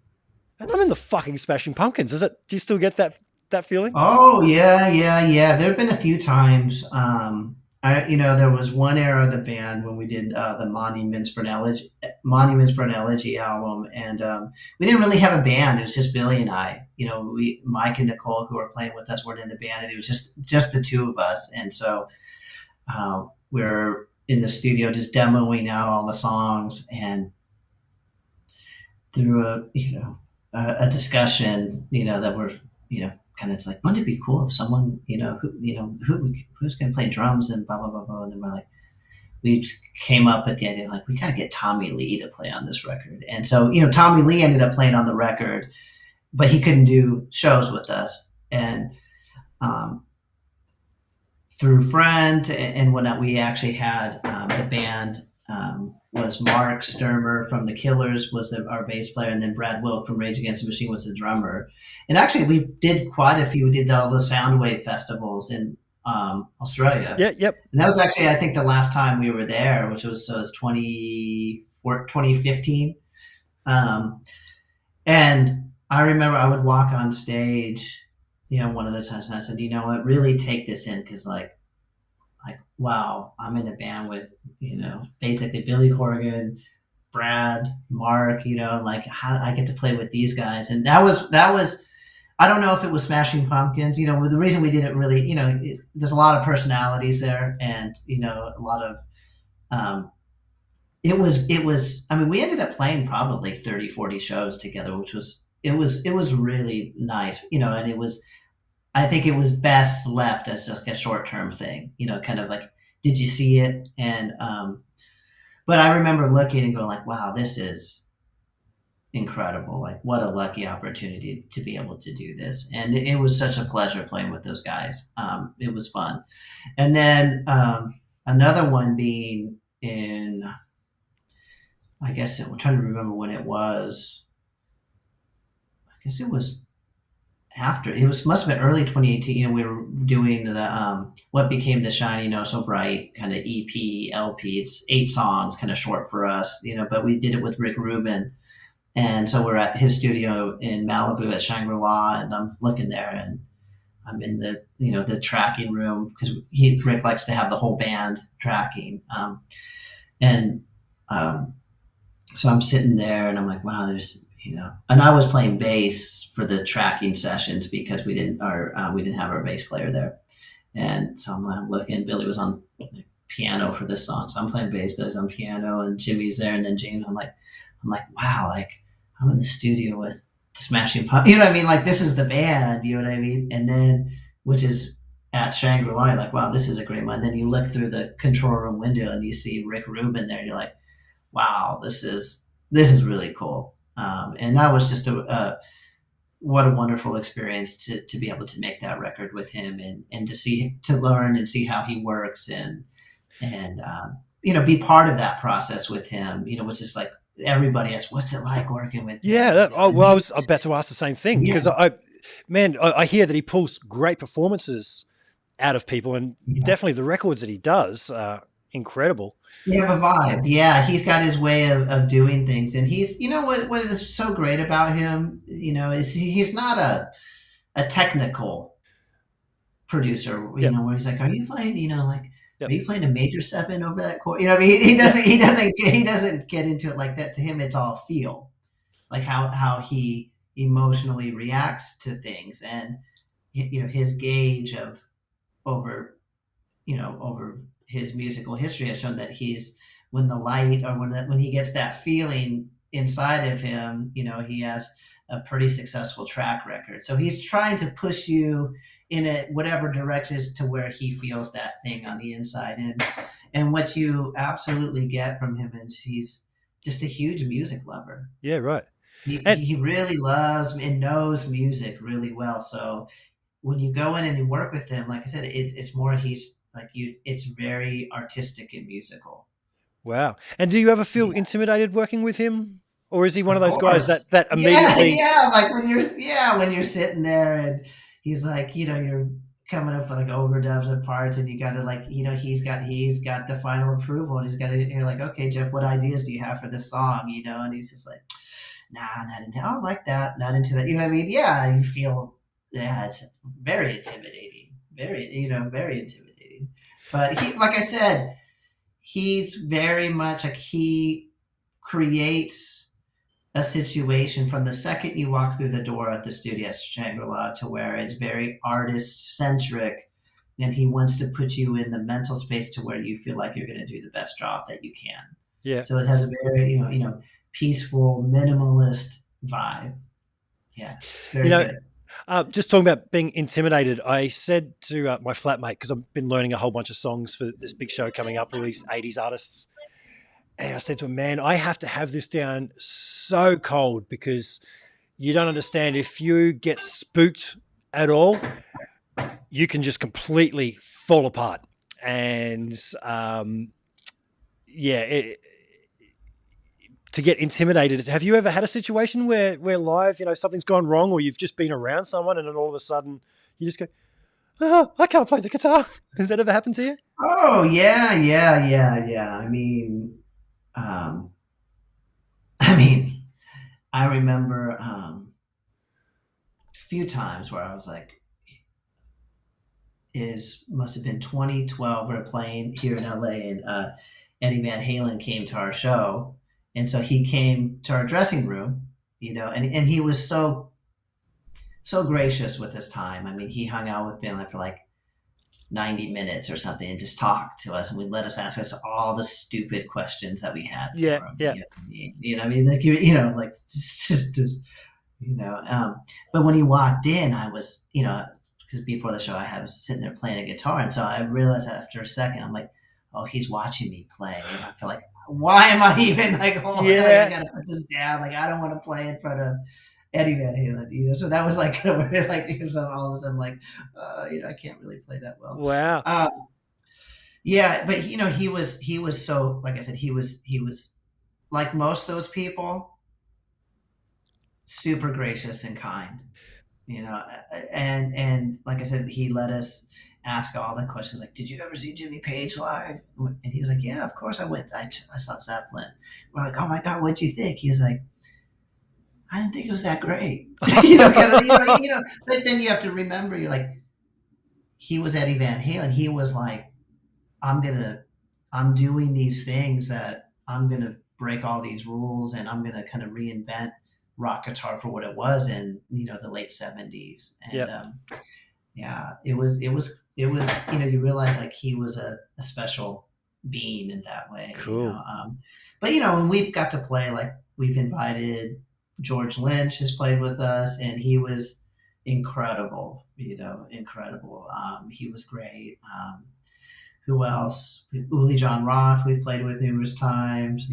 and I'm in the fucking Smashing Pumpkins. Do you still get that feeling? Oh yeah. There have been a few times. There was one era of the band when we did the Monuments for an Elegy album, and we didn't really have a band. It was just Billy and I. Mike and Nicole, who were playing with us, weren't in the band, and it was just the two of us. And so we're in the studio just demoing out all the songs, and through a discussion, that we're kind of like, wouldn't it be cool if someone, who's going to play drums and blah, blah, blah, blah. And then we're like, we came up with the idea of like, we got to get Tommy Lee to play on this record. And so, Tommy Lee ended up playing on the record, but he couldn't do shows with us. And um, through friends and whatnot, we actually had the band was Mark Sturmer from the Killers was our bass player, and then Brad Wilk from Rage Against the Machine was the drummer. And actually, we did quite a few. We did all the Soundwave festivals in Australia. Yeah, yep. And that was actually, I think, the last time we were there, which was 2015. And I remember I would walk on stage, one of those times, and I said, you know what, really take this in, because wow, I'm in a band with, basically Billy Corgan, Brad, Mark, how I get to play with these guys. And that was, I don't know if it was Smashing Pumpkins, the reason we didn't really, there's a lot of personalities there, and, a lot of, it was, I mean, we ended up playing probably 30, 40 shows together, which was, it was really nice, and it was, I think it was best left as like a short-term thing, kind of like, did you see it? And, but I remember looking and going like, wow, this is incredible. Like, what a lucky opportunity to be able to do this. And it was such a pleasure playing with those guys. It was fun. And then, another one being in, I guess I'm trying to remember when it was. I guess it was after, must have been early 2018. We were doing the what became the Shiny No So Bright kind of EP LP. It's 8 songs, kind of short for us, but we did it with Rick Rubin. And so we're at his studio in Malibu at Shangri-La, and I'm looking there, and I'm in the the tracking room, because Rick likes to have the whole band tracking, and so I'm sitting there, and I'm like, wow, there's and I was playing bass for the tracking sessions, because we didn't have our bass player there. And so I'm looking, Billy was on the piano for this song, so I'm playing bass, Billy's on piano, and Jimmy's there, and then James. I'm like, wow, like I'm in the studio with the Smashing Pumpkins, what I mean? Like, this is the band, what I mean? And then, which is at Shangri-La, like, wow, this is a great one. Then you look through the control room window and you see Rick Rubin there, and you're like, wow, this is really cool. And that was just what a wonderful experience to be able to make that record with him, and to learn and see how he works, and be part of that process with him, which is like, everybody asks, what's it like working with him? Yeah. I was about to ask the same thing, because Yeah. I hear that he pulls great performances out of people, and definitely the records that he does are incredible. You have a vibe. Yeah, he's got his way of doing things, and he's, what is so great about him, is he's not a technical producer, Yep. where he's like, are you playing, like, Yep. are you playing a major 7 over that chord? I mean, he doesn't get into it like that. To him, it's all feel, like how he emotionally reacts to things, and his gauge of over over his musical history has shown that when the light, or when he gets that feeling inside of him, he has a pretty successful track record. So he's trying to push you in whatever directions to where he feels that thing on the inside. And what you absolutely get from him is he's just a huge music lover. Yeah, right. He really loves and knows music really well. So when you go in and you work with him, like I said, it's more, he's like you. It's very artistic and musical. Wow. And do you ever feel intimidated working with him, or is he one of those guys Course. that immediately? Yeah. Like when you're sitting there, and he's like, you're coming up with like overdubs and parts, and you got to like, he's got the final approval, and you're like, okay, Jeff, what ideas do you have for this song? And he's just like, nah, not into. I don't like that. Not into that. You know what I mean? Yeah, you feel. Yeah, it's very intimidating. Very intimidating. But like I said, he's very much like, he creates a situation from the second you walk through the door at the studio at Shangri-La, to where it's very artist centric, and he wants to put you in the mental space to where you feel like you're going to do the best job that you can. Yeah. So it has a very peaceful, minimalist vibe. Yeah, very good. Just talking about being intimidated, I said to my flatmate, because I've been learning a whole bunch of songs for this big show coming up, all these 80s artists. And I said to him, man, I have to have this down so cold, because you don't understand, if you get spooked at all, you can just completely fall apart. And to get intimidated. Have you ever had a situation where live, something's gone wrong, or you've just been around someone and then all of a sudden you just go, "Oh, I can't play the guitar." Has that ever happened to you? Oh yeah, yeah, yeah, yeah. Um, I mean, I remember a few times where I was like, must have been 2012. We're playing here in LA, and Eddie Van Halen came to our show, and so he came to our dressing room, and he was so gracious with his time. I mean, he hung out with Ben for like 90 minutes or something and just talked to us, and would let us ask us all the stupid questions that we had Yeah, for him. yeah. What I mean? Like, like just but when he walked in, I was, because before the show I was sitting there playing a guitar, and so I realized after a second, I'm like, oh, he's watching me play, and I feel like, why am I even like, hold on, Yeah. I gotta put this down, like I don't want to play in front of Eddie Van Halen, so that was like, like all of a sudden, like, I can't really play that well. Wow. Yeah, but he was so, like I said, he was like most of those people, super gracious and kind, and like I said, he let us ask all the questions, like, did you ever see Jimmy Page live? And he was like, yeah, of course I went. I saw Zeppelin. We're like, oh my god, what'd you think? He was like, I didn't think it was that great. But then you have to remember, you're like, he was Eddie Van Halen. He was like, I'm doing these things that I'm gonna break all these rules, and I'm gonna kind of reinvent rock guitar for what it was in the late 70s. And Yep. yeah, it was you realize like he was a special being in that way. Cool. But when we've got to play, like we've invited George Lynch has played with us, and he was incredible. Incredible. He was great. Who else? Uli John Roth we've played with numerous times.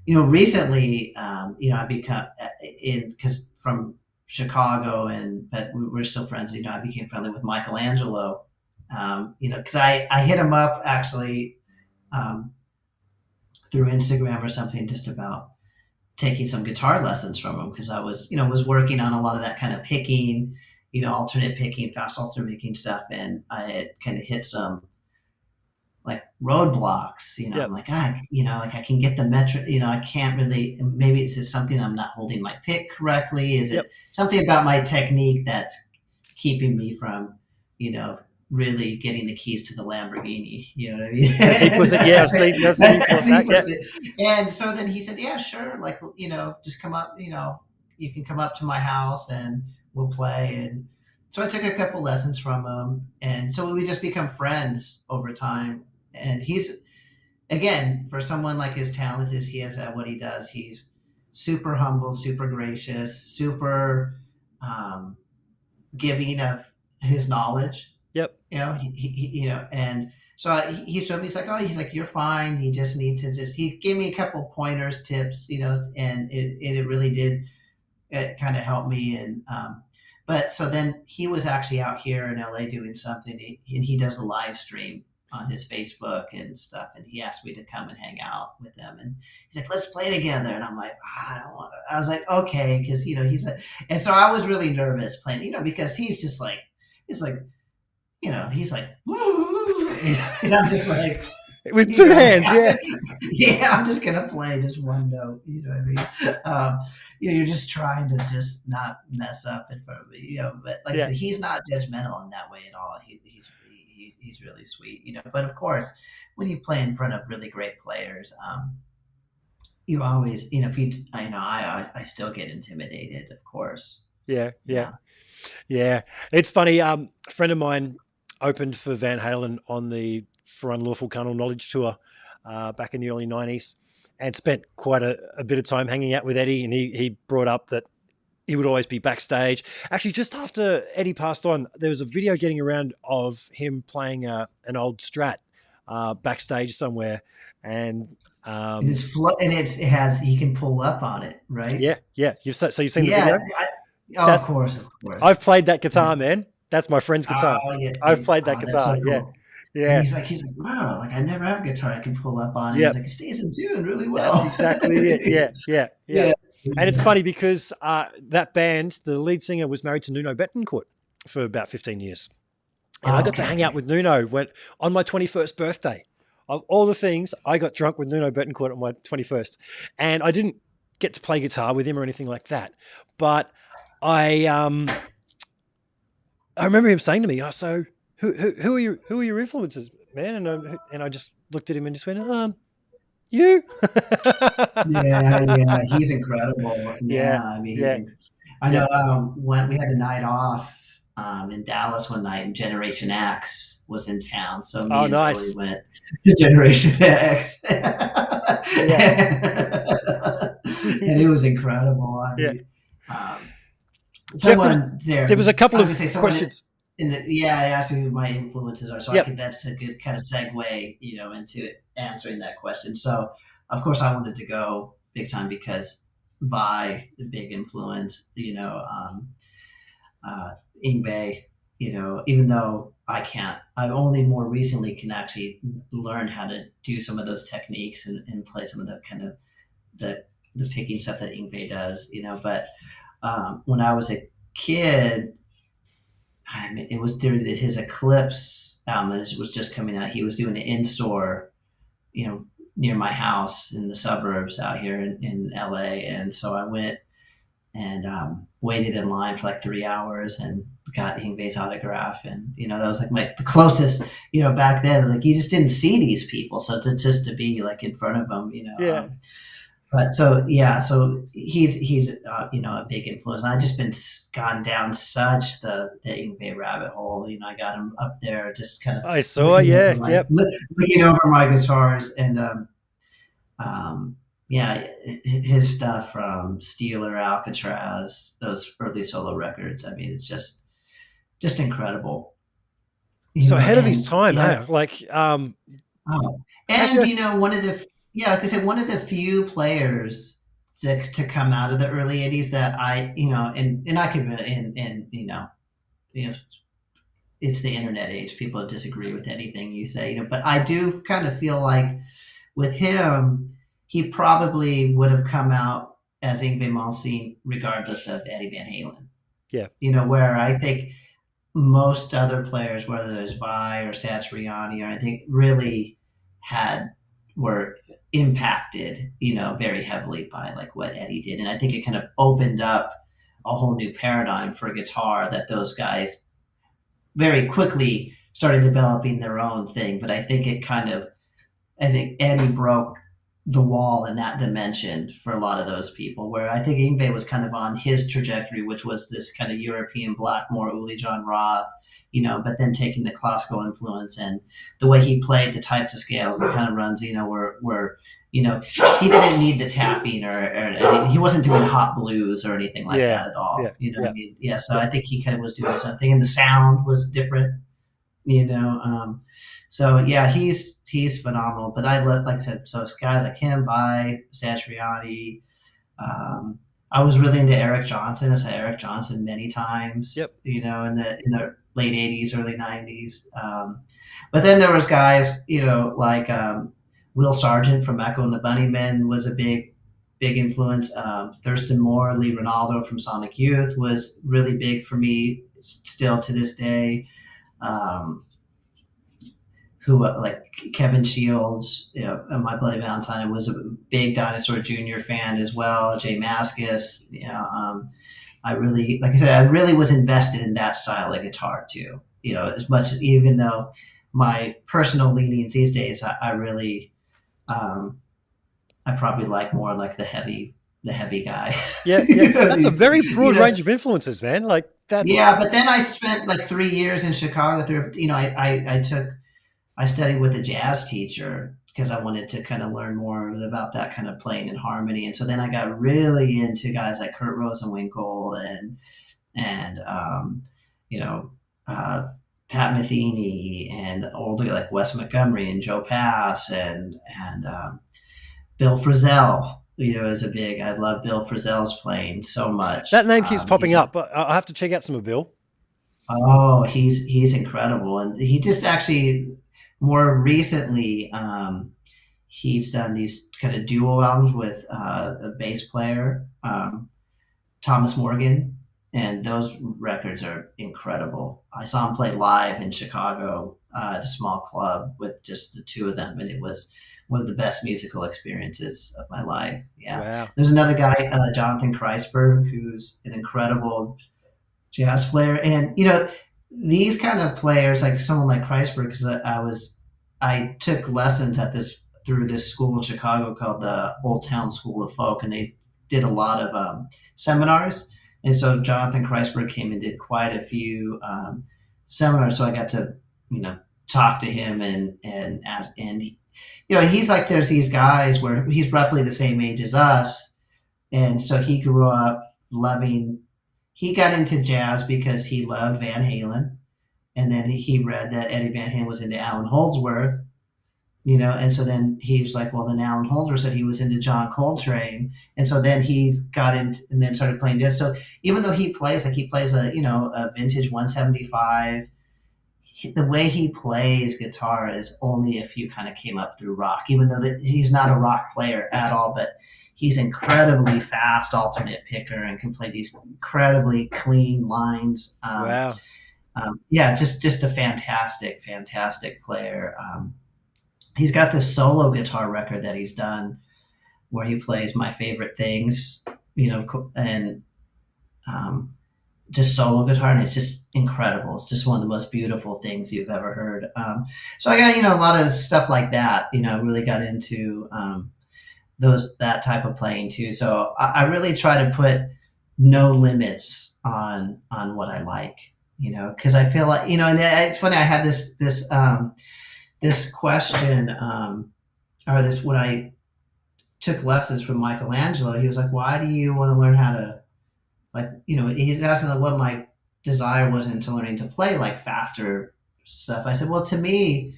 And recently, I become because from Chicago, but we're still friends. I became friendly with Michelangelo. Because I hit him up actually through Instagram or something, just about taking some guitar lessons from him, because I was working on a lot of that kind of picking, alternate picking, fast alternate picking stuff, and I had kind of hit some like roadblocks. Yep. I'm like, like I can get the metric, I can't really, maybe it's just something I'm not holding my pick correctly. Is it something about my technique that's keeping me from, really getting the keys to the Lamborghini? You know what I mean? As he puts it, yeah, I've seen that. And so then he said, yeah, sure, like, just come up, you can come up to my house and we'll play. And so I took a couple lessons from him, and so we just become friends over time. And he's, again, for someone like as talented as he is at what he does, he's super humble, super gracious, super giving of his knowledge. Yep. He and so he showed me, he's like, you're fine. He just needs to he gave me a couple pointers, tips, and it really did, it kind of helped me. And but so then he was actually out here in LA doing something, and he does a live stream on his Facebook and stuff, and he asked me to come and hang out with him, and he's like, let's play together. And I'm like, I don't want to. I was like, okay, because he's like, and so I was really nervous playing, because he's just like, it's like, he's like, and I'm just like, with two hands, yeah. Yeah, I'm just gonna play just one note. You know what I mean? You're just trying to just not mess up in front of me. But like I said, he's not judgmental in that way at all. He's really sweet. But of course, when you play in front of really great players, you always, if you, I still get intimidated, of course. Yeah. It's funny. A friend of mine opened for Van Halen on the For Unlawful Carnal Knowledge tour back in the early 90s, and spent quite a bit of time hanging out with Eddie. And he brought up that he would always be backstage. Actually, just after Eddie passed on, there was a video getting around of him playing an old Strat backstage somewhere. And it has, he can pull up on it, right? Yeah. So you've seen the video? Oh, That's of course. I've played that Yeah. guitar, man. That's my friend's guitar. Oh, yeah, I've played that that's guitar. so Yeah, cool. And yeah, he's like, wow, like I never have a guitar I can pull up on. And yeah. he's like, it stays in tune really That's well. exactly it. Yeah, yeah, yeah. Yeah. And it's Yeah. funny because that band, the lead singer was married to Nuno Bettencourt for about 15 years. And I Oh, got to okay, hang out okay. with Nuno on my 21st birthday. Of all the things, I got drunk with Nuno Bettencourt on my 21st. And I didn't get to play guitar with him or anything like that. But I I remember him saying to me, "Oh, so who are your influences, man?" And I just looked at him and just went, you." Yeah, yeah, he's incredible. Yeah, Yeah, I mean, yeah, I yeah. know, when we had a night off, in Dallas one night, and Generation X was in town, so me Oh, and Billy nice. went to Generation X. Yeah, And it was incredible. I yeah. mean, um, Jeff, someone there there, was a I couple was gonna of say someone questions. in the, yeah, they asked me who my influences are, so I Yep. could, that's a good kind of segue, into answering that question. So, of course, I wanted to go big time because Vi, the big influence, uh, Ingve, even though I only more recently can actually learn how to do some of those techniques and play some of the kind of the the picking stuff that Ingve does, but when I was a kid, I mean, it was during his Eclipse album was just coming out. He was doing an in store, near my house in the suburbs out here in LA, and so I went and waited in line for like 3 hours and got Ingve's autograph, and that was like the closest. Back then, it was like you just didn't see these people, so just to be like in front of them, Yeah. but so yeah, so he's a big influence. And I just been gone down such the Ingve rabbit hole. I got him up there, just kind of I saw. Yeah. Yep. looking over my guitars, and yeah, his stuff from Steeler, Alcatraz, those early solo records. I mean, it's just incredible. So ahead of his And time, yeah, huh? Like, oh, actually, and one of the, yeah, like I said, one of the few players to come out of the early '80s that and I could, and you know, it's the internet age. People disagree with anything you say, but I do kind of feel like with him, he probably would have come out as Yngwie Malmsteen regardless of Eddie Van Halen. yeah, Where I think most other players, whether it's Vi or Satriani or anything, really were impacted, very heavily by like what Eddie did. And I think it kind of opened up a whole new paradigm for guitar that those guys very quickly started developing their own thing. But I think Eddie broke the wall in that dimension for a lot of those people, where I think Yngwie was kind of on his trajectory, which was this kind of European Blackmore, Uli John Roth, but then taking the classical influence and the way he played the types of scales, the kind of runs, were he didn't need the tapping or he wasn't doing hot blues or anything like yeah, that at yeah, all. You know what yeah, I mean? Yeah. So yeah. I think he kind of was doing his own thing, and the sound was different, you know. So yeah, he's phenomenal. But I like I said, so guys like him, Vi, Satriani. I was really into Eric Johnson. I saw Eric Johnson many times, Yep. in the late '80s, early '90s. But then there was guys, like Will Sargent from Echo and the Bunnymen was a big influence. Thurston Moore, Lee Ronaldo from Sonic Youth was really big for me still to this day. Um, who like Kevin Shields, and My Bloody Valentine was a big Dinosaur Jr. fan as well. Jay Mascis, I really, like I said, I really was invested in that style of guitar too. As much even though my personal leanings these days, I really, I probably like more like the heavy guys. Yeah, yeah. That's a These, very you broad know, range of influences, man. Like that's yeah. But then I spent like 3 years in Chicago. I studied with a jazz teacher because I wanted to kind of learn more about that kind of playing and harmony. And so then I got really into guys like Kurt Rosenwinkel and you know uh, Pat Metheny and older like Wes Montgomery and Joe Pass and Bill Frisell. is a big. I love Bill Frisell's playing so much. That name keeps popping He's up, but I'll have to check out some of Bill. Oh, he's incredible, and he just actually more recently he's done these kind of duo albums with a bass player, Thomas Morgan, and those records are incredible. I saw him play live in Chicago at a small club with just the two of them, and it was one of the best musical experiences of my life. Yeah. Wow. There's another guy, Jonathan Kreisberg, who's an incredible jazz player. And, these kind of players, like someone like Kreisberg, because I took lessons through this school in Chicago called the Old Town School of Folk, and they did a lot of seminars. And so Jonathan Kreisberg came and did quite a few seminars. So I got to, talk to him and ask, and he's like, there's these guys where he's roughly the same age as us. And so he grew up he got into jazz because he loved Van Halen. And then he read that Eddie Van Halen was into Alan Holdsworth, and so then he was like, well, then Alan Holdsworth said he was into John Coltrane. And so then he got into and then started playing jazz. So even though he plays a vintage 175, the way he plays guitar is only if you kind of came up through rock, even though he's not a rock player at all, but he's incredibly fast alternate picker and can play these incredibly clean lines. Wow. Just a fantastic player. He's got this solo guitar record that he's done where he plays My Favorite Things, and just solo guitar, and it's just incredible. It's just one of the most beautiful things you've ever heard. So I got, a lot of stuff like that, really got into that type of playing too. So I really try to put no limits on what I like, because I feel like, and it's funny. I had this question, when I took lessons from Michelangelo, he was like, why do you want to learn how to, he's asking me what my desire was into learning to play like faster stuff. I said, well, to me,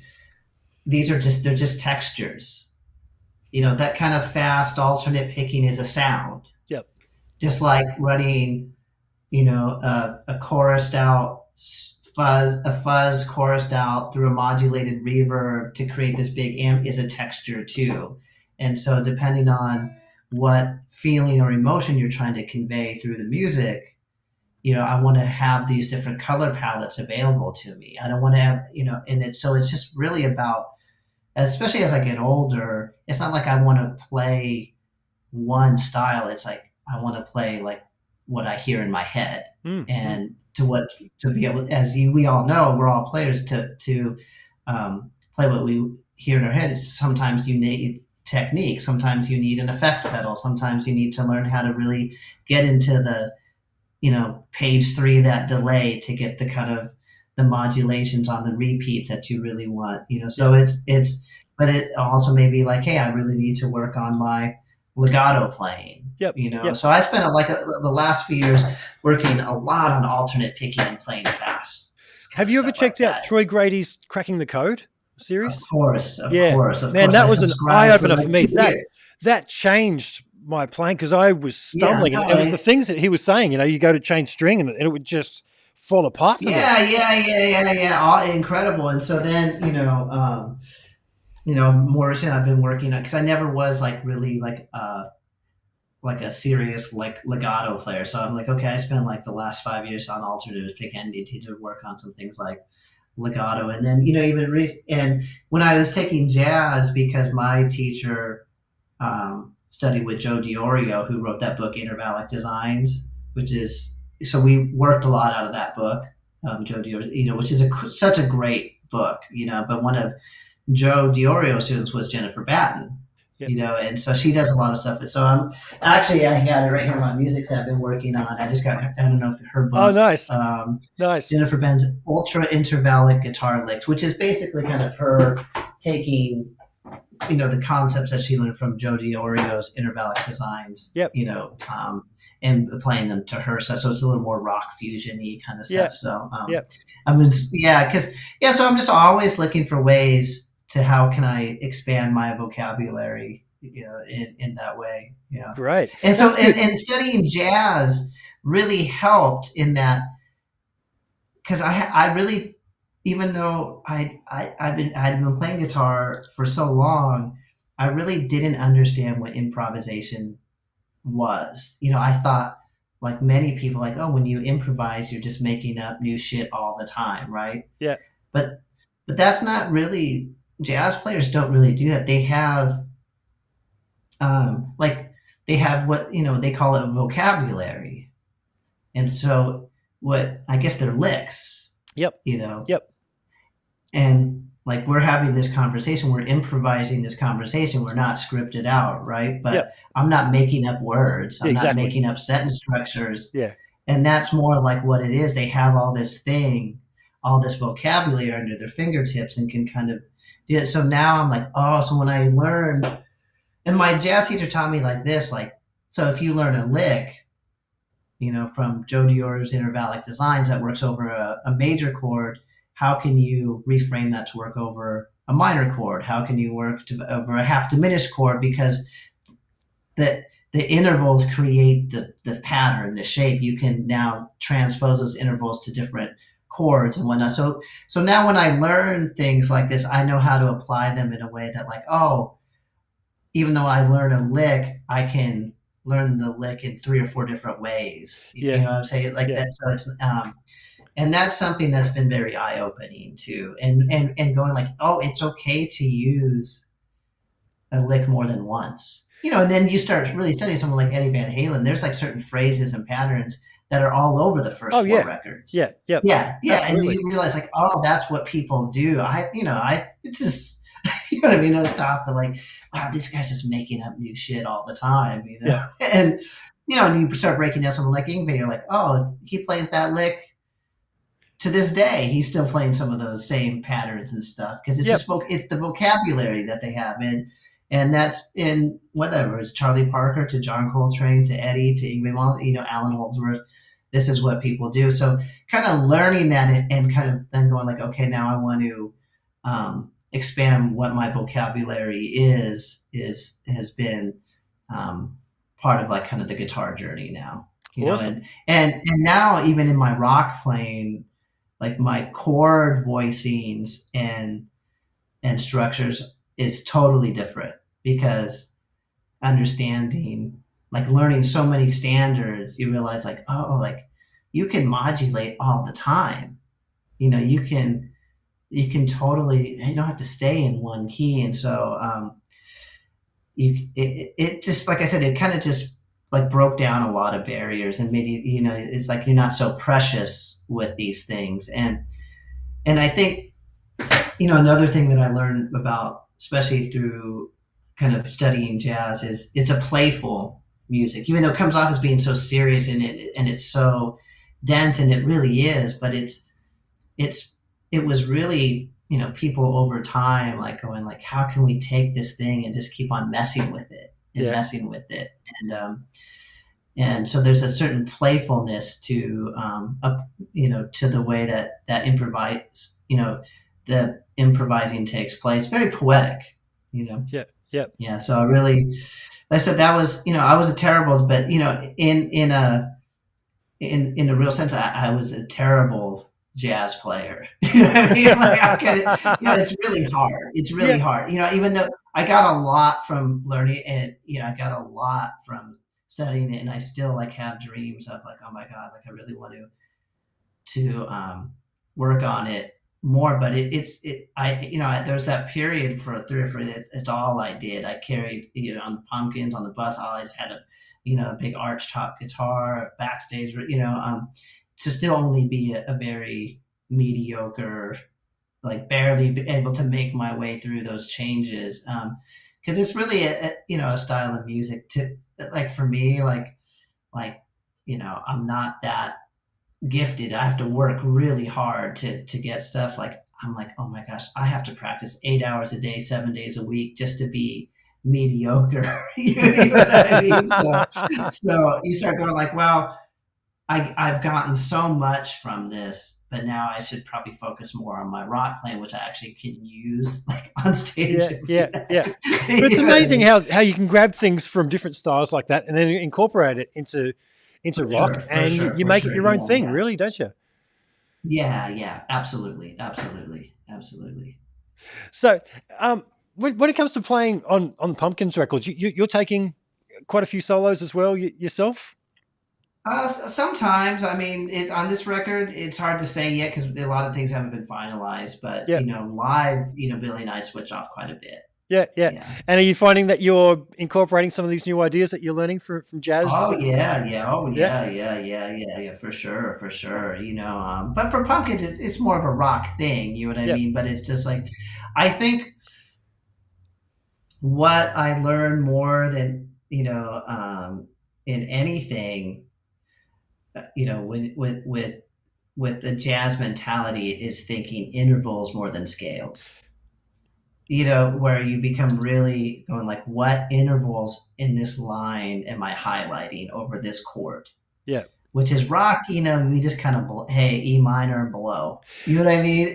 they're just textures. That kind of fast alternate picking is a sound. Yep. Just like running, a chorused out fuzz chorused out through a modulated reverb to create this big amp is a texture too. And so depending on what feeling or emotion you're trying to convey through the music, I want to have these different color palettes available to me. I don't want to have, so it's just really about, especially as I get older, it's not like I want to play one style. It's like I want to play like what I hear in my head, and to be able, we all know, we're all players, to play what we hear in our head. Sometimes you need technique, sometimes you need an effect pedal, sometimes you need to learn how to really get into the page 3, that delay, to get the kind of the modulations on the repeats that you really want, so but it also may be like, hey, I really need to work on my legato playing. Yep. Yep. So I spent the last few years working a lot on alternate picking and playing fast. Have you ever checked out Troy Grady's Cracking the Code series? Of course. Man, that was an eye opener for me. That changed my playing, because I was stumbling. It was the things that he was saying. You go to change string and it would just fall apart. Yeah. Incredible. And so then, more recently I've been working on, because I never was really like a serious legato player. So I'm like, okay, I spent the last 5 years on alternative pick and need to work on some things like legato. And then, and when I was taking jazz, because my teacher studied with Joe Diorio, who wrote that book, Intervallic Designs, so we worked a lot out of that book, Joe Diorio, which is such a great book, but one of Joe Diorio's students was Jennifer Batten. Yep. And so she does a lot of stuff. So I got it right here in my music that I've been working on. I don't know if her book. Oh, nice. Nice. Jennifer Ben's Ultra Intervallic Guitar Licks, which is basically kind of her taking, the concepts that she learned from Joe Diorio's Intervallic Designs. Yep. And applying them to her stuff. So it's a little more rock fusion-y kind of stuff. Yep. So, yep. So I'm just always looking for ways to how can I expand my vocabulary, in that way. Yeah. Great. And so, That's good. and studying jazz really helped in that, because I really, even though I'd been playing guitar for so long, I really didn't understand what improvisation was. I thought, like many people, like, oh, when you improvise, you're just making up new shit all the time, right? Yeah. But that's not really, jazz players don't really do that. They have like, they have what they call it vocabulary, and so what, I guess they're licks, Yep. you know, Yep. and like, we're having this conversation, we're improvising this conversation, we're not scripted out, right? But Yep. I'm not making up words, I'm not Exactly. making up sentence structures. Yeah. And that's more like what it is. They have all this vocabulary under their fingertips, and can kind of do it. So now I'm like, oh, so when I learned, and my jazz teacher taught me like this, like, so if you learn a lick, from Joe Dior's Intervallic Designs that works over a major chord, how can you reframe that to work over a minor chord? How can you work over a half diminished chord? Because the intervals create the pattern, the shape. You can now transpose those intervals to different chords and whatnot. So now when I learn things like this, I know how to apply them in a way that, like, oh, even though I learn a lick, I can learn the lick in 3 or 4 different ways. Yeah. You know what I'm saying? Like Yeah. that. So it's and that's something that's been very eye-opening too. And going like, oh, it's okay to use a lick more than once. And then you start really studying someone like Eddie Van Halen. There's like certain phrases and patterns that are all over the first 4 records. Yeah. Yep. Yeah. Absolutely. And you realize, like, oh, that's what people do. It's just, you know what I mean? I thought that, like, wow, this guy's just making up new shit all the time, Yeah. And, and you start breaking down someone like Yngwie, you're like, oh, he plays that lick to this day. He's still playing some of those same patterns and stuff, because it's just it's the vocabulary that they have. And that's in whatever, it's Charlie Parker to John Coltrane to Eddie to Yngwie, Alan Holdsworth. This is what people do. So kind of learning that, and kind of then going like, okay, now I want to expand what my vocabulary has been part of, like, kind of the guitar journey now. Awesome. And now, even in my rock playing, like, my chord voicings and structures is totally different, because understanding, like, learning so many standards, you realize, like, oh, like, you can modulate all the time. You can totally, you don't have to stay in one key. And so it just, like I said, it kind of just, like, broke down a lot of barriers, and made you, it's like you're not so precious with these things. And I think, another thing that I learned about, especially through kind of studying jazz, is it's a playful music, even though it comes off as being so serious, and it's so dense, and it really is. But it was really, people over time, like, going like, how can we take this thing and just keep on messing with it and messing with it? And so there's a certain playfulness to to the way that improvise, the improvising takes place. Very poetic, Yeah. So I really, like I said, that was, I was a terrible, but in a real sense, I was a terrible jazz player. You know what I mean? Like, it's really hard. It's really hard. Even though I got a lot from learning it, I got a lot from studying it, and I still, like, have dreams of, like, oh my God, like, I really want to work on it more. But there's that period for 3 or 4 years. It's all I did. I carried, on Pumpkins, on the bus, I always had a big arch top guitar backstage, to still only be a very mediocre, like, barely able to make my way through those changes. Cause it's really a style of music to, like, for me, like, I'm not that gifted. I have to work really hard to get stuff. Like, I'm like, oh my gosh, I have to practice 8 hours a day, 7 days a week, just to be mediocre. You know what I mean? So you start going like, well, I've gotten so much from this, but now I should probably focus more on my rock playing, which I actually can use like on stage. Yeah. But it's amazing how you can grab things from different styles like that and then incorporate it into rock, and you make it your own thing, really, don't you? Yeah, absolutely. So, when it comes to playing on the Pumpkins records, you're taking quite a few solos as well yourself. Sometimes, I mean, on this record, it's hard to say yet because a lot of things haven't been finalized. But Yeah. Live, Billy and I switch off quite a bit. Yeah. And are you finding that you're incorporating some of these new ideas that you're learning from jazz? Oh yeah, for sure. But for Pumpkins, it's more of a rock thing. You know what I mean? But it's just like, I think what I learned more than in anything, with the jazz mentality is thinking intervals more than scales. Where you become really going like, what intervals in this line am I highlighting over this chord? Yeah. Which is rock, we just kind of, hey, E minor and below. You know what I mean?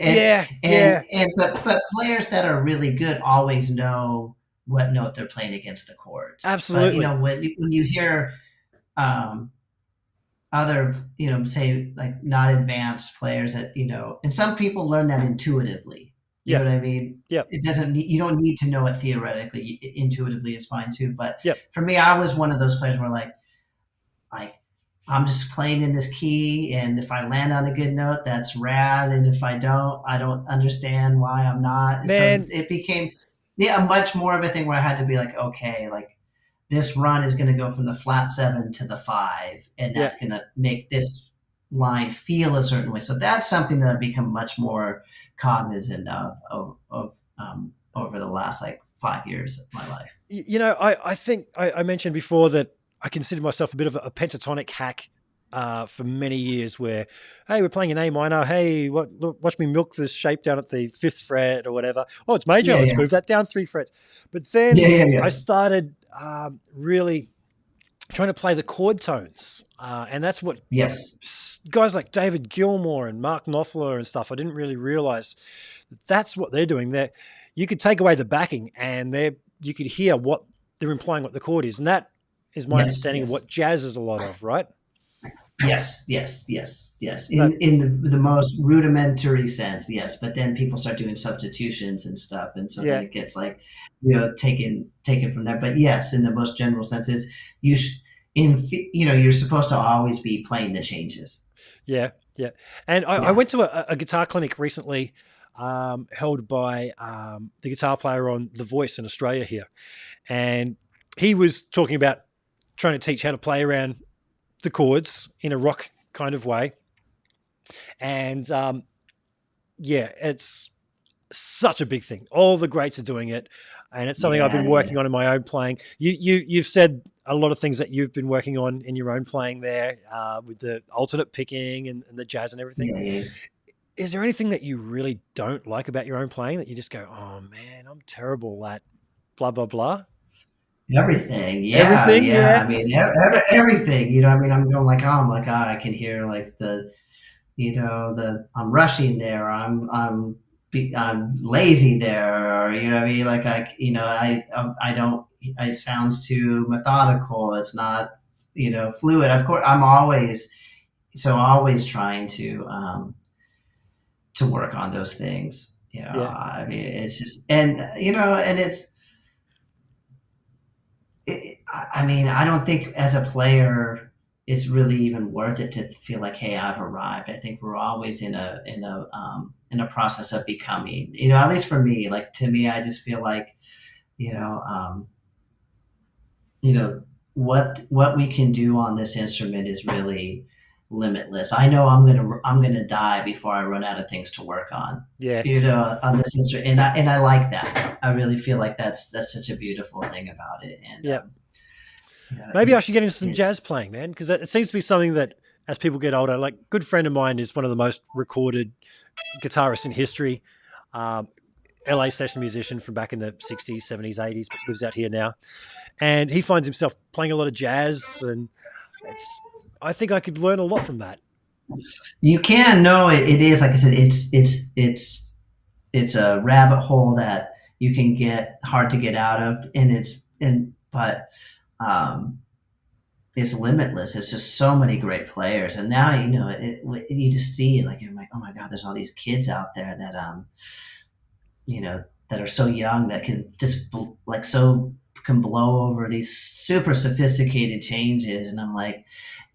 But players that are really good always know what note they're playing against the chords. Absolutely. But, when you hear other, say like not advanced players that, and some people learn that intuitively. You know what I mean? Yeah. You don't need to know it theoretically. Intuitively is fine too. But for me, I was one of those players where like I'm just playing in this key, and if I land on a good note, that's rad. And if I don't understand why I'm not. Man. So it became much more of a thing where I had to be like, okay, like this run is going to go from the flat 7 to the 5, and that's going to make this line feel a certain way. So that's something that I've become much more cognizant of over the last like 5 years of my life. I think I mentioned before that I consider myself a bit of a pentatonic hack for many years, where, hey, we're playing an A minor. Hey, watch me milk this shape down at the 5th fret or whatever. Oh, it's major. Let's move that down 3 frets. But then I started really trying to play the chord tones. And that's what guys like David Gilmour and Mark Knopfler and stuff, I didn't really realize that's what they're doing. You could take away the backing and you could hear what they're implying, what the chord is. And that is my understanding of what jazz is a lot of, right? Yes. In the most rudimentary sense, yes. But then people start doing substitutions and stuff, and so then it gets like, taken from there. But yes, in the most general sense, is you're supposed to always be playing the changes. Yeah. And I went to a guitar clinic recently, held by the guitar player on The Voice in Australia here, and he was talking about trying to teach how to play around the chords in a rock kind of way. And it's such a big thing. All the greats are doing it, and it's something I've been working on in my own playing. You've said a lot of things that you've been working on in your own playing there, with the alternate picking and the jazz and everything. Is there anything that you really don't like about your own playing that you just go, oh man, I'm terrible at blah blah blah? Everything. Yeah. I mean, everything. I'm going like, I can hear like I'm rushing there. I'm lazy there, or what I mean. Like I don't. It sounds too methodical. It's not fluid. Of course, I'm always trying to work on those things. I mean, it's just and it's. I mean, I don't think as a player it's really even worth it to feel like, hey, I've arrived. I think we're always in a process of becoming. At least for me, like to me, I just feel like, what we can do on this instrument is really limitless. I know I'm gonna die before I run out of things to work on. On this instrument, and I like that. I really feel like that's such a beautiful thing about it. And maybe I should get into some jazz playing, man, because it seems to be something that as people get older, like a good friend of mine is one of the most recorded guitarists in history. LA session musician from back in the 60s, 70s, 80s, but lives out here now. And he finds himself playing a lot of jazz, and I think I could learn a lot from that. You can. No, it is, like I said, it's a rabbit hole that you can get hard to get out of, and but um, it's limitless. It's just so many great players, and now you just see, like, you're like, oh my god, there's all these kids out there that you know that are so young that can just like so can blow over these super sophisticated changes, and I'm like,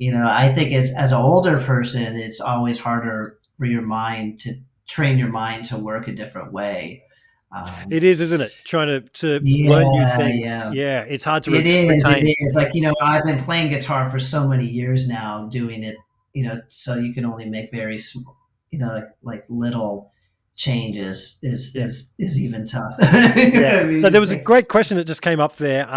I think as an older person, it's always harder for your mind to train your mind to work a different way. It is, isn't it? Trying to learn new Yeah, things. yeah. Yeah, it's hard to It is. It retain. is. Like, I've been playing guitar for so many years now, doing it, so you can only make very small, like little changes Yeah. is even tough. You know Yeah. what I So mean? there It was a takes, great question that just came up there.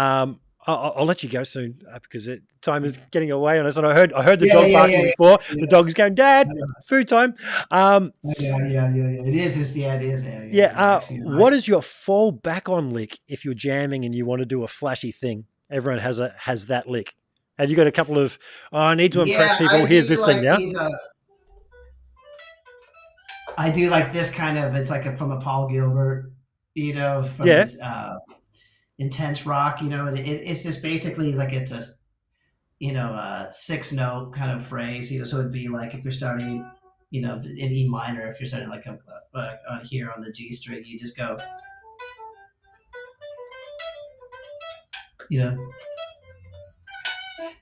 I'll let you go soon because time is getting away on us. And I heard the yeah, dog yeah, barking yeah, before. yeah, The dog's going, Dad, food time. Um, yeah, yeah, yeah, yeah. It is. Yeah, it is. Yeah, yeah, yeah. yeah. Actually, What is your fall back on lick if you're jamming and you want to do a flashy thing? Everyone has that lick. Have you got a couple of? Oh, I need to impress yeah, people. Here's this thing now. I do like this kind of. It's like from a Paul Gilbert, from Yeah. his intense rock. And it's just basically like it's a 6 note kind of phrase. So it'd be like if you're starting, in E minor, if you're starting like here on the G string, you just go, you know,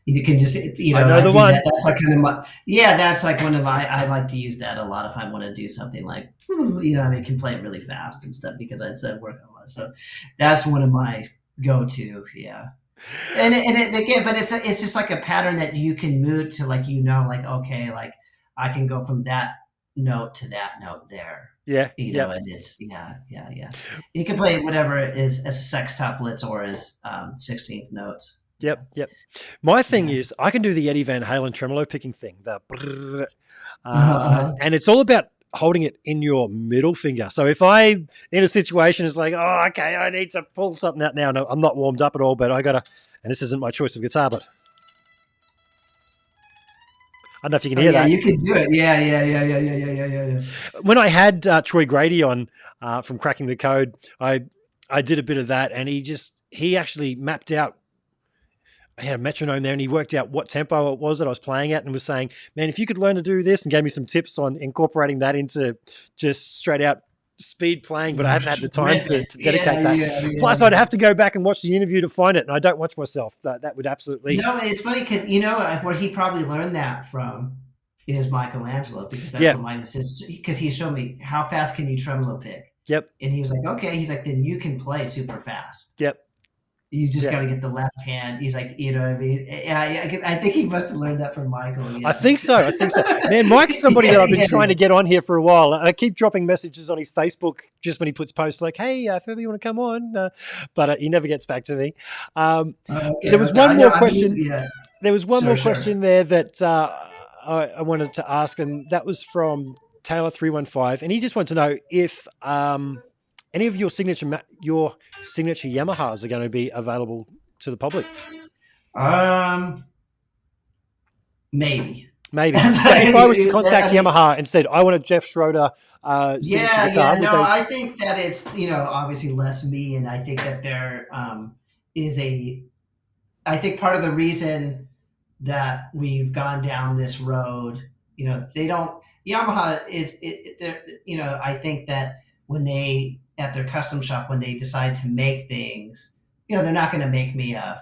you can just, I know I the do that. one. That's like kind of yeah, that's like one of I like to use that a lot if I want to do something like, I mean, can play it really fast and stuff because I work a lot. So that's one of my go-to. Yeah. And again, but it's just like a pattern that you can move to, like, like, okay, like I can go from that note to that note there, Yeah. Yep. and it's, yeah, yeah, yeah. You can play whatever it is as sextuplets or as 16th notes. Yeah, Yep. Yep. My thing yeah. is, I can do the Eddie Van Halen tremolo picking thing. The brrr, Uh-huh. and it's all about holding it in your middle finger. So if I'm in a situation, it's like, oh, okay, I need to pull something out now. No, I'm not warmed up at all, but I gotta. And this isn't my choice of guitar, but I don't know if you can Oh hear yeah, that. you can do it. Yeah, yeah, yeah, yeah, yeah, yeah, yeah, yeah, yeah. When I had Troy Grady on from Cracking the Code, I did a bit of that, and he actually mapped out. I had a metronome there, and he worked out what tempo it was that I was playing at, and was saying, "Man, if you could learn to do this," and gave me some tips on incorporating that into just straight out speed playing. But I haven't had the time Rip to it. dedicate Yeah, that. yeah, Plus, yeah. I'd have to go back and watch the interview to find it, and I don't watch myself. That would absolutely, No, it's funny because where he probably learned that from is Michelangelo, because that's yeah, what mine is. Because he showed me how fast can you tremolo pick, yep, and he was like, okay, he's like, then you can play super fast. yep, You just yeah. got to get the left hand. He's like, what I mean? Yeah, I think he must have learned that from Michael. I Yeah, think so. I think so. Man, Mike's somebody yeah, that I've been yeah, trying to get on here for a while. I keep dropping messages on his Facebook just when he puts posts like, "Hey, if ever you want to come on," but he never gets back to me. okay, There was okay. one I know. more I mean, question. yeah. There was one Sure, more sure. question there that I wanted to ask, and that was from Taylor315, and he just wanted to know if any of your signature Yamahas are going to be available to the public. Um, maybe. Maybe. So if I was to I contact mean, Yamaha and said I want a Jeff Schroeder signature yeah, guitar, yeah. would No, they? I think that it's, obviously less me, and I think that there is a. I think part of the reason that we've gone down this road, they don't. Yamaha is it. They're, I think that when they at their custom shop, when they decide to make things, they're not going to make me a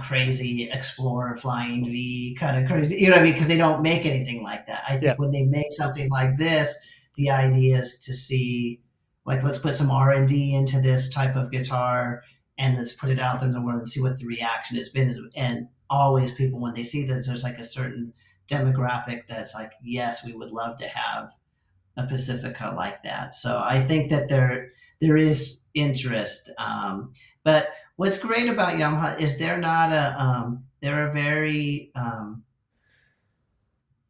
crazy Explorer Flying V kind of crazy, what I mean? Because they don't make anything like that. I Yeah. think when they make something like this, the idea is to see, like, let's put some R&D into this type of guitar, and let's put it out there in the world and see what the reaction has been. And always people, when they see this, there's like a certain demographic that's like, yes, we would love to have a Pacifica like that. So I think that there is interest. But what's great about Yamaha is they're a very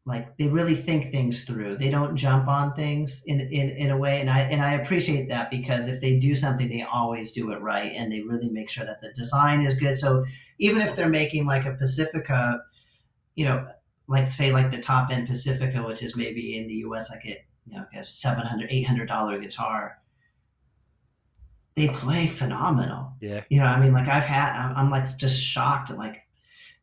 like, they really think things through. They don't jump on things in a way, and I appreciate that, because if they do something, they always do it right, and they really make sure that the design is good. So even if they're making like a Pacifica, you know, like say like the top end Pacifica, which is maybe in the US like a $700, $800 guitar, they play phenomenal. Yeah. I mean, like I'm like just shocked, like,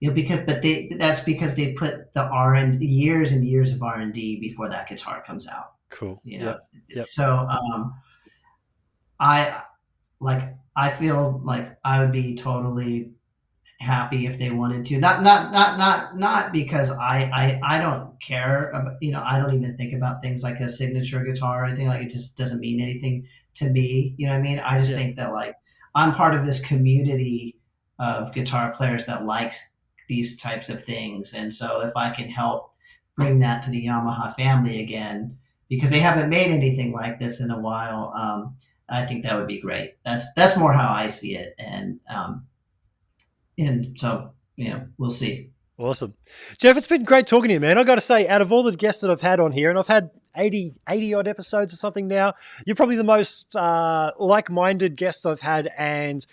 that's because they put the years and years of R&D before that guitar comes out. Cool. Yep. So I I feel like I would be totally happy if they wanted to. Not because I don't care about, I don't even think about things like a signature guitar or anything. Like, it just doesn't mean anything to me. You know what I mean? I just think that, like, I'm part of this community of guitar players that likes these types of things. And so if I can help bring that to the Yamaha family again, because they haven't made anything like this in a while, I think that would be great. That's more how I see it. And so, we'll see. Awesome. Jeff, it's been great talking to you, man. I got to say, out of all the guests that I've had on here, and I've had 80 odd episodes or something now, you're probably the most like-minded guest I've had, and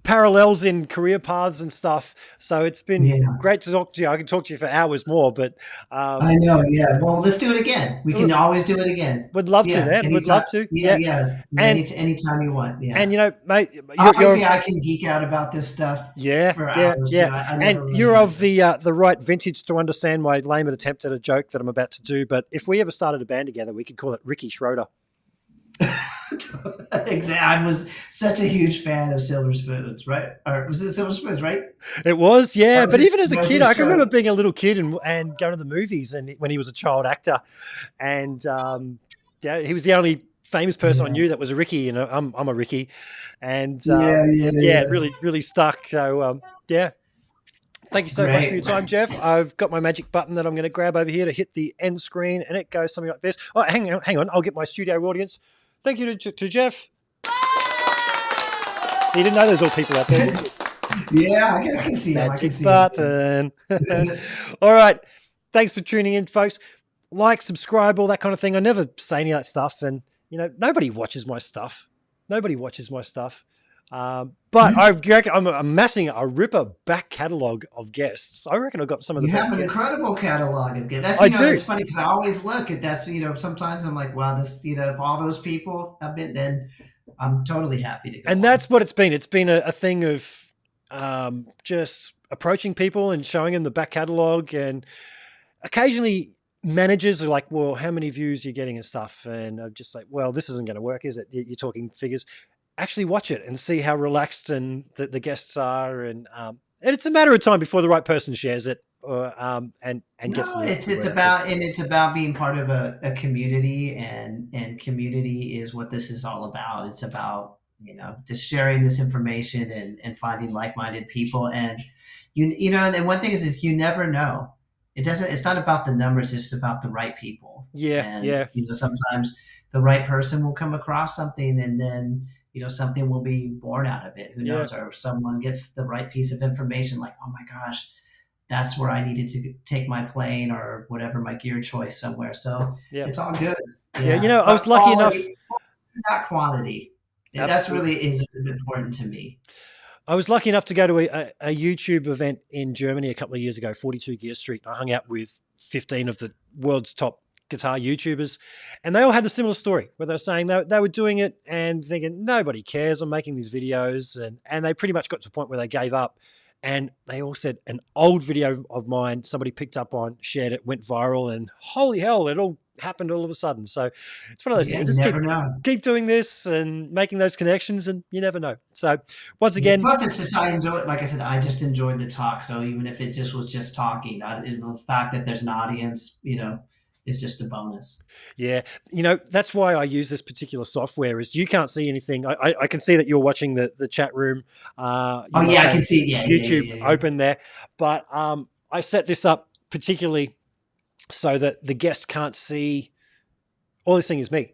parallels in career paths and stuff. So it's been great to talk to you. I can talk to you for hours more, but I know. Yeah. Well, let's do it again. We can always do it again. Would love to, man. Anytime. Would love to. Yeah. And anytime you want. Yeah. And mate, obviously I can geek out about this stuff. For hours. And you're of the right vintage to understand my lame attempt at a joke that I'm about to do. But if we ever started a band together, we could call it Ricky Schroeder. Exactly. I was such a huge fan of Silver Spoons, right? Or was it Silver Spoons, right? It was, yeah. But even as a kid, I can remember being a little kid and going to the movies, and when he was a child actor, and he was the only famous person I knew that was a Ricky, and I'm a Ricky, and it really stuck. So thank you so much for your time, Jeff. I've got my magic button that I'm going to grab over here to hit the end screen, and it goes something like this. Oh, hang on. I'll get my studio audience. Thank you to Jeff. You didn't know there's all people out there. Yeah, I can see him. Magic button. All right. Thanks for tuning in, folks. Like, subscribe, all that kind of thing. I never say any of that stuff, and nobody watches my stuff. But I'm amassing a ripper back catalog of guests. I reckon I've got some of the best. You have an incredible catalog of guests. I do. It's funny because I always look at that. Sometimes I'm like, wow, this. If all those people have been, then I'm totally happy to go. And that's what it's been. It's been a thing of just approaching people and showing them the back catalog, and occasionally managers are like, well, how many views are you getting and stuff? And I'm just like, well, this isn't going to work, is it? You're talking figures. Actually watch it and see how relaxed and the guests are, and it's a matter of time before the right person shares it and gets it's about being part of a community, and community is what this is all about. It's about just sharing this information and finding like-minded people, and and one thing is you never know. It's not about the numbers, it's about the right people. Sometimes the right person will come across something, and then something will be born out of it. Who knows? Or someone gets the right piece of information, like, oh my gosh, that's where I needed to take my playing or whatever, my gear choice somewhere. So it's all good. I was lucky enough. Not quantity. That's really is important to me. I was lucky enough to go to a YouTube event in Germany a couple of years ago, 42 Gear Street. I hung out with 15 of the world's top guitar YouTubers, and they all had a similar story where they were saying they were doing it and thinking, nobody cares, I'm making these videos, and they pretty much got to a point where they gave up. And they all said an old video of mine somebody picked up on, shared it, went viral, and holy hell, it all happened all of a sudden. So it's one of those things. Just keep doing this and making those connections, and you never know. So once again, plus it's just, I enjoy it. Like I said, I just enjoyed the talk. So even if it just was just talking, the fact that there's an audience, is just a bonus. Yeah. That's why I use this particular software, is you can't see anything. I can see that you're watching the chat room. I can see YouTube open there. But I set this up particularly so that the guest can't see all this thing is me.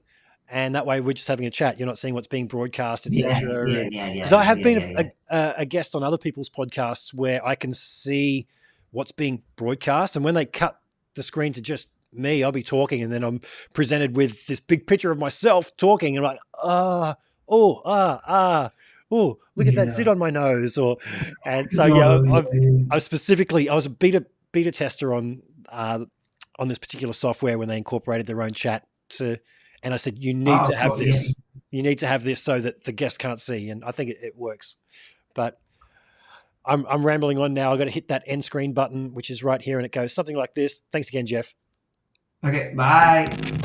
And that way we're just having a chat. You're not seeing what's being broadcast, etc. Because I have been a guest on other people's podcasts where I can see what's being broadcast. And when they cut the screen to just me, I'll be talking, and then I'm presented with this big picture of myself talking, and I'm like, look at that zit on my nose, and so I was a beta beta tester on this particular software when they incorporated their own chat and I said, you need to have this. Yeah. You need to have this so that the guests can't see. And I think it works. But I'm rambling on now. I've got to hit that end screen button, which is right here. And it goes something like this. Thanks again, Jeff. Okay, bye.